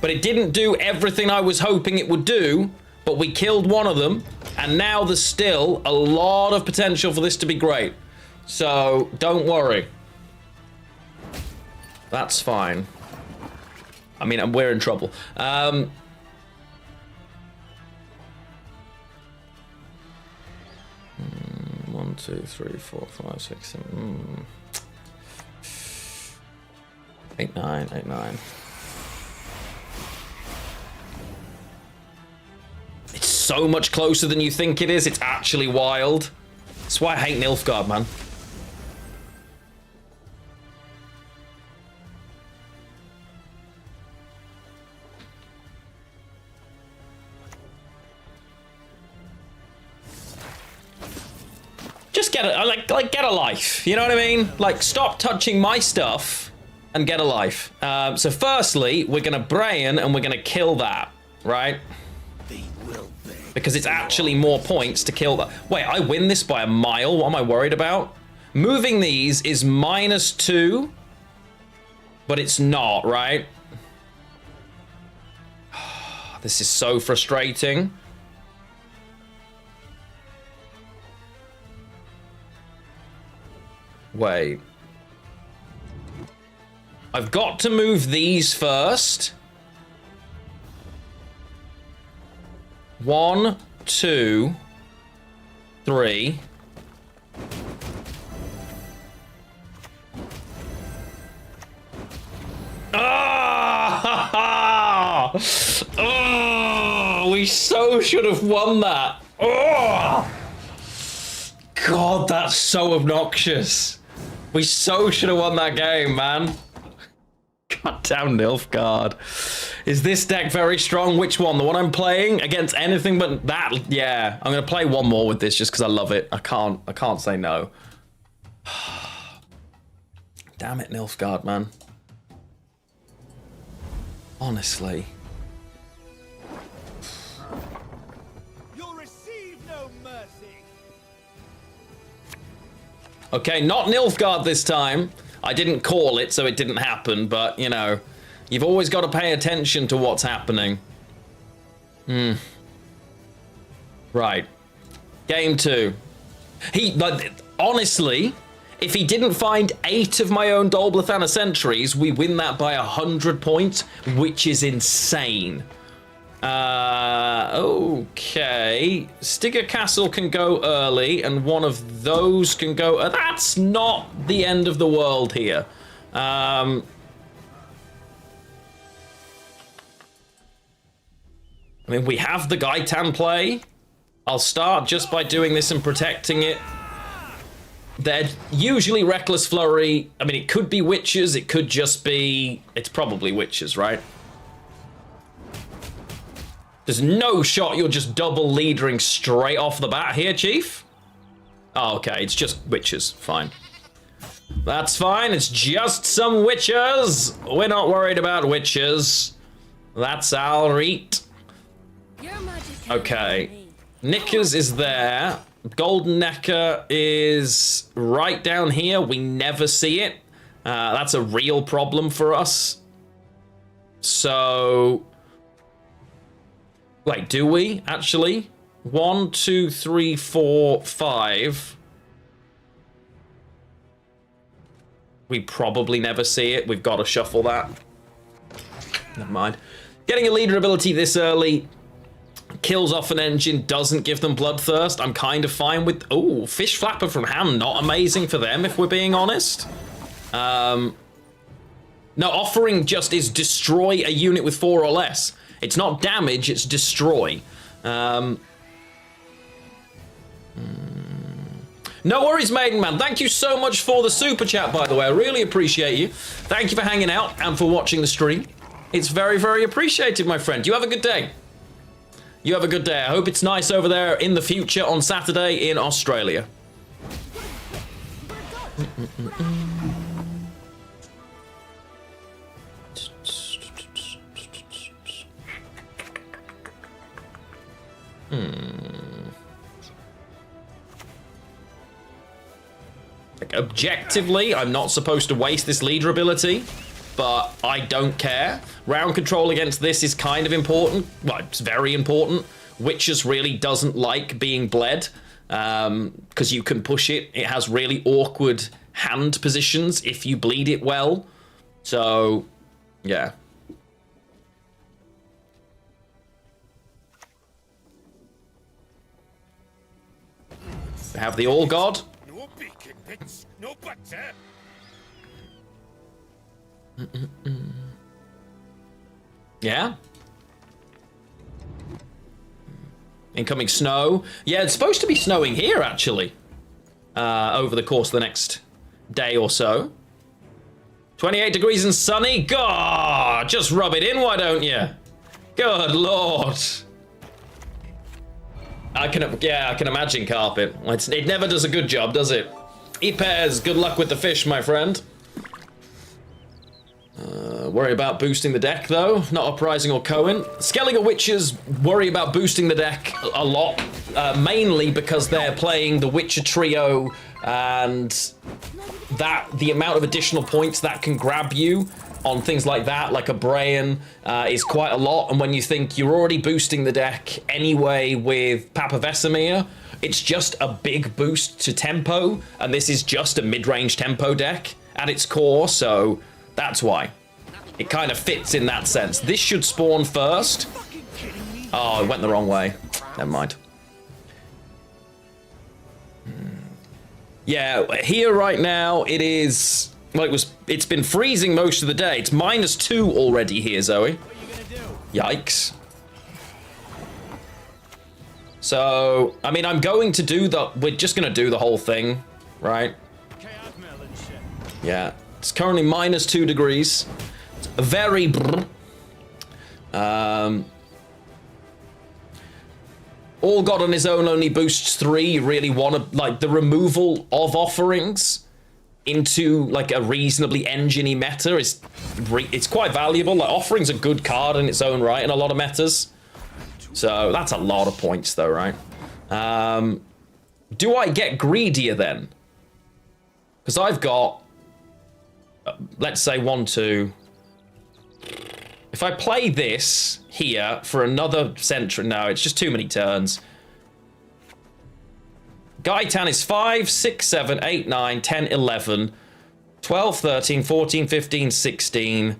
But it didn't do everything I was hoping it would do. But we killed one of them, and now there's still a lot of potential for this to be great. So, don't worry. That's fine. I mean, we're in trouble. 1, 2, 3, 4, 5, 6, 7... 8, 9, 8, 9. It's so much closer than you think it is. It's actually wild. That's why I hate Nilfgaard, man. Just get a like get a life. You know what I mean? Like, stop touching my stuff and get a life. So firstly, we're gonna Brain and we're gonna kill that, right? Because it's actually more points to kill that. Wait, I win this by a mile? What am I worried about? Moving these is -2, but it's not, right? This is so frustrating. Wait. I've got to move these first. 1, 2, 3. Ah! Oh, we so should have won that. Oh! God, that's so obnoxious. We so should have won that game, man. God damn Nilfgaard. Is this deck very strong? Which one? The one I'm playing? Against anything but that? Yeah. I'm gonna play one more with this just because I love it. I can't say no. Damn it, Nilfgaard, man. Honestly. You'll receive no mercy. Okay, not Nilfgaard this time. I didn't call it, so it didn't happen, but, you know, you've always got to pay attention to what's happening. Right. Game 2. Honestly, if he didn't find 8 of my own Dolblathana sentries, we win that by 100 points, which is insane. Okay. Stigger Castle can go early, and one of those can go... that's not the end of the world here. I mean, we have the Gaitan play. I'll start just by doing this and protecting it. They're usually Reckless Flurry. I mean, it could be Witches, it could just be... it's probably Witches, right? There's no shot you're just double leadering straight off the bat here, Chief. Oh, okay, it's just Witches. Fine. That's fine, it's just some Witches. We're not worried about Witches. That's all right. Your magic can Okay. me. Knickers is there. Golden Necker is right down here. We never see it. That's a real problem for us. So... Wait, do we actually? 1, 2, 3, 4, 5. We probably never see it. We've got to shuffle that. Never mind. Getting a leader ability this early kills off an engine, doesn't give them bloodthirst. I'm kind of fine with... Oh, Fish Flapper from hand. Not amazing for them, if we're being honest. No, offering just is destroy a unit with 4 or less. It's not damage, it's destroy. No worries, Maiden Man. Thank you so much for the super chat, by the way. I really appreciate you. Thank you for hanging out and for watching the stream. It's very, very appreciated, my friend. You have a good day. You have a good day. I hope it's nice over there in the future on Saturday in Australia. Like, objectively, I'm not supposed to waste this leader ability, but I don't care. Round control against this is kind of important. Well, it's very important. Witches really doesn't like being bled, because you can push it. It has really awkward hand positions if you bleed it well. So, yeah. We have the All God. No bacon bits, no butter. Yeah. Incoming snow. Yeah, it's supposed to be snowing here, actually. Over the course of the next day or so. 28 degrees and sunny. God, just rub it in, why don't you? Good Lord. I can imagine carpet. It never does a good job, does it? Ipez, good luck with the fish, my friend. Worry about boosting the deck, though. Not Uprising or Cohen. Skelliger Witchers worry about boosting the deck a lot, mainly because they're playing the Witcher trio, and the amount of additional points that can grab you on things like that, like a Brayan, is quite a lot. And when you think you're already boosting the deck anyway with Papa Vesemir, it's just a big boost to tempo, and this is just a mid-range tempo deck at its core, so that's why. It kind of fits in that sense. This should spawn first. Oh, it went the wrong way. Never mind. Yeah, here right now it is... Well, it's been freezing most of the day. It's -2 already here, Zoe. Yikes. So, I mean, I'm going to do we're just going to do the whole thing, right? Yeah. It's currently -2 degrees. It's very... All God on his own only boosts 3. You really want to... Like, the removal of offerings into, like, a reasonably engine-y meta is... It's quite valuable. Like, offering's a good card in its own right in a lot of metas. So, that's a lot of points, though, right? Do I get greedier, then? Because I've got... let's say 1, 2. If I play this here for another century, no, it's just too many turns. Gaitan is 5, 6, 7, 8, 9, 10, 11, 12, 13, 14, 15, 16,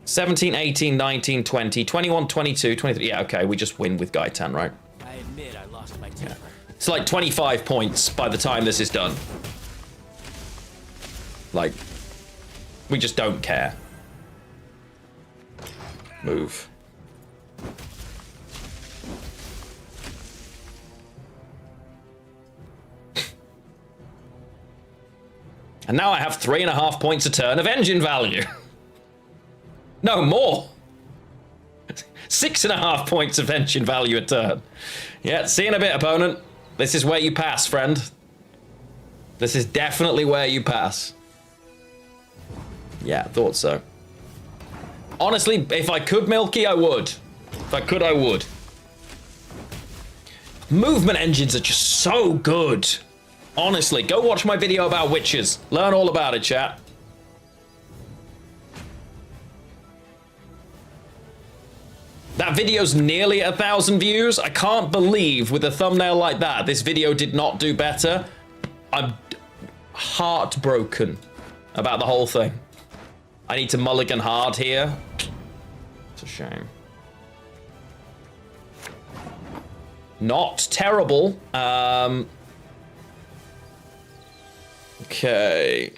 17, 18, 19, 20, 21, 22, 23. Yeah, okay, we just win with Gaitan, right? I admit I lost my temper. Yeah. It's like 25 points by the time this is done. Like... We just don't care. Move. And now I have 3.5 points a turn of engine value. No, more. 6.5 points of engine value a turn. Yeah, see you in a bit, opponent. This is where you pass, friend. This is definitely where you pass. Yeah, thought so. Honestly, if I could, Milky, I would. If I could, I would. Movement engines are just so good. Honestly, go watch my video about witches. Learn all about it, chat. That video's nearly 1,000 views. I can't believe with a thumbnail like that, this video did not do better. I'm heartbroken about the whole thing. I need to mulligan hard here. It's a shame. Not terrible. Okay.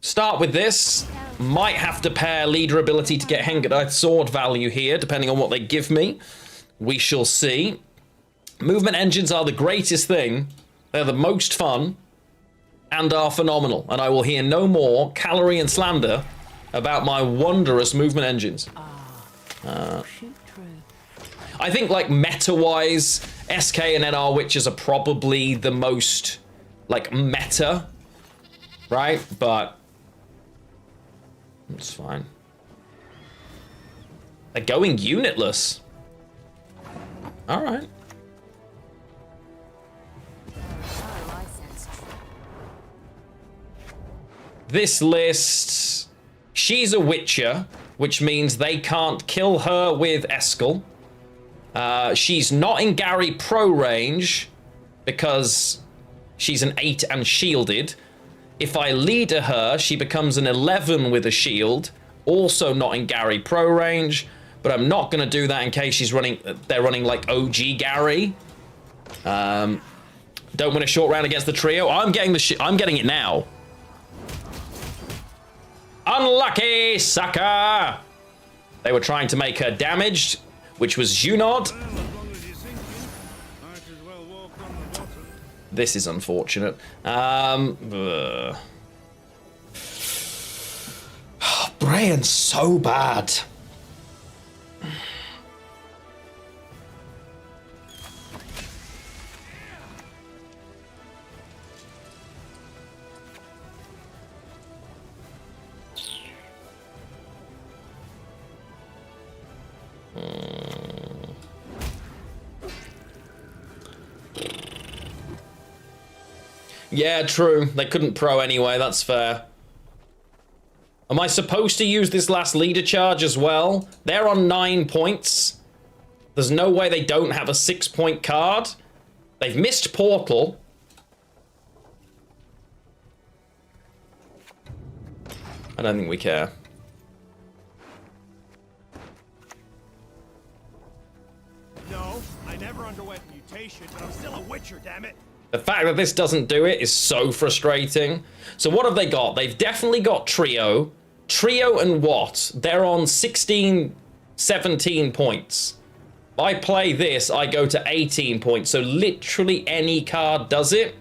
Start with this. Might have to pair leader ability to get Hengedite sword value here, depending on what they give me. We shall see. Movement engines are the greatest thing. They're the most fun and are phenomenal. And I will hear no more calorie and slander about my wondrous movement engines. I think like meta-wise, SK and NR witches are probably the most like meta, right? But it's fine. They're going unitless. All right. This list, she's a witcher, which means they can't kill her with Eskel. She's not in Gary Pro range because she's an 8 and shielded. If I leader her, she becomes an 11 with a shield, also not in Gary Pro range, but I'm not going to do that in case they're running like OG Gary. Don't win a short round against the trio. I'm getting it now. Unlucky, sucker! They were trying to make her damaged, which was Junod. This is unfortunate. Brian's so bad. Yeah, true. They couldn't pro anyway, that's fair. Am I supposed to use this last leader charge as well? They're on 9 points. There's no way they don't have a 6-point card. They've missed Portal. I don't think we care. No, I never underwent mutation, but I'm still a witcher, damn it. The fact that this doesn't do it is so frustrating. So what have they got? They've definitely got Trio. Trio and what? They're on 16, 17 points. If I play this, I go to 18 points. So literally any card does it.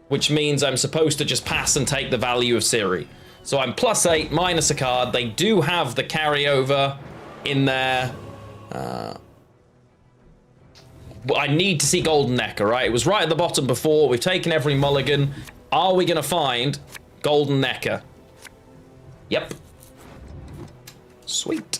Which means I'm supposed to just pass and take the value of Ciri. So I'm +8, minus a card. They do have the carryover in there. I need to see Golden Necker, right? It was right at the bottom before. We've taken every mulligan. Are we going to find Golden Necker? Yep. Sweet.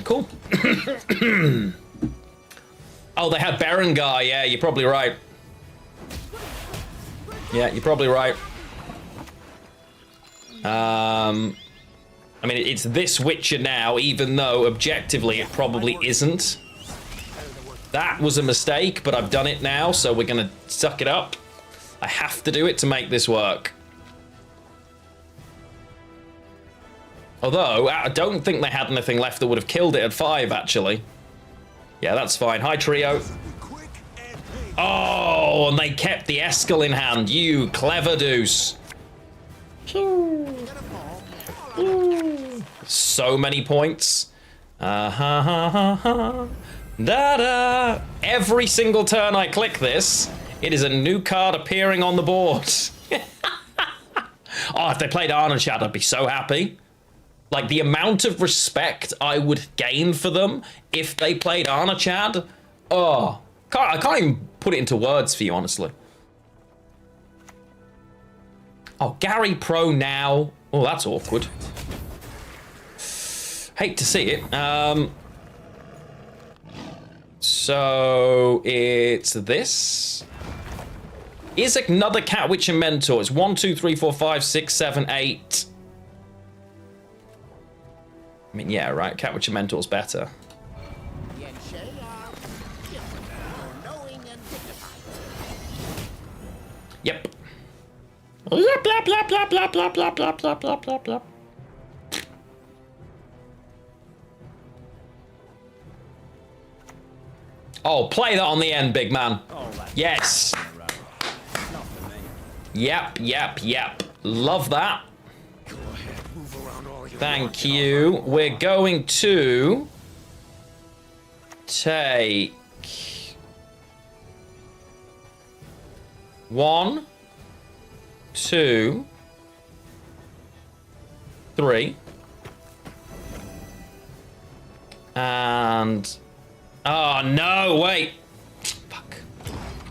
Cool. Oh, they had Berengar. Yeah, you're probably right. Yeah, you're probably right. I mean, it's this Witcher now, even though objectively it probably isn't. That was a mistake, but I've done it now, so we're gonna suck it up. I have to do it to make this work. Although, I don't think they had anything left that would have killed it at 5, actually. Yeah, that's fine. Hi, Trio. Oh, and they kept the Eskel in hand. You clever deuce. So many points. Da-da. Every single turn I click this, it is a new card appearing on the board. Oh, if they played Arnon Chat, I'd be so happy. Like, the amount of respect I would gain for them if they played Arna Chad. Oh, I can't even put it into words for you, honestly. Oh, Gary Pro now. Oh, that's awkward. Hate to see it. So it's this. Is another Cat Witch and Mentor. It's 1, 2, 3, 4, 5, 6, 7, 8. I mean, yeah, right. Cat Witch and Mentor's better. Yep. Yep, yep, yep, yep, yep, yep, yep, yep, yep, yep, yep, yep. Oh, play that on the end, big man. Yes. Yep, yep, yep. Love that. Thank you. We're going to take 1, 2, 3, and oh no, wait. Fuck.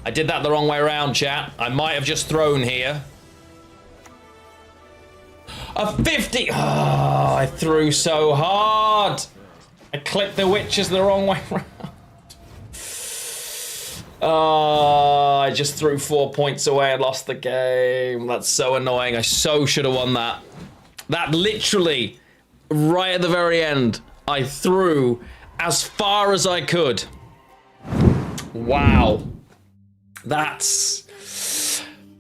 I did that the wrong way around, chat. I might have just thrown here. A 50. Oh, I threw so hard. I clicked the witches the wrong way around. Oh, I just threw 4 points away and lost the game. That's so annoying. I so should have won that. That literally, right at the very end, I threw as far as I could. Wow. That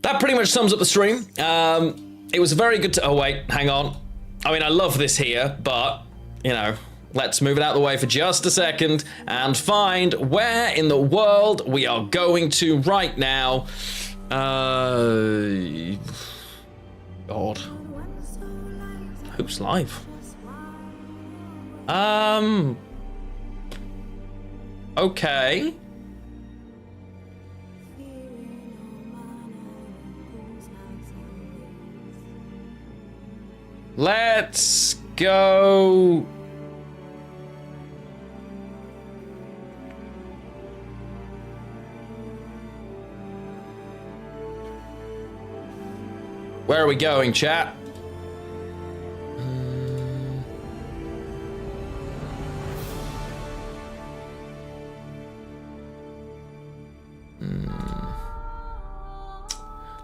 pretty much sums up the stream. It was a very good... Oh, wait, hang on. I mean, I love this here, but, you know, let's move it out of the way for just a second and find where in the world we are going to right now. God. Who's live? Okay. Let's go. Where are we going, chat?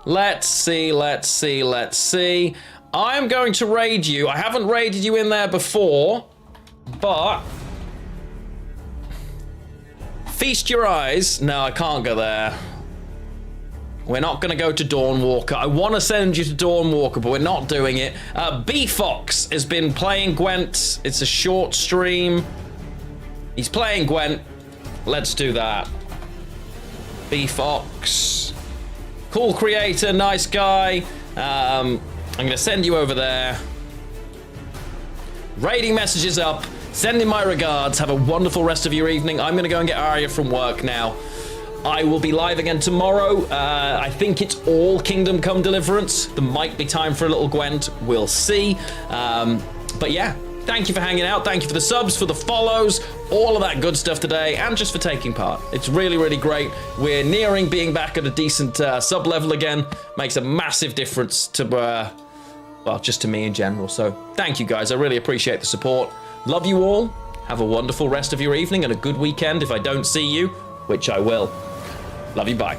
Let's see. I'm going to raid you. I haven't raided you in there before, but feast your eyes. No, I can't go there. We're not going to go to Dawnwalker. I want to send you to Dawnwalker, but we're not doing it. B-Fox has been playing Gwent. It's a short stream. He's playing Gwent. Let's do that. B-Fox. Cool creator, nice guy. I'm going to send you over there. Raiding messages up. Sending my regards. Have a wonderful rest of your evening. I'm going to go and get Arya from work now. I will be live again tomorrow. I think it's all Kingdom Come Deliverance. There might be time for a little Gwent. We'll see. But yeah, thank you for hanging out. Thank you for the subs, for the follows, all of that good stuff today, and just for taking part. It's really, really great. We're nearing being back at a decent sub level again. Makes a massive difference to, well, just to me in general. So thank you guys. I really appreciate the support. Love you all. Have a wonderful rest of your evening and a good weekend if I don't see you, which I will. Love you, bye.